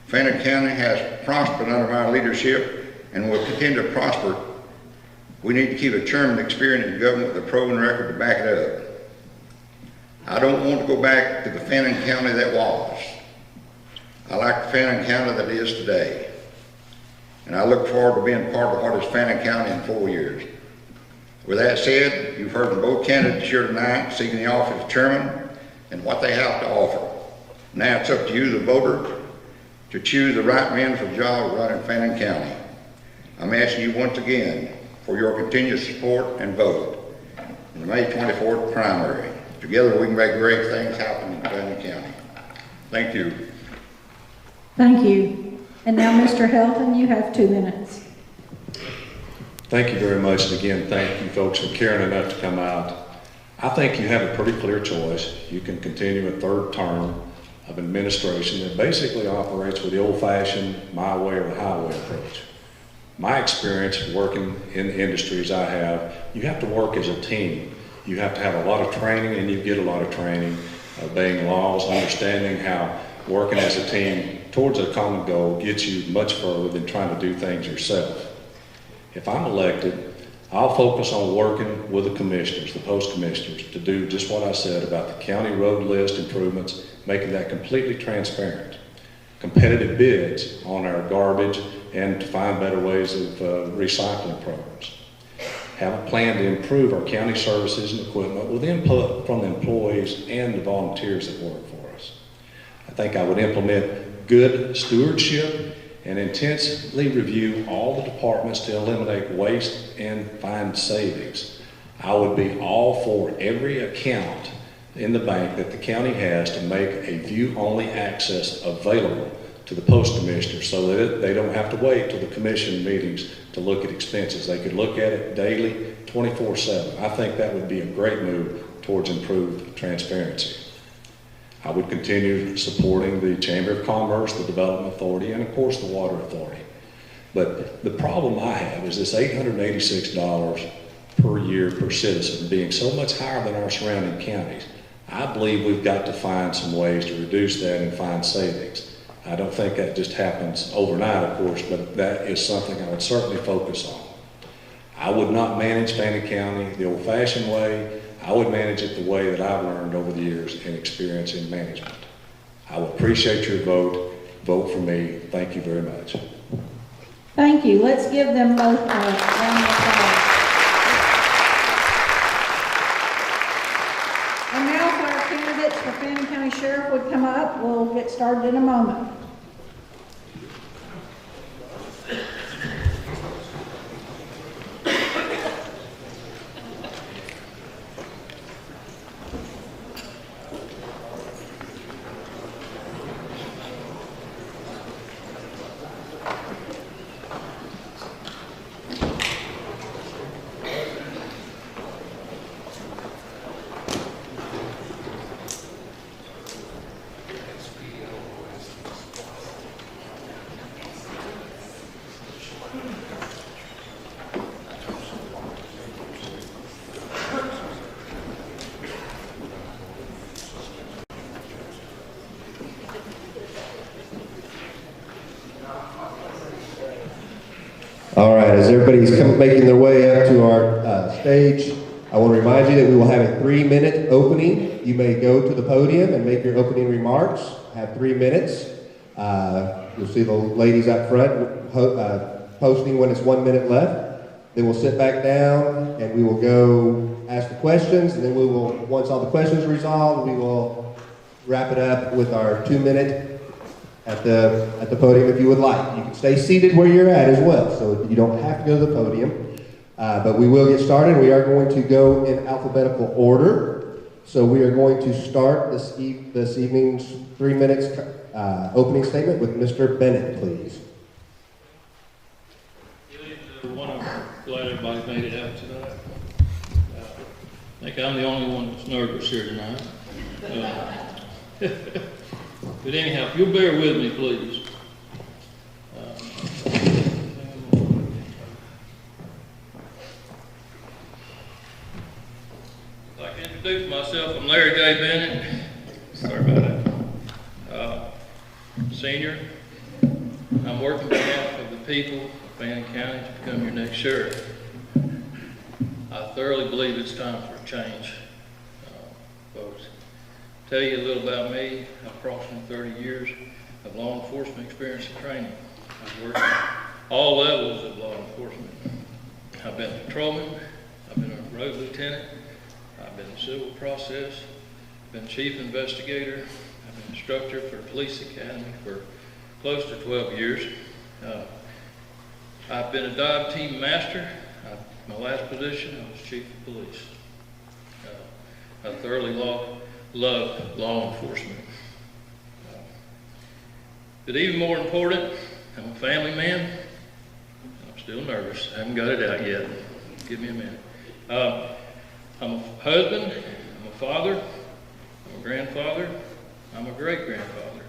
Fannin County has prospered under our leadership and will continue to prosper. We need to keep a chairman experienced in government with a proven record to back it up. I don't want to go back to the Fannin County that was. I like the Fannin County that is today. And I look forward to being part of what is Fannin County in 4 years. With that said, you've heard from both candidates here tonight seeking the office of chairman and what they have to offer. Now it's up to you, the voter, to choose the right man for the job right in Fannin County. I'm asking you once again for your continued support and vote in the May 24th primary. Together we can make great things happen in Fannin County. Thank you. Thank you. And now, Mr. Helton, you have 2 minutes. Thank you very much, and again, thank you folks for caring enough to come out. I think you have a pretty clear choice. You can continue a 3rd term of administration that basically operates with the old-fashioned my way or the highway approach. My experience working in the industries I have, you have to work as a team. You have to have a lot of training, and you get a lot of training, obeying laws, understanding how working as a team towards a common goal gets you much further than trying to do things yourself. If I'm elected, I'll focus on working with the commissioners, the post-commissioners, to do just what I said about the county road list improvements, making that completely transparent. Competitive bids on our garbage and to find better ways of recycling programs. Have a plan to improve our county services and equipment with input from the employees and the volunteers that work for us. I think I would implement good stewardship and intensely review all the departments to eliminate waste and find savings. I would be all for every account in the bank that the county has to make a view-only access available to the post commissioners so that they don't have to wait till the commission meetings to look at expenses. They could look at it daily, 24/7. I think that would be a great move towards improved transparency. I would continue supporting the Chamber of Commerce, the Development Authority, and of course the Water Authority. But the problem I have is this $886 per year per citizen being so much higher than our surrounding counties. I believe we've got to find some ways to reduce that and find savings. I don't think that just happens overnight, of course, but that is something I would certainly focus on. I would not manage Fannin County the old-fashioned way. I would manage it the way that I've learned over the years and experience in management. I will appreciate your vote. Vote for me. Thank you very much. Thank you. Let's give them both a round of applause. And now if our candidates for Fannin County Sheriff would come up, we'll get started in a moment. All right, as everybody's making their way up to our stage, I want to remind you that we will have a 3-minute opening. You may go to the podium and make your opening remarks. Have 3 minutes. You'll see the ladies up front posting when it's 1 minute left. Then we'll sit back down and we will go ask the questions, and then we will, once all the questions are resolved, we will wrap it up with our 2-minute at the podium if you would like. You can stay seated where you're at as well, so you don't have to go to the podium. But we will get started. We are going to go in alphabetical order. So we are going to start this evening's 3 minutes opening statement with Mr. Bennett, please. I'm glad everybody made it out tonight. I think I'm the only one that's nervous here tonight. But anyhow, if you'll bear with me, please. I'd like to introduce myself. I'm Larry J. Bennett. Sorry about that. Senior. I'm working on behalf of the people of Fannin County to become your next sheriff. I thoroughly believe it's time for a change, folks. Tell you a little about me. I've approximately 30 years of law enforcement experience and training. I've worked at all levels of law enforcement. I've been a patrolman, I've been a road lieutenant, I've been a civil process, I've been chief investigator, I've been instructor for police academy for close to 12 years. I've been a dive team master. My last position, I was chief of police. I thoroughly love law enforcement. But even more important, I'm a family man. I'm still nervous. I haven't got it out yet. Give me a minute. I'm a husband. I'm a father. I'm a grandfather. I'm a great-grandfather.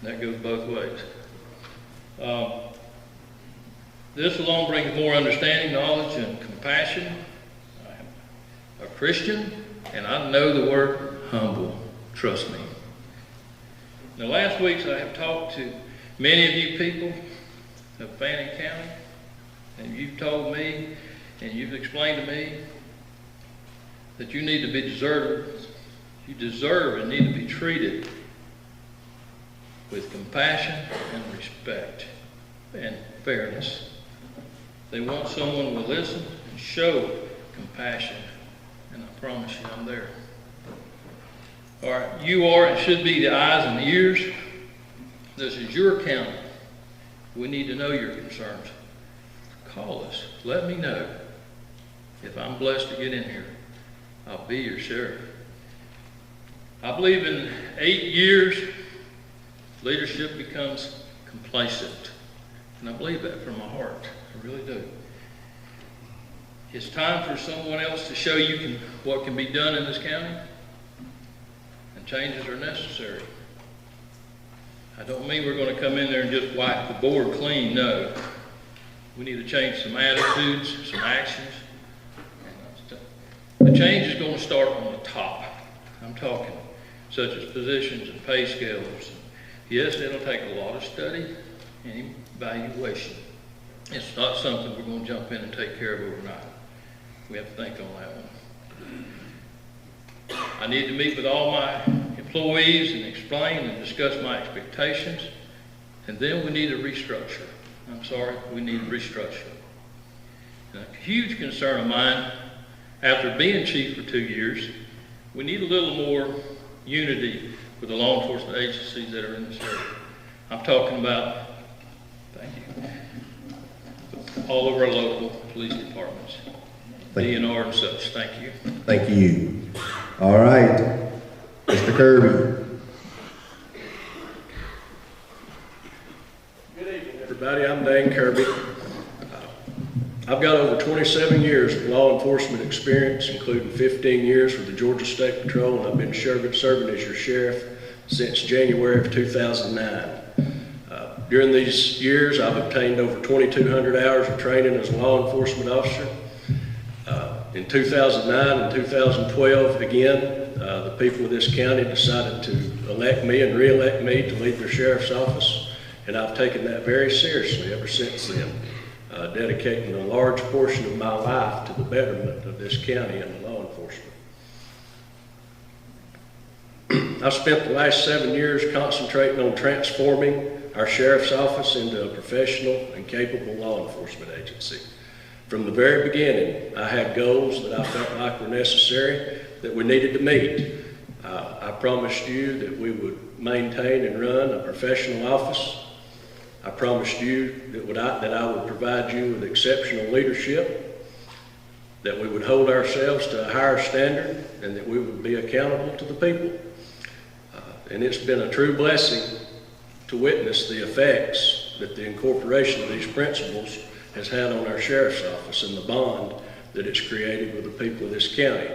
That goes both ways. This alone brings more understanding, knowledge, and compassion. I'm a Christian, and I know the word humble. Trust me. In the last weeks, I have talked to many of you people of Fannin County, and you've told me, and you've explained to me, that you need to be deserved. You deserve and need to be treated with compassion and respect and fairness. They want someone who will listen and show compassion, and I promise you I'm there. All right, you are and should be the eyes and the ears. This is your county. We need to know your concerns. Call us. Let me know. If I'm blessed to get in here, I'll be your sheriff. I believe in 8 years, leadership becomes complacent. And I believe that from my heart. I really do. It's time for someone else to show you what can be done in this county. And changes are necessary. I don't mean we're going to come in there and just wipe the board clean. No. We need to change some attitudes, some actions. The change is going to start on the top. I'm talking such as positions and pay scales. Yes, it'll take a lot of study and evaluation. It's not something we're going to jump in and take care of overnight. We have to think on that one. I need to meet with all my employees and explain and discuss my expectations. And then we need a restructure. I'm sorry, we need a restructure. And a huge concern of mine, after being chief for 2 years, we need a little more unity with the law enforcement agencies that are in this area. I'm talking about, thank you, all of our local police departments, DNR and such. Thank you. Thank you. All right, Mr. Kirby. Good evening, everybody. I'm Dane Kirby. I've got over 27 years of law enforcement experience, including 15 years with the Georgia State Patrol, and I've been serving as your sheriff since January of 2009. During these years, I've obtained over 2,200 hours of training as a law enforcement officer. In 2009 and 2012, again, the people of this county decided to elect me and re-elect me to lead their sheriff's office, and I've taken that very seriously ever since then, dedicating a large portion of my life to the betterment of this county and the law enforcement. I've spent the last 7 years concentrating on transforming our sheriff's office into a professional and capable law enforcement agency. From the very beginning, I had goals that I felt like were necessary, that we needed to meet. I promised you that we would maintain and run a professional office. I promised you that I would provide you with exceptional leadership, that we would hold ourselves to a higher standard, and that we would be accountable to the people. And it's been a true blessing to witness the effects that the incorporation of these principles has had on our sheriff's office and the bond that it's created with the people of this county.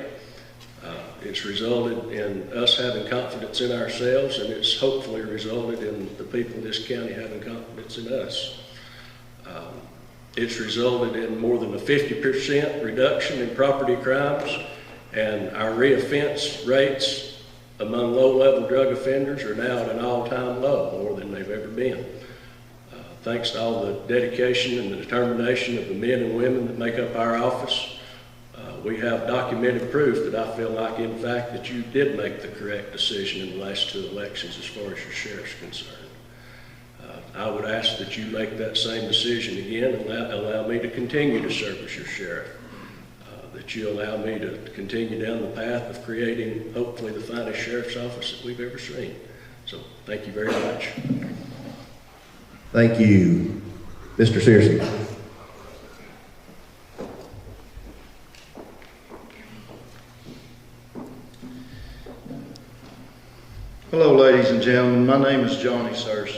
It's resulted in us having confidence in ourselves, and it's hopefully resulted in the people of this county having confidence in us. It's resulted in more than a 50% reduction in property crimes, and our reoffense rates among low-level drug offenders are now at an all-time low, more than they've ever been. Thanks to all the dedication and the determination of the men and women that make up our office, we have documented proof that I feel like, in fact, that you did make the correct decision in the last 2 elections as far as your sheriff's concerned. I would ask that you make that same decision again and allow me to continue to serve as your sheriff. That you allow me to continue down the path of creating, hopefully, the finest sheriff's office that we've ever seen. So, thank you very much. Thank you. Mr. Scearce. Hello, ladies and gentlemen. My name is Johnny Scearce.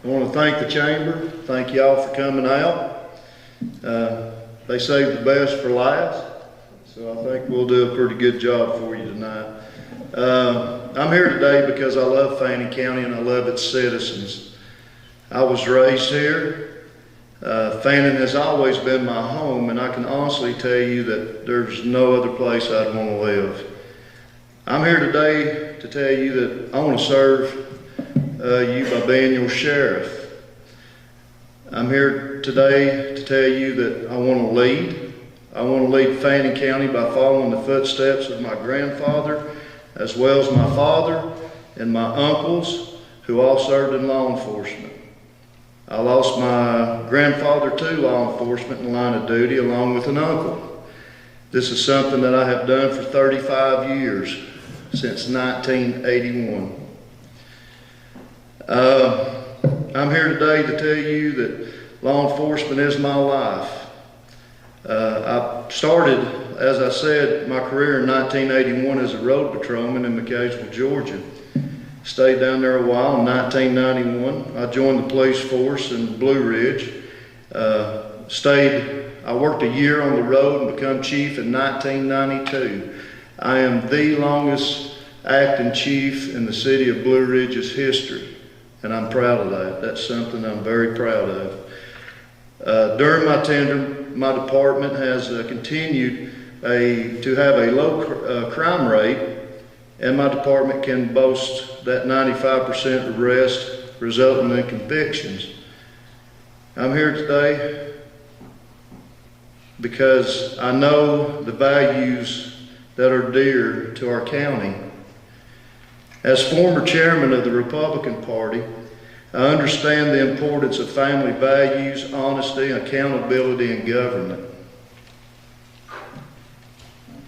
I want to thank the Chamber. Thank y'all for coming out. They saved the best for last, so I think we'll do a pretty good job for you tonight. I'm here today because I love Fannin County and I love its citizens. I was raised here. Fannin has always been my home, and I can honestly tell you that there's no other place I'd want to live. I'm here today to tell you that I want to serve you by being your sheriff. I'm here today to tell you that I want to lead. I want to lead Fannin County by following the footsteps of my grandfather, as well as my father and my uncles, who all served in law enforcement. I lost my grandfather to law enforcement in the line of duty along with an uncle. This is something that I have done for 35 years, since 1981. I'm here today to tell you that law enforcement is my life. I started, as I said, my career in 1981 as a road patrolman in McCaysville, Georgia. Stayed down there a while. In 1991, I joined the police force in Blue Ridge. I worked a year on the road and became chief in 1992. I am the longest acting chief in the city of Blue Ridge's history, and I'm proud of that. That's something I'm very proud of. During my tenure, my department has continued to have a low crime rate, and my department can boast that 95% arrest resulting in convictions. I'm here today because I know the values that are dear to our county. As former chairman of the Republican Party, I understand the importance of family values, honesty, accountability, and government.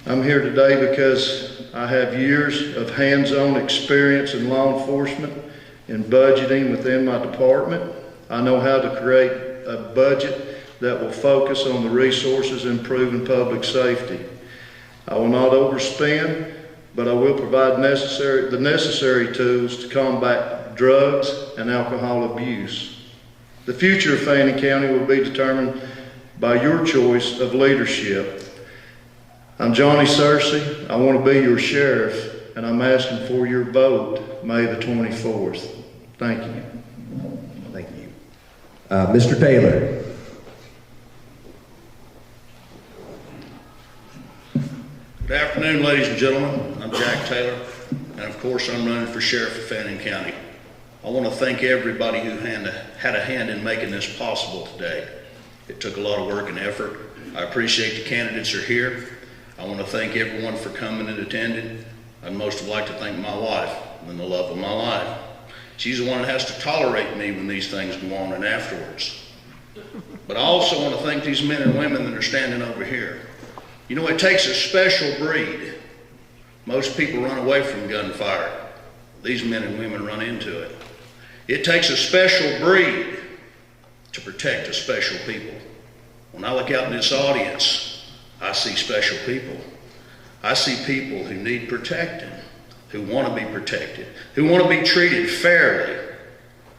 I'm here today because I have years of hands-on experience in law enforcement and budgeting within my department. I know how to create a budget that will focus on the resources improving public safety. I will not overspend, but I will provide the necessary tools to combat drugs and alcohol abuse. The future of Fannin County will be determined by your choice of leadership. I'm Johnny Scearce. I want to be your sheriff, and I'm asking for your vote May the 24th. Thank you. Thank you. Mr. Taylor. Good afternoon, ladies and gentlemen. I'm Jack Taylor, and of course I'm running for sheriff of Fannin County. I want to thank everybody who had a hand in making this possible today. It took a lot of work and effort. I appreciate the candidates who are here. I want to thank everyone for coming and attending. I'd most like to thank my wife and the love of my life. She's the one that has to tolerate me when these things go on and afterwards. But I also want to thank these men and women that are standing over here. You know, it takes a special breed. Most people run away from gunfire. These men and women run into it. It takes a special breed to protect a special people. When I look out in this audience, I see special people. I see people who need protecting, who want to be protected, who want to be treated fairly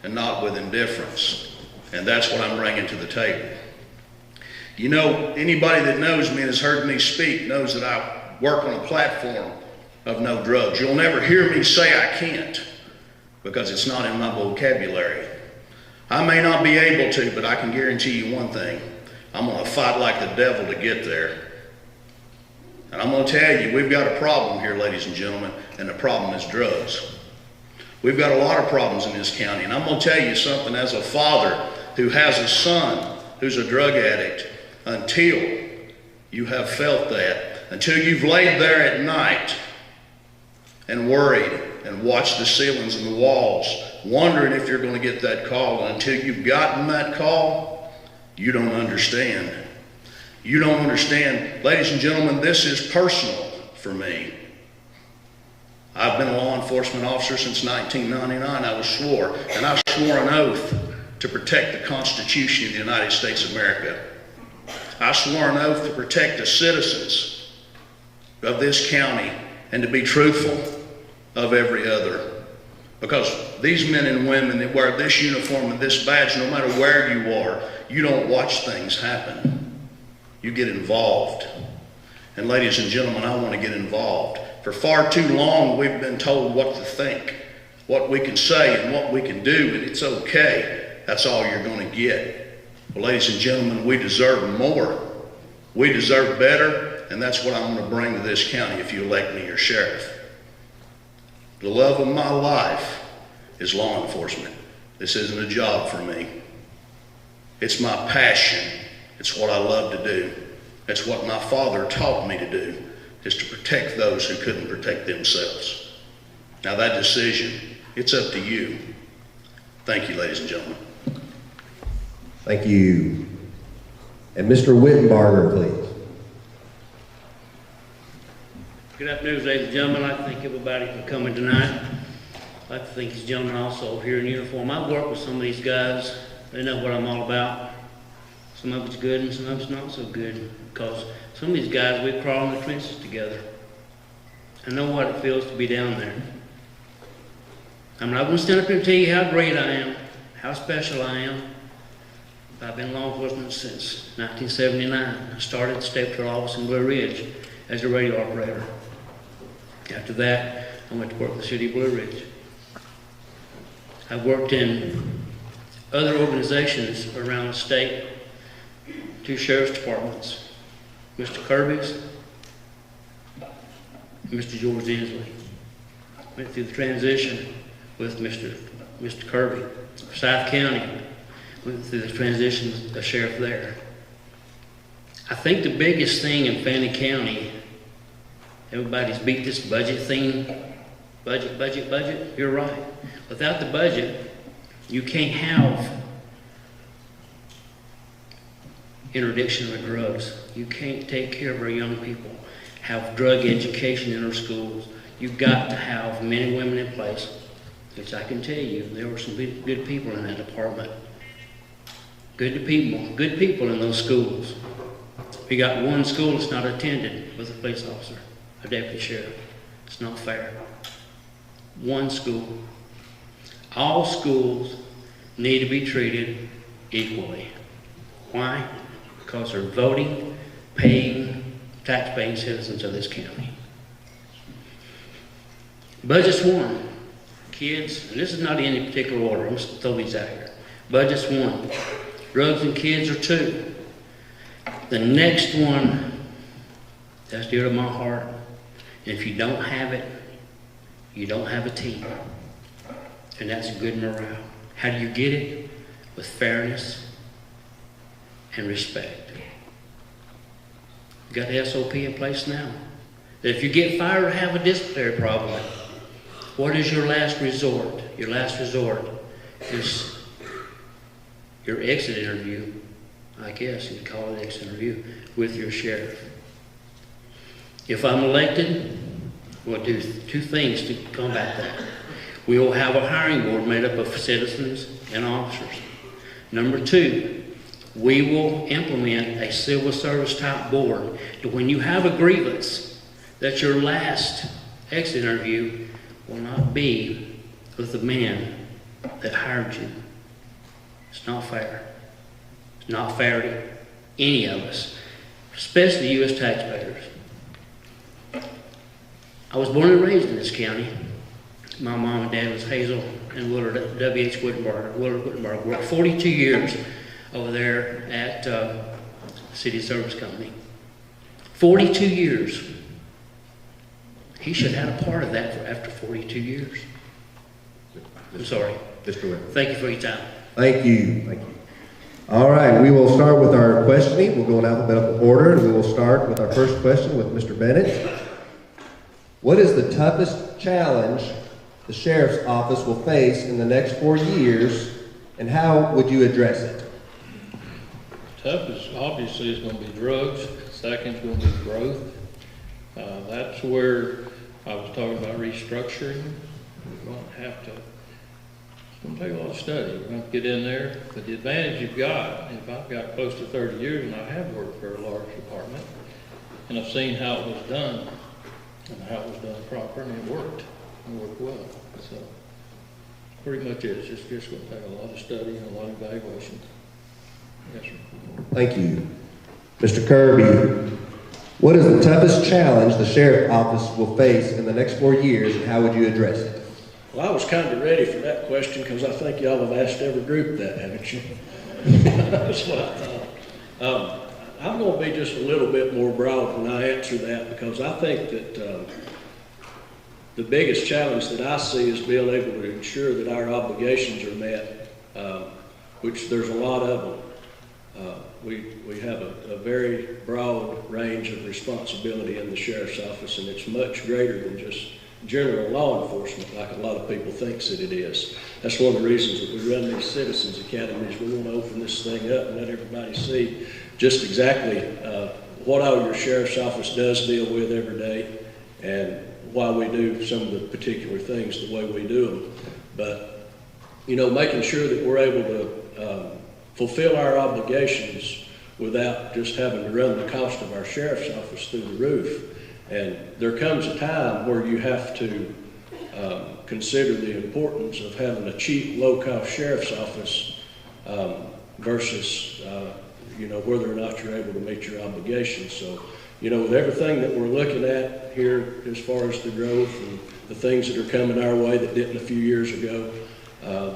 and not with indifference. And that's what I'm bringing to the table. You know, anybody that knows me and has heard me speak knows that I work on a platform of no drugs. You'll never hear me say I can't, because it's not in my vocabulary. I may not be able to, but I can guarantee you one thing. I'm going to fight like the devil to get there. And I'm going to tell you, we've got a problem here, ladies and gentlemen, and the problem is drugs. We've got a lot of problems in this county, and I'm going to tell you something as a father who has a son who's a drug addict. Until you have felt that, until you've laid there at night and worried and watched the ceilings and the walls, wondering if you're going to get that call, and until you've gotten that call, you don't understand. You don't understand. Ladies and gentlemen, this is personal for me. I've been a law enforcement officer since 1999. I swore an oath to protect the Constitution of the United States of America. I swore an oath to protect the citizens of this county and to be truthful of every other. Because these men and women that wear this uniform and this badge, no matter where you are, you don't watch things happen. You get involved. And ladies and gentlemen, I want to get involved. For far too long, we've been told what to think, what we can say and what we can do, and it's okay. That's all you're going to get. Well, ladies and gentlemen, we deserve more. We deserve better, and that's what I'm going to bring to this county if you elect me your sheriff. The love of my life is law enforcement. This isn't a job for me. It's my passion. It's what I love to do. It's what my father taught me to do, is to protect those who couldn't protect themselves. Now that decision, it's up to you. Thank you, ladies and gentlemen. Thank you. And Mr. Whittenbarger, please. Good afternoon, ladies and gentlemen. I'd like to thank everybody for coming tonight. I'd like to thank these gentlemen also here in uniform. I've worked with some of these guys. They know what I'm all about. Some of it's good and some of it's not so good, because some of these guys, we crawl in the trenches together. I know what it feels to be down there. I'm not going to stand up here and tell you how great I am, how special I am. I've been in law enforcement since 1979. I started at the State Patrol office in Blue Ridge as a radio operator. After that, I went to work for the city of Blue Ridge. I worked in other organizations around the state, 2 sheriff's departments, Mr. Kirby's and Mr. George Inslee. Went through the transition with Mr. Kirby. South County, went through the transition of sheriff there. I think the biggest thing in Fannin County, everybody's beat this budget thing. Budget. You're right. Without the budget, you can't have interdiction of drugs. You can't take care of our young people, have drug education in our schools. You've got to have men and women in place, which I can tell you, there were some good people in that department. Good people in those schools. We got one school that's not attended with a police officer, a deputy sheriff. It's not fair. One school. All schools need to be treated equally. Why? Because they're voting, paying, tax-paying citizens of this county. Budget's one. Kids, and this is not in any particular order, I'm just throw these out here. Budget's one. Drugs and kids are 2. The next one, that's dear to my heart. And if you don't have it, you don't have a team. And that's good morale. How do you get it? With fairness and respect. You got the SOP in place now. That if you get fired or have a disciplinary problem, what is your last resort? Your last resort is your exit interview, I guess you'd call it exit interview, with your sheriff. If I'm elected, we'll do two things to combat that. We will have a hiring board made up of citizens and officers. Number two, we will implement a civil service type board to when you have a grievance, that your last exit interview will not be with the man that hired you. It's not fair. It's not fair to any of us, especially U.S. taxpayers. I was born and raised in this county. My mom and dad was Hazel and Willard W.H. Whittenbarger. Willard Whittenbarger worked 42 years over there at City Service Company. 42 years. He should have had a part of that for after 42 years. I'm sorry. Thank you for your time. Thank you. Thank you. All right, we will start with our questioning. We'll go in alphabetical order, and we will start with our first question with Mr. Bennett. What is the toughest challenge the Sheriff's Office will face in the next 4 years, and how would you address it? Toughest, obviously, is going to be drugs. Second is going to be growth. That's where I was talking about restructuring. We're going to have to, it's going to take a lot of study. We're going to get in there. But the advantage you've got, if I've got close to 30 years and I have worked for a large department, and I've seen how it was done, and how it was done proper, and it worked. It worked well. So pretty much it. It's just going to take a lot of study and a lot of evaluation. Yes, sir. Thank you. Mr. Kirby, what is the toughest challenge the Sheriff's Office will face in the next 4 years, and how would you address it? Well, I was kind of ready for that question because I think y'all have asked every group that, haven't you? That's what I thought. I'm going to be just a little bit more broad when I answer that, because I think that the biggest challenge that I see is being able to ensure that our obligations are met, which there's a lot of them. We have a very broad range of responsibility in the Sheriff's Office, and it's much greater than just general law enforcement like a lot of people thinks that it is. That's one of the reasons that we run these citizens academies. We want to open this thing up and let everybody see just exactly what all your Sheriff's Office does deal with every day, and why we do some of the particular things the way we do them. But, you know, making sure that we're able to fulfill our obligations without just having to run the cost of our Sheriff's Office through the roof. And there comes a time where you have to consider the importance of having a cheap, low-cost Sheriff's Office versus, you know, whether or not you're able to meet your obligations. So, you know, with everything that we're looking at here as far as the growth and the things that are coming our way that didn't a few years ago,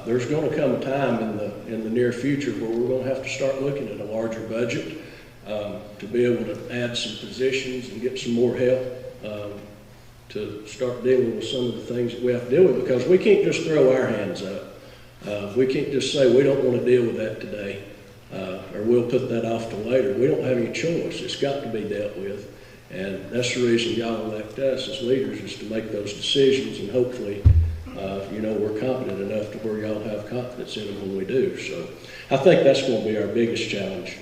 there's going to come a time in the near future where we're going to have to start looking at a larger budget to be able to add some positions and get some more help to start dealing with some of the things that we have to deal with, because we can't just throw our hands up. We can't just say we don't want to deal with that today, or we'll put that off to later. We don't have any choice. It's got to be dealt with. And that's the reason y'all elect us as leaders, is to make those decisions, and hopefully you know, we're competent enough to where y'all have confidence in them when we do. So I think that's going to be our biggest challenge.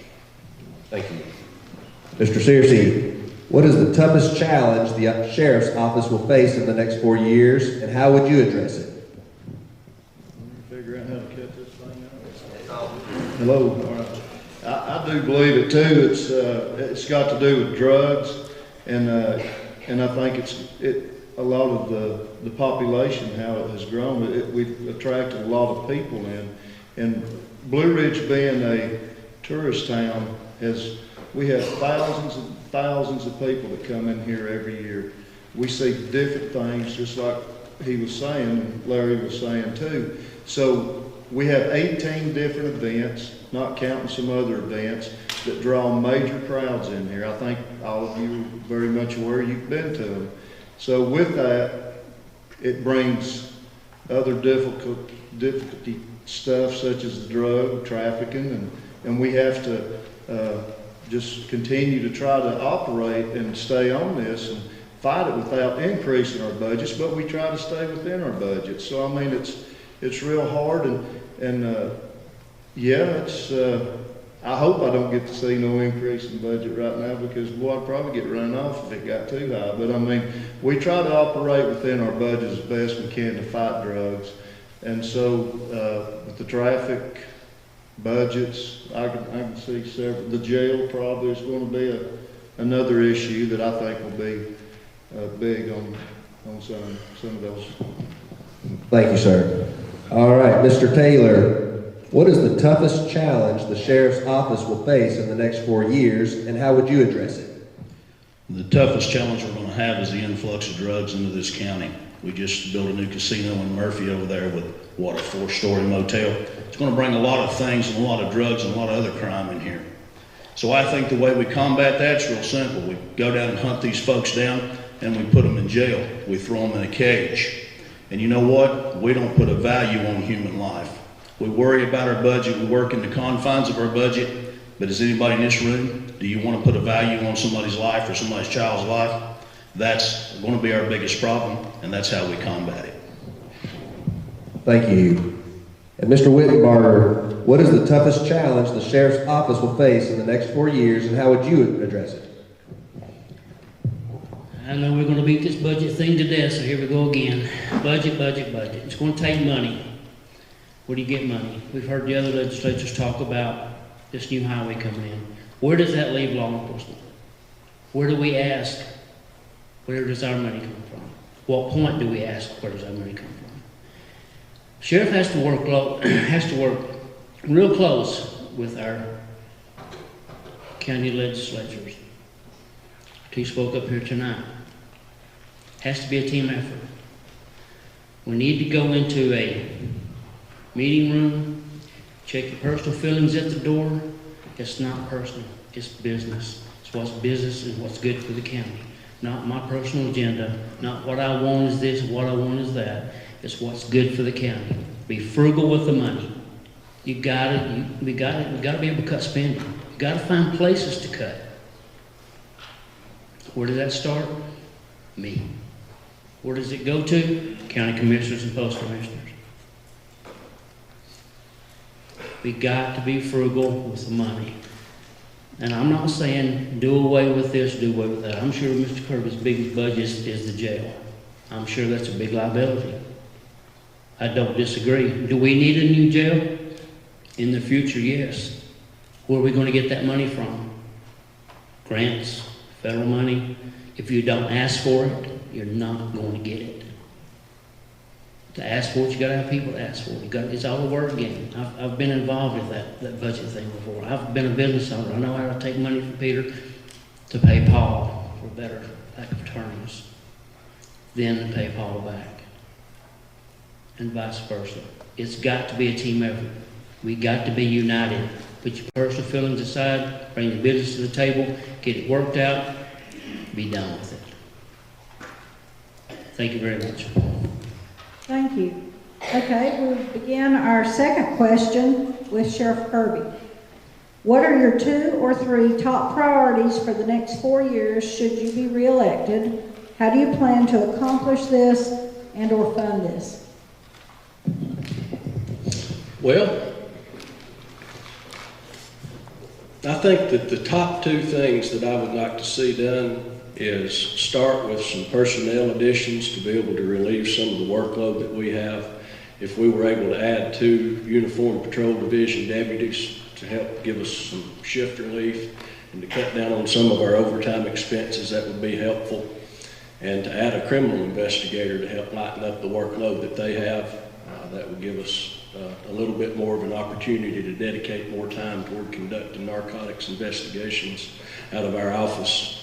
Thank you. Mr. Scearce, what is the toughest challenge the Sheriff's Office will face in the next 4 years, and how would you address it? Figure out how to cut this thing out. Hello. All right. I do believe it too. It's got to do with drugs, and I think a lot of the population, how it has grown. We've attracted a lot of people in, and Blue Ridge being a tourist town, we have thousands and thousands of people that come in here every year. We see different things, just like he was saying, and Larry was saying too. So we have 18 different events, not counting some other events, that draw major crowds in here. I think all of you are very much aware, you've been to them. So with that, it brings other difficulty stuff such as the drug trafficking, and we have to just continue to try to operate and stay on this and fight it without increasing our budgets, but we try to stay within our budget. So I mean, it's real hard, and Yeah, it's, I hope I don't get to see no increase in budget right now because, boy, I'd probably get run off if it got too high. But I mean, we try to operate within our budget as best we can to fight drugs. And so, with the traffic budgets, I can see several. The jail probably is going to be another issue that I think will be big on some of those. Thank you, sir. All right, Mr. Taylor, what is the toughest challenge the sheriff's office will face in the next 4 years, and how would you address it? The toughest challenge we're going to have is the influx of drugs into this county. We just built a new casino in Murphy over there with, what, a 4-story motel. It's going to bring a lot of things and a lot of drugs and a lot of other crime in here. So I think the way we combat that's real simple. We go down and hunt these folks down and we put them in jail. We throw them in a cage. And you know what? We don't put a value on human life. We worry about our budget. We work in the confines of our budget. But is anybody in this room, do you want to put a value on somebody's life or somebody's child's life? That's going to be our biggest problem, and that's how we combat it. Thank you. And Mr. Whittenbarger, what is the toughest challenge the sheriff's office will face in the next 4 years, and how would you address it? I know we're going to beat this budget thing to death, so here we go again. Budget, budget, budget. It's going to take money. Where do you get money? We've heard the other legislatures talk about this new highway coming in. Where does that leave law enforcement? Where do we ask, where does our money come from? What point do we ask, where does our money come from? Sheriff has to work real close with our county legislatures. He spoke up here tonight. Has to be a team effort. We need to go into a meeting room, check your personal feelings at the door. It's not personal, it's business. It's what's business and what's good for the county. Not my personal agenda, not what I want is this, what I want is that. It's what's good for the county. Be frugal with the money. We gotta be able to cut spending. You gotta find places to cut. Where does that start? Me. Where does it go to? County commissioners and post commissioners. We got to be frugal with the money. And I'm not saying do away with this, do away with that. I'm sure Mr. Kirby's biggest budget is the jail. I'm sure that's a big liability. I don't disagree. Do we need a new jail? In the future, yes. Where are we going to get that money from? Grants, federal money. If you don't ask for it, you're not going to get it. To ask for it, you got to have people to ask for it. It's all a word game. I've been involved with that budget thing before. I've been a business owner. I know how to take money from Peter to pay Paul, for better lack of terms, then to pay Paul back, and vice versa. It's got to be a team effort. We got to be united. Put your personal feelings aside, bring the business to the table, get it worked out, be done with it. Thank you very much. Thank you. Okay, we'll begin our second question with Sheriff Kirby. What are your 2 or 3 top priorities for the next 4 years should you be reelected? How do you plan to accomplish this and/or fund this? Well, I think that the top 2 things that I would like to see done is start with some personnel additions to be able to relieve some of the workload that we have. If we were able to add 2 uniform patrol division deputies to help give us some shift relief and to cut down on some of our overtime expenses, that would be helpful. And to add a criminal investigator to help lighten up the workload that they have, that would give us a little bit more of an opportunity to dedicate more time toward conducting narcotics investigations out of our office.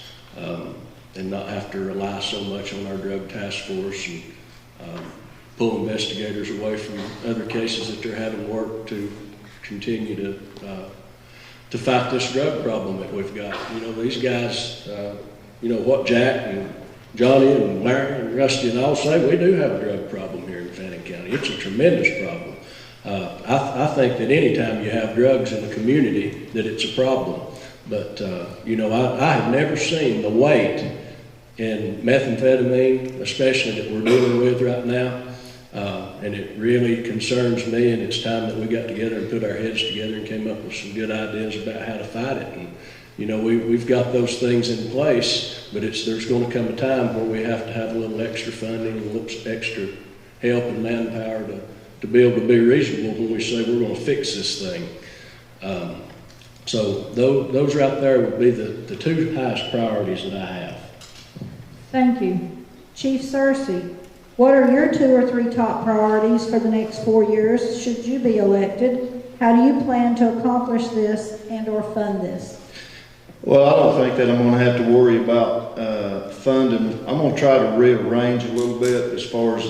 And not have to rely so much on our drug task force and pull investigators away from other cases that they're having work to continue to fight this drug problem that we've got. You know, these guys, you know what Jack and Johnny and Larry and Rusty and all say, we do have a drug problem here in Fannin County. It's a tremendous problem. I think that anytime you have drugs in the community that it's a problem. But, you know, I have never seen the weight in methamphetamine, especially that we're dealing with right now. And it really concerns me, and it's time that we got together and put our heads together and came up with some good ideas about how to fight it. And, you know, we've got those things in place, but there's going to come a time where we have to have a little extra funding, a little extra help and manpower to be able to be reasonable when we say we're going to fix this thing. So those right there would be the two highest priorities that I have. Thank you. Chief Scearce, what are your 2 or 3 top priorities for the next 4 years should you be elected? How do you plan to accomplish this and or fund this? Well, I don't think that I'm going to have to worry about funding. I'm going to try to rearrange a little bit as far as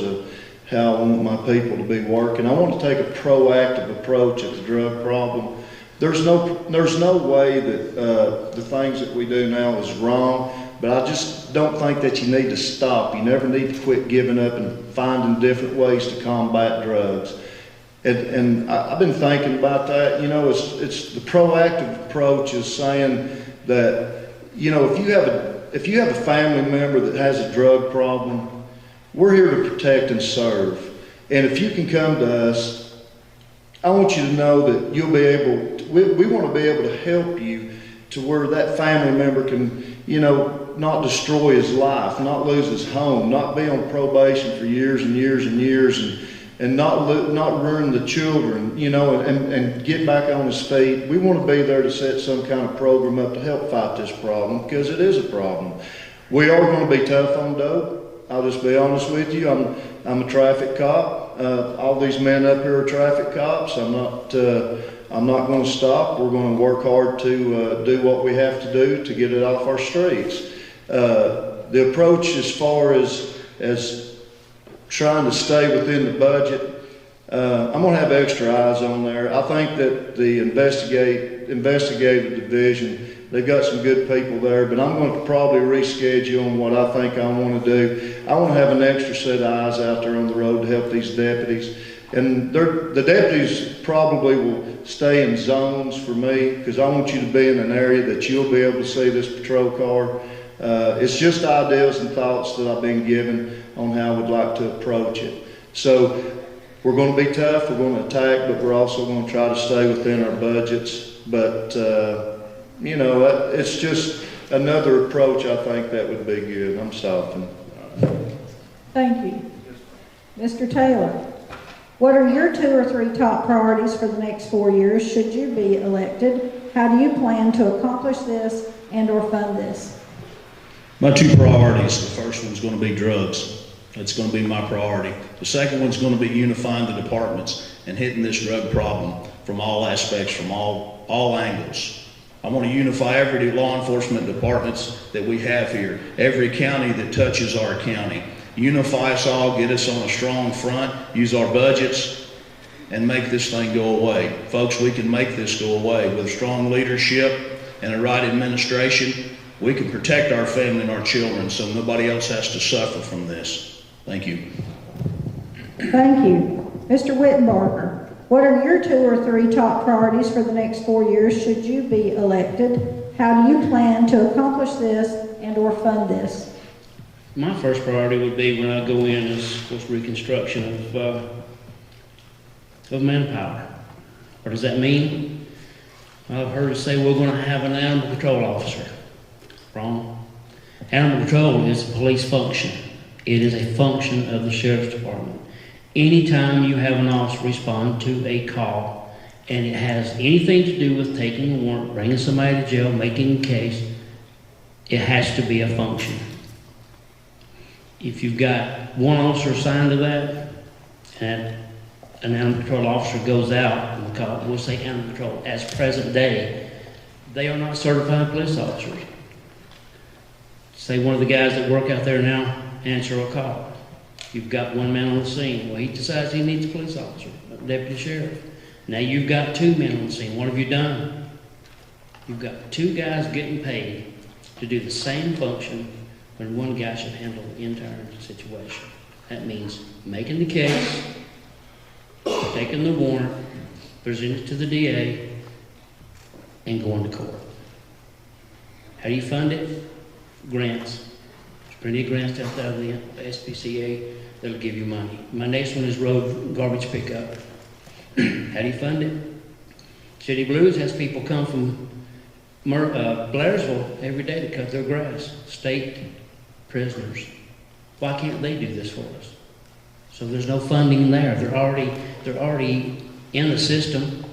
how I want my people to be working. I want to take a proactive approach at the drug problem. There's no way that the things that we do now is wrong, but I just don't think that you need to stop. You never need to quit giving up and finding different ways to combat drugs. And I've been thinking about that. You know, it's the proactive approach is saying that, you know, if you have a family member that has a drug problem, we're here to protect and serve. And if you can come to us, I want you to know that you'll be able to, we want to be able to help you to where that family member can, you know, not destroy his life, not lose his home, not be on probation for years and years and years, and not ruin the children, you know, and get back on his feet. We want to be there to set some kind of program up to help fight this problem, because it is a problem. We are going to be tough on dope. I'll just be honest with you. I'm a traffic cop. All these men up here are traffic cops. I'm not going to stop. We're going to work hard to do what we have to do to get it off our streets. The approach as far as trying to stay within the budget, I'm going to have extra eyes on there. I think that the investigative division, they've got some good people there, but I'm going to probably reschedule on what I think I want to do. I want to have an extra set of eyes out there on the road to help these deputies. And the deputies probably will stay in zones for me, because I want you to be in an area that you'll be able to see this patrol car. It's just ideas and thoughts that I've been given on how I would like to approach it. So we're going to be tough, we're going to attack, but we're also going to try to stay within our budgets. But, you know, it's just another approach I think that would be good. I'm stopping. Thank you. Mr. Taylor, what are your 2 or 3 top priorities for the next 4 years should you be elected? How do you plan to accomplish this and or fund this? My 2 priorities, the first one's going to be drugs. That's going to be my priority. The second one's going to be unifying the departments and hitting this drug problem from all aspects, from all angles. I want to unify every law enforcement departments that we have here, every county that touches our county. Unify us all, get us on a strong front, use our budgets, and make this thing go away. Folks, we can make this go away with strong leadership and a right administration. We can protect our family and our children so nobody else has to suffer from this. Thank you. Thank you. Mr. Whittenbarger, what are your 2 or 3 top priorities for the next 4 years should you be elected? How do you plan to accomplish this and or fund this? My first priority would be when I go in is, of course, reconstruction of manpower. What does that mean? I've heard it say we're going to have an animal control officer. Wrong. Animal control is a police function. It is a function of the sheriff's department. Anytime you have an officer respond to a call and it has anything to do with taking a warrant, bringing somebody to jail, making a case, it has to be a function. If you've got one officer assigned to that and an animal control officer goes out, and we'll say animal control, as present day, they are not certified police officers. Say one of the guys that work out there now answer a call. You've got one man on the scene. Well, he decides he needs a police officer, a deputy sheriff. Now you've got 2 men on the scene. What have you done? You've got 2 guys getting paid to do the same function when one guy should handle the entire situation. That means making the case, taking the warrant, presenting it to the DA, and going to court. How do you fund it? Grants. Plenty of grants out there, the SPCA, that'll give you money. My next one is road garbage pickup. How do you fund it? City Blues has people come from Blairsville every day to cut their grass. State prisoners. Why can't they do this for us? So there's no funding there. They're already in the system.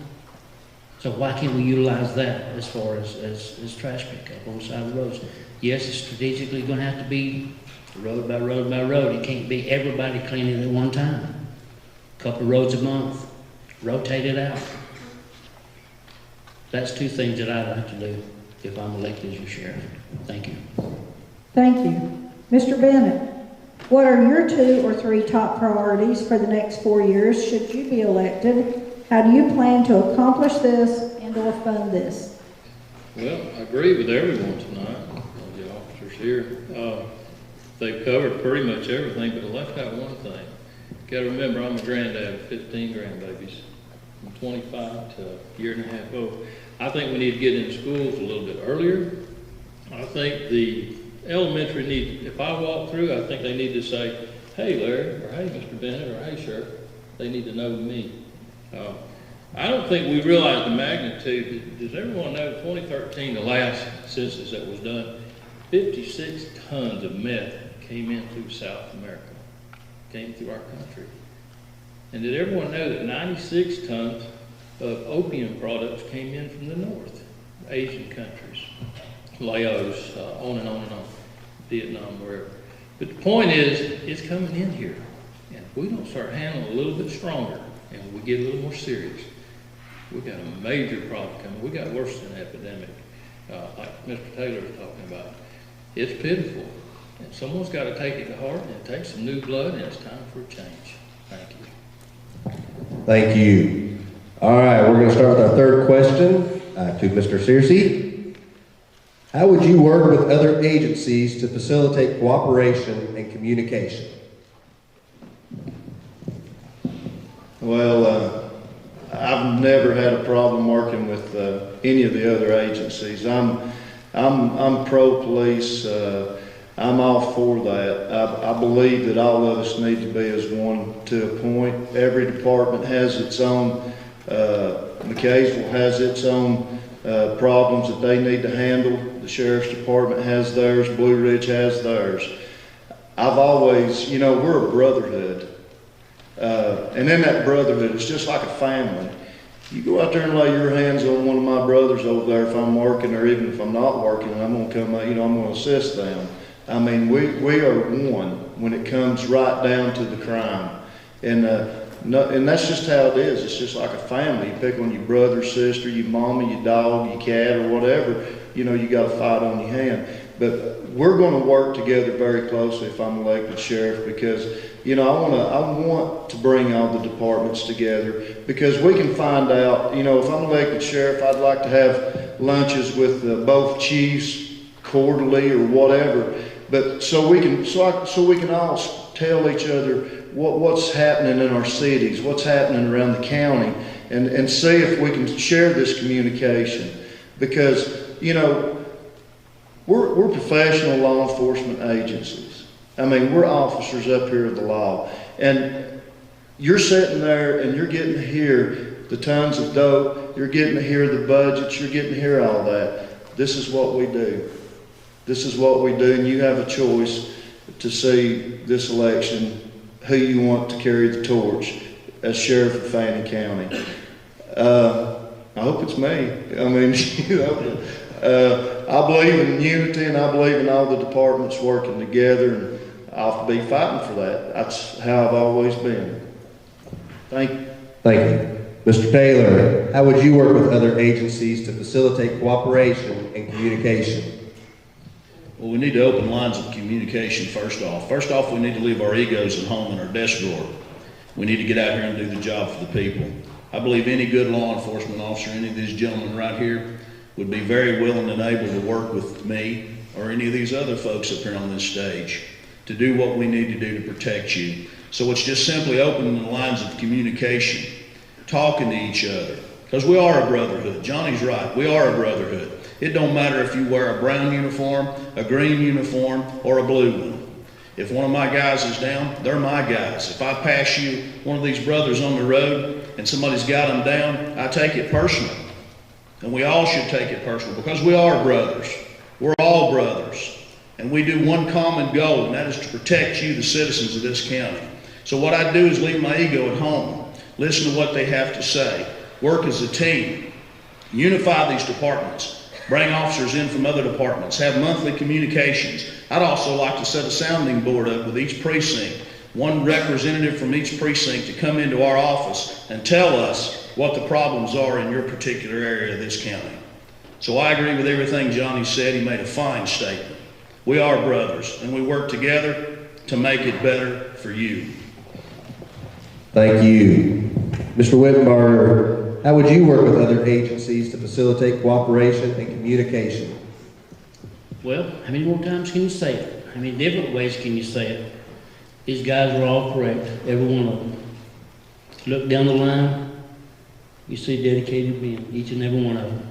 So why can't we utilize that as far as trash pickup on the side of the roads? Yes, it's strategically going to have to be road by road by road. It can't be everybody cleaning at one time. A couple of roads a month. Rotate it out. That's two things that I'd like to do if I'm elected as your sheriff. Thank you. Thank you. Mr. Bennett, what are your 2 or 3 top priorities for the next 4 years should you be elected? How do you plan to accomplish this and/or fund this? Well, I agree with everyone tonight, all the officers here. They've covered pretty much everything, but I left out one thing. You got to remember, I'm a granddad of 15 grandbabies, from 25 to a year and a half old. I think we need to get into schools a little bit earlier. I think the elementary need, if I walk through, I think they need to say, hey Larry, or hey Mr. Bennett, or hey Sheriff. They need to know me. I don't think we realize the magnitude. Does everyone know 2013, the last census that was done, 56 tons of meth came in through South America, came through our country. And did everyone know that 96 tons of opium products came in from the north, Asian countries, Laos, on and on and on, Vietnam, wherever. But the point is, it's coming in here. And if we don't start handling it a little bit stronger, and we get a little more serious, we've got a major problem coming. We got worse than an epidemic, like Mr. Taylor was talking about. It's pitiful. And someone's got to take it to heart, and it takes some new blood, and it's time for a change. Thank you. Thank you. All right, we're going to start with our third question to Mr. Scearce. How would you work with other agencies to facilitate cooperation and communication? Well, I've never had a problem working with any of the other agencies. I'm pro-police. I'm all for that. I believe that all of us need to be as one to a point. Every department has its own, McKaysville has its own problems that they need to handle. The Sheriff's Department has theirs. Blue Ridge has theirs. I've always, you know, we're a brotherhood. And in that brotherhood, it's just like a family. You go out there and lay your hands on one of my brothers over there if I'm working, or even if I'm not working, I'm going to come out, you know, I'm going to assist them. I mean, we are one when it comes right down to the crime. And that's just how it is. It's just like a family. You pick on your brother, sister, your mama, your dog, your cat, or whatever, you know, you got a fight on your hand. But we're going to work together very closely if I'm elected sheriff, because, you know, I want to bring all the departments together, because we can find out, you know, if I'm elected sheriff, I'd like to have lunches with both chiefs quarterly or whatever, but so we can all tell each other what's happening in our cities, what's happening around the county, and see if we can share this communication, because, you know, we're professional law enforcement agencies. I mean, we're officers up here of the law. And you're sitting there and you're getting to hear the tons of dope, you're getting to hear the budgets, you're getting to hear all that. This is what we do. This is what we do, and you have a choice to see this election who you want to carry the torch as sheriff of Fannin County. I hope it's me. I mean, you know, I believe in unity, and I believe in all the departments working together, and I'll be fighting for that. That's how I've always been. Thank you. Thank you. Mr. Taylor, how would you work with other agencies to facilitate cooperation and communication? Well, we need to open lines of communication first off. First off, we need to leave our egos at home in our desk drawer. We need to get out here and do the job for the people. I believe any good law enforcement officer, any of these gentlemen right here, would be very willing and able to work with me or any of these other folks up here on this stage to do what we need to do to protect you. So it's just simply opening the lines of communication, talking to each other, because we are a brotherhood. Johnny's right, we are a brotherhood. It don't matter if you wear a brown uniform, a green uniform, or a blue one. If one of my guys is down, they're my guys. If I pass you, one of these brothers on the road, and somebody's got them down, I take it personal. And we all should take it personal because we are brothers. We're all brothers. And we do one common goal, and that is to protect you, the citizens of this county. So what I do is leave my ego at home, listen to what they have to say, work as a team, unify these departments, bring officers in from other departments, have monthly communications. I'd also like to set a sounding board up with each precinct, one representative from each precinct to come into our office and tell us what the problems are in your particular area of this county. So I agree with everything Johnny said. He made a fine statement. We are brothers, and we work together to make it better for you. Thank you. Mr. Whittenbarger, how would you work with other agencies to facilitate cooperation and communication? Well, how many more times can you say it? How many different ways can you say it? These guys are all correct, every one of them. Look down the line, you see dedicated men, each and every one of them.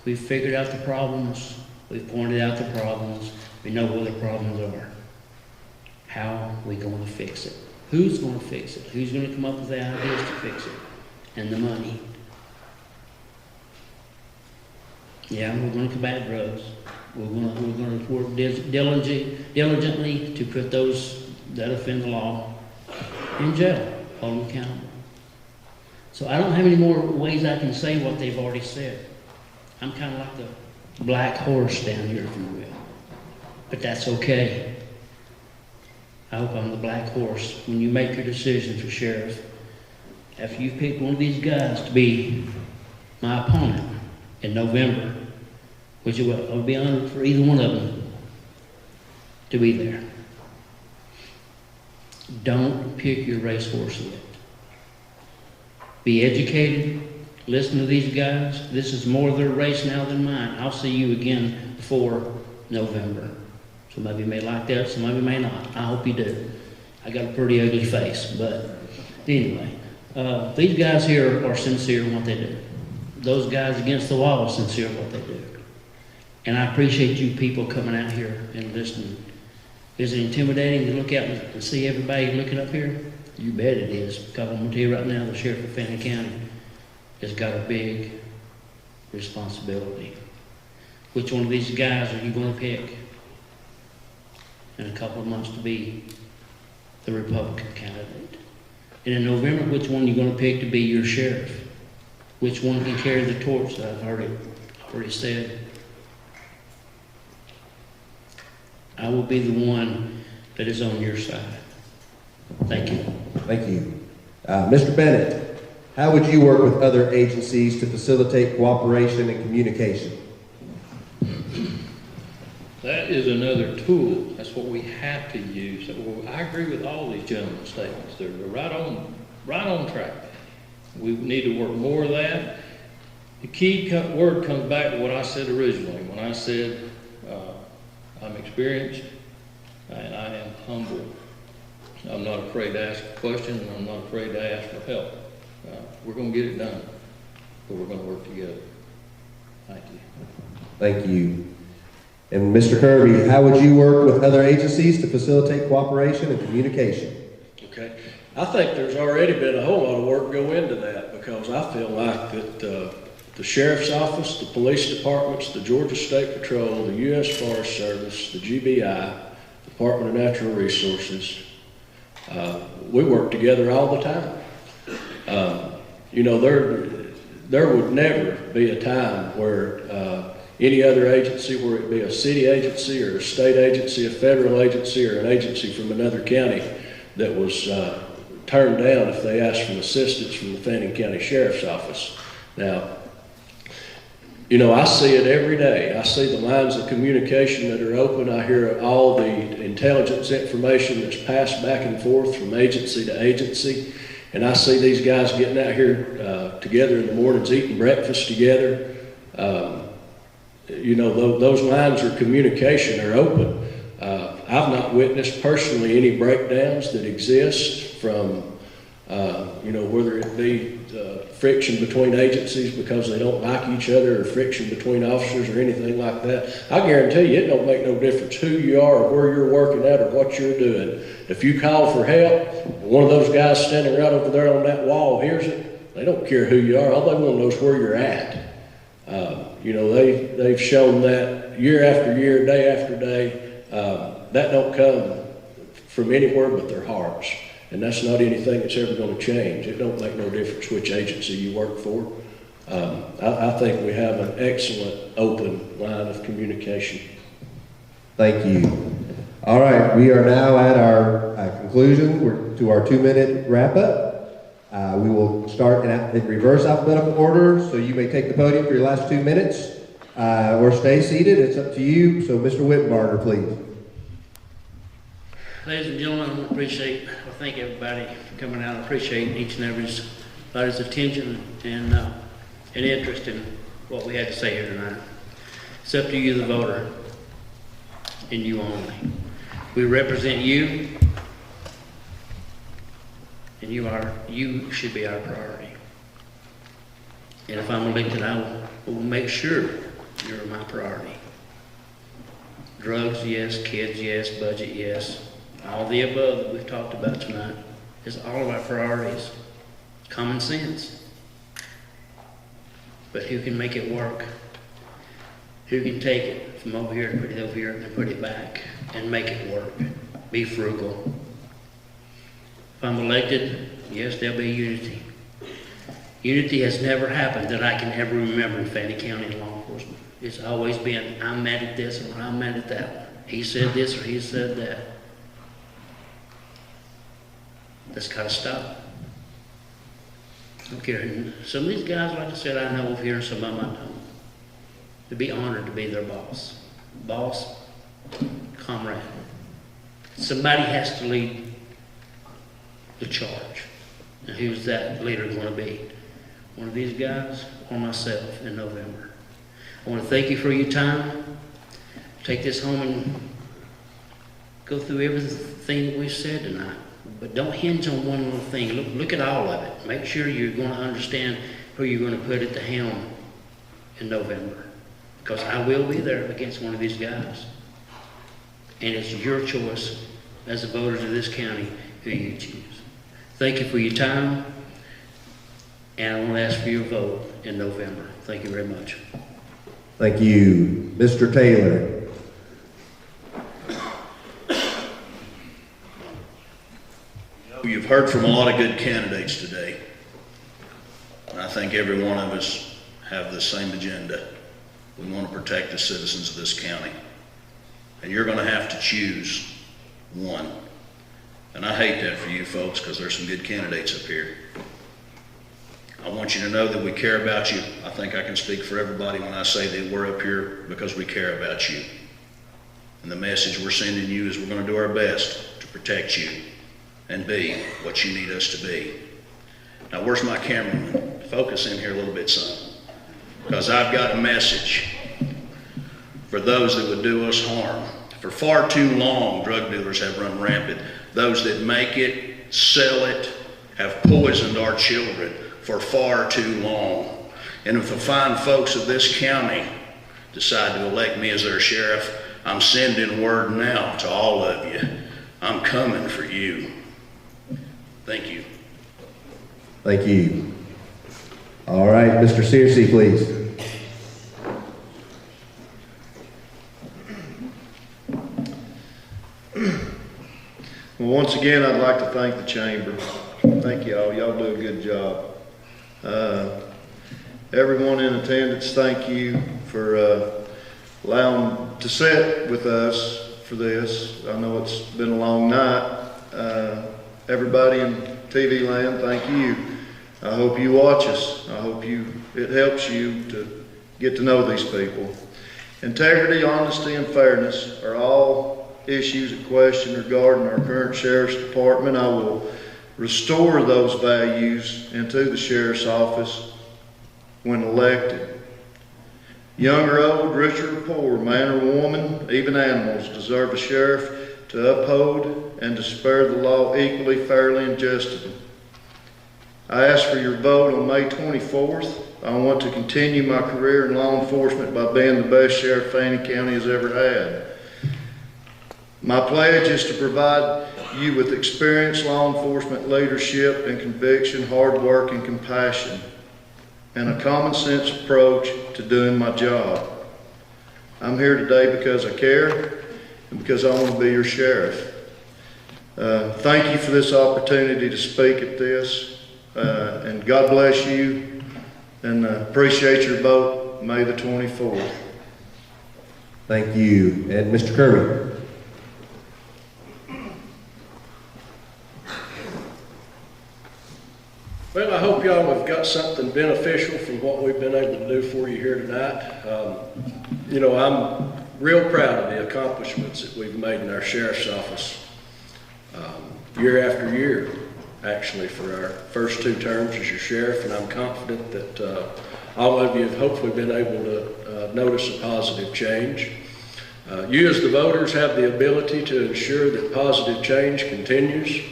We've figured out the problems, we've pointed out the problems, we know what the problems are. How are we going to fix it? Who's going to fix it? Who's going to come up with the ideas to fix it? And the money. Yeah, we're going to combat drugs. We're going to work diligently to put those that offend the law in jail, hold them accountable. So I don't have any more ways I can say what they've already said. I'm kind of like the black horse down here, if you will. But that's okay. I hope I'm the black horse when you make your decision for sheriff. After you've picked one of these guys to be my opponent in November, which I'll be honored for either one of them to be there. Don't pick your racehorse yet. Be educated. Listen to these guys. This is more their race now than mine. I'll see you again before November. Some of you may like that, some of you may not. I hope you do. I got a pretty ugly face, but anyway. These guys here are sincere in what they do. Those guys against the wall are sincere in what they do. And I appreciate you people coming out here and listening. Is it intimidating to look out and see everybody looking up here? You bet it is. Because I'm going to tell you right now, the sheriff of Fannin County has got a big responsibility. Which one of these guys are you going to pick in a couple of months to be the Republican candidate? And in November, which one are you going to pick to be your sheriff? Which one can carry the torch that I've already said? I will be the one that is on your side. Thank you. Thank you. Mr. Bennett, how would you work with other agencies to facilitate cooperation and communication? That is another tool. That's what we have to use. I agree with all these gentlemen's statements. They're right on track. We need to work more of that. The key word comes back to what I said originally when I said I'm experienced and I am humble. I'm not afraid to ask a question and I'm not afraid to ask for help. We're going to get it done, but we're going to work together. Thank you. Thank you. And Mr. Kirby, how would you work with other agencies to facilitate cooperation and communication? Okay. I think there's already been a whole lot of work go into that because I feel like that the Sheriff's Office, the police departments, the Georgia State Patrol, the U.S. Forest Service, the GBI, Department of Natural Resources, we work together all the time. You know, there would never be a time where any other agency, whether it be a city agency or a state agency, a federal agency, or an agency from another county that was turned down if they asked for assistance from the Fannin County Sheriff's Office. Now, you know, I see it every day. I see the lines of communication that are open. I hear all the intelligence information that's passed back and forth from agency to agency. And I see these guys getting out here together in the mornings, eating breakfast together. You know, those lines of communication are open. I've not witnessed personally any breakdowns that exist from Whether it be friction between agencies because they don't like each other, or friction between officers or anything like that. I guarantee you it don't make no difference who you are or where you're working at or what you're doing. If you call for help, one of those guys standing right over there on that wall hears it, they don't care who you are. All they want to know is where you're at. They've shown that year after year, day after day. That don't come from anywhere but their hearts. And that's not anything that's ever going to change. It don't make no difference which agency you work for. I think we have an excellent open line of communication. Thank you. All right, we are now at our conclusion. We're to our 2-minute wrap-up. We will start in reverse alphabetical order, so you may take the podium for your last 2 minutes, or stay seated. It's up to you. So, Mr. Whittenbarger, please. Ladies and gentlemen, I thank everybody for coming out. I appreciate each and everybody's attention and interest in what we had to say here tonight. It's up to you, the voter, and you only. We represent you, and you should be our priority. And if I'm elected, I will make sure you're my priority. Drugs, yes. Kids, yes. Budget, yes. All the above that we've talked about tonight is all of our priorities. Common sense. But who can make it work? Who can take it from over here and put it over here and put it back and make it work? Be frugal. If I'm elected, yes, there'll be unity. Unity has never happened that I can ever remember in Fannin County law enforcement. It's always been, I'm mad at this or I'm mad at that one. He said this or he said that. That's got to stop. I don't care. Some of these guys, like I said, I know of here, and some of them I don't. To be honored to be their boss. Boss, comrade. Somebody has to lead the charge. And who's that leader going to be? One of these guys or myself in November? I want to thank you for your time. Take this home and go through everything that we've said tonight. But don't hinge on one little thing. Look at all of it. Make sure you're going to understand who you're going to put at the helm in November. Because I will be there against one of these guys. And it's your choice as the voters of this county who you choose. Thank you for your time. And I want to ask for your vote in November. Thank you very much. Thank you. Mr. Taylor. You've heard from a lot of good candidates today. And I think every one of us have the same agenda. We want to protect the citizens of this county. And you're going to have to choose one. And I hate that for you folks because there's some good candidates up here. I want you to know that we care about you. I think I can speak for everybody when I say that we're up here because we care about you. And the message we're sending you is we're going to do our best to protect you and be what you need us to be. Now, where's my cameraman? Focus in here a little bit, son. Because I've got a message for those that would do us harm. For far too long, drug dealers have run rampant. Those that make it, sell it, have poisoned our children for far too long. And if the fine folks of this county decide to elect me as their sheriff, I'm sending word now to all of you. I'm coming for you. Thank you. Thank you. All right, Mr. Scearce, please. Well, once again, I'd like to thank the chamber. Thank y'all. Y'all do a good job. Everyone in attendance, thank you for allowing to sit with us for this. I know it's been a long night. Everybody in TV land, thank you. I hope you watch us. I hope it helps you to get to know these people. Integrity, honesty, and fairness are all issues at question regarding our current sheriff's department. I will restore those values into the sheriff's office when elected. Young or old, rich or poor, man or woman, even animals deserve a sheriff to uphold and to spare the law equally, fairly, and justly. I ask for your vote on May 24th. I want to continue my career in law enforcement by being the best sheriff Fannin County has ever had. My pledge is to provide you with experienced law enforcement leadership and conviction, hard work and compassion, and a common sense approach to doing my job. I'm here today because I care and because I want to be your sheriff. Thank you for this opportunity to speak at this, and God bless you, and appreciate your vote May the 24th. Thank you. And Mr. Kirby. Well, I hope y'all have got something beneficial from what we've been able to do for you here tonight. You know, I'm real proud of the accomplishments that we've made in our sheriff's office year after year, actually, for our first 2 terms as your sheriff, and I'm confident that all of you have hopefully been able to notice a positive change. You as the voters have the ability to ensure that positive change continues.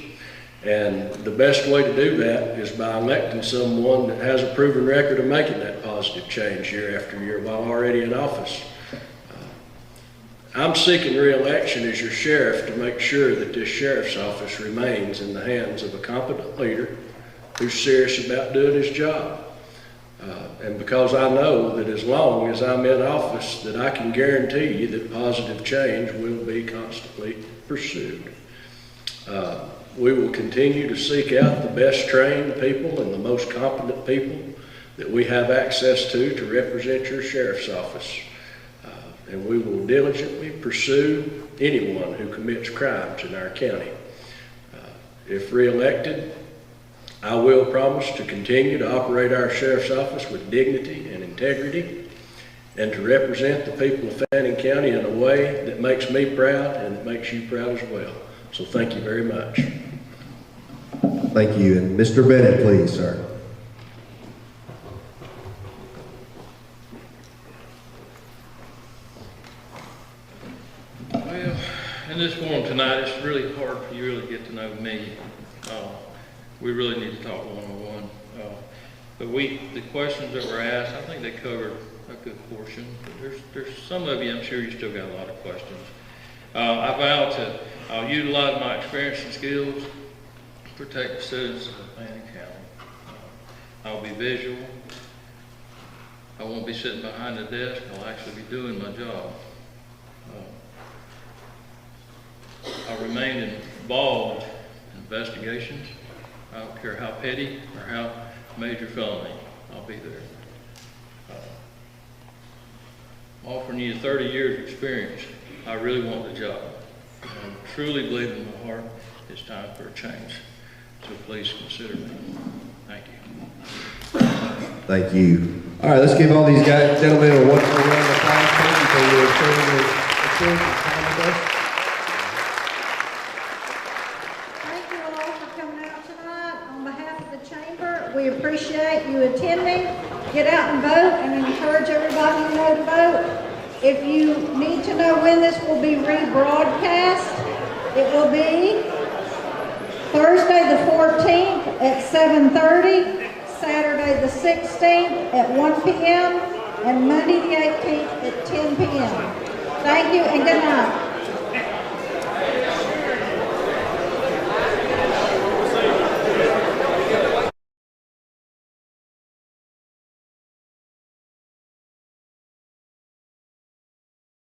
And the best way to do that is by electing someone that has a proven record of making that positive change year after year while already in office. I'm seeking re-election as your sheriff to make sure that this sheriff's office remains in the hands of a competent leader who's serious about doing his job. And because I know that as long as I'm in office, that I can guarantee you that positive change will be constantly pursued. We will continue to seek out the best trained people and the most competent people that we have access to represent your sheriff's office. And we will diligently pursue anyone who commits crimes in our county. If re-elected, I will promise to continue to operate our sheriff's office with dignity and integrity and to represent the people of Fannin County in a way that makes me proud and that makes you proud as well. So thank you very much. Thank you. And Mr. Bennett, please, sir. Well, in this forum tonight, it's really hard for you to really get to know me. We really need to talk one-on-one. But the questions that were asked, I think they covered a good portion. But there's some of you, I'm sure you still got a lot of questions. I vow to utilize my experience and skills to protect the citizens of Fannin County. I'll be visual. I won't be sitting behind the desk. I'll actually be doing my job. I'll remain involved in investigations. I don't care how petty or how major felony, I'll be there. I'm offering you 30 years experience. I really want the job. I truly believe in my heart it's time for a change. So please consider me. Thank you. Thank you. All right, let's give all these guys, gentlemen, a wonderful round of applause. Thank you for your time with us. Thank you all for coming out tonight. On behalf of the chamber, we appreciate you attending. Get out and vote and encourage everybody you know to vote. If you need to know when this will be rebroadcast, it will be Thursday the 14th at 7:30, Saturday the 16th at 1 p.m., and Monday the 18th at 10 p.m. Thank you and good night.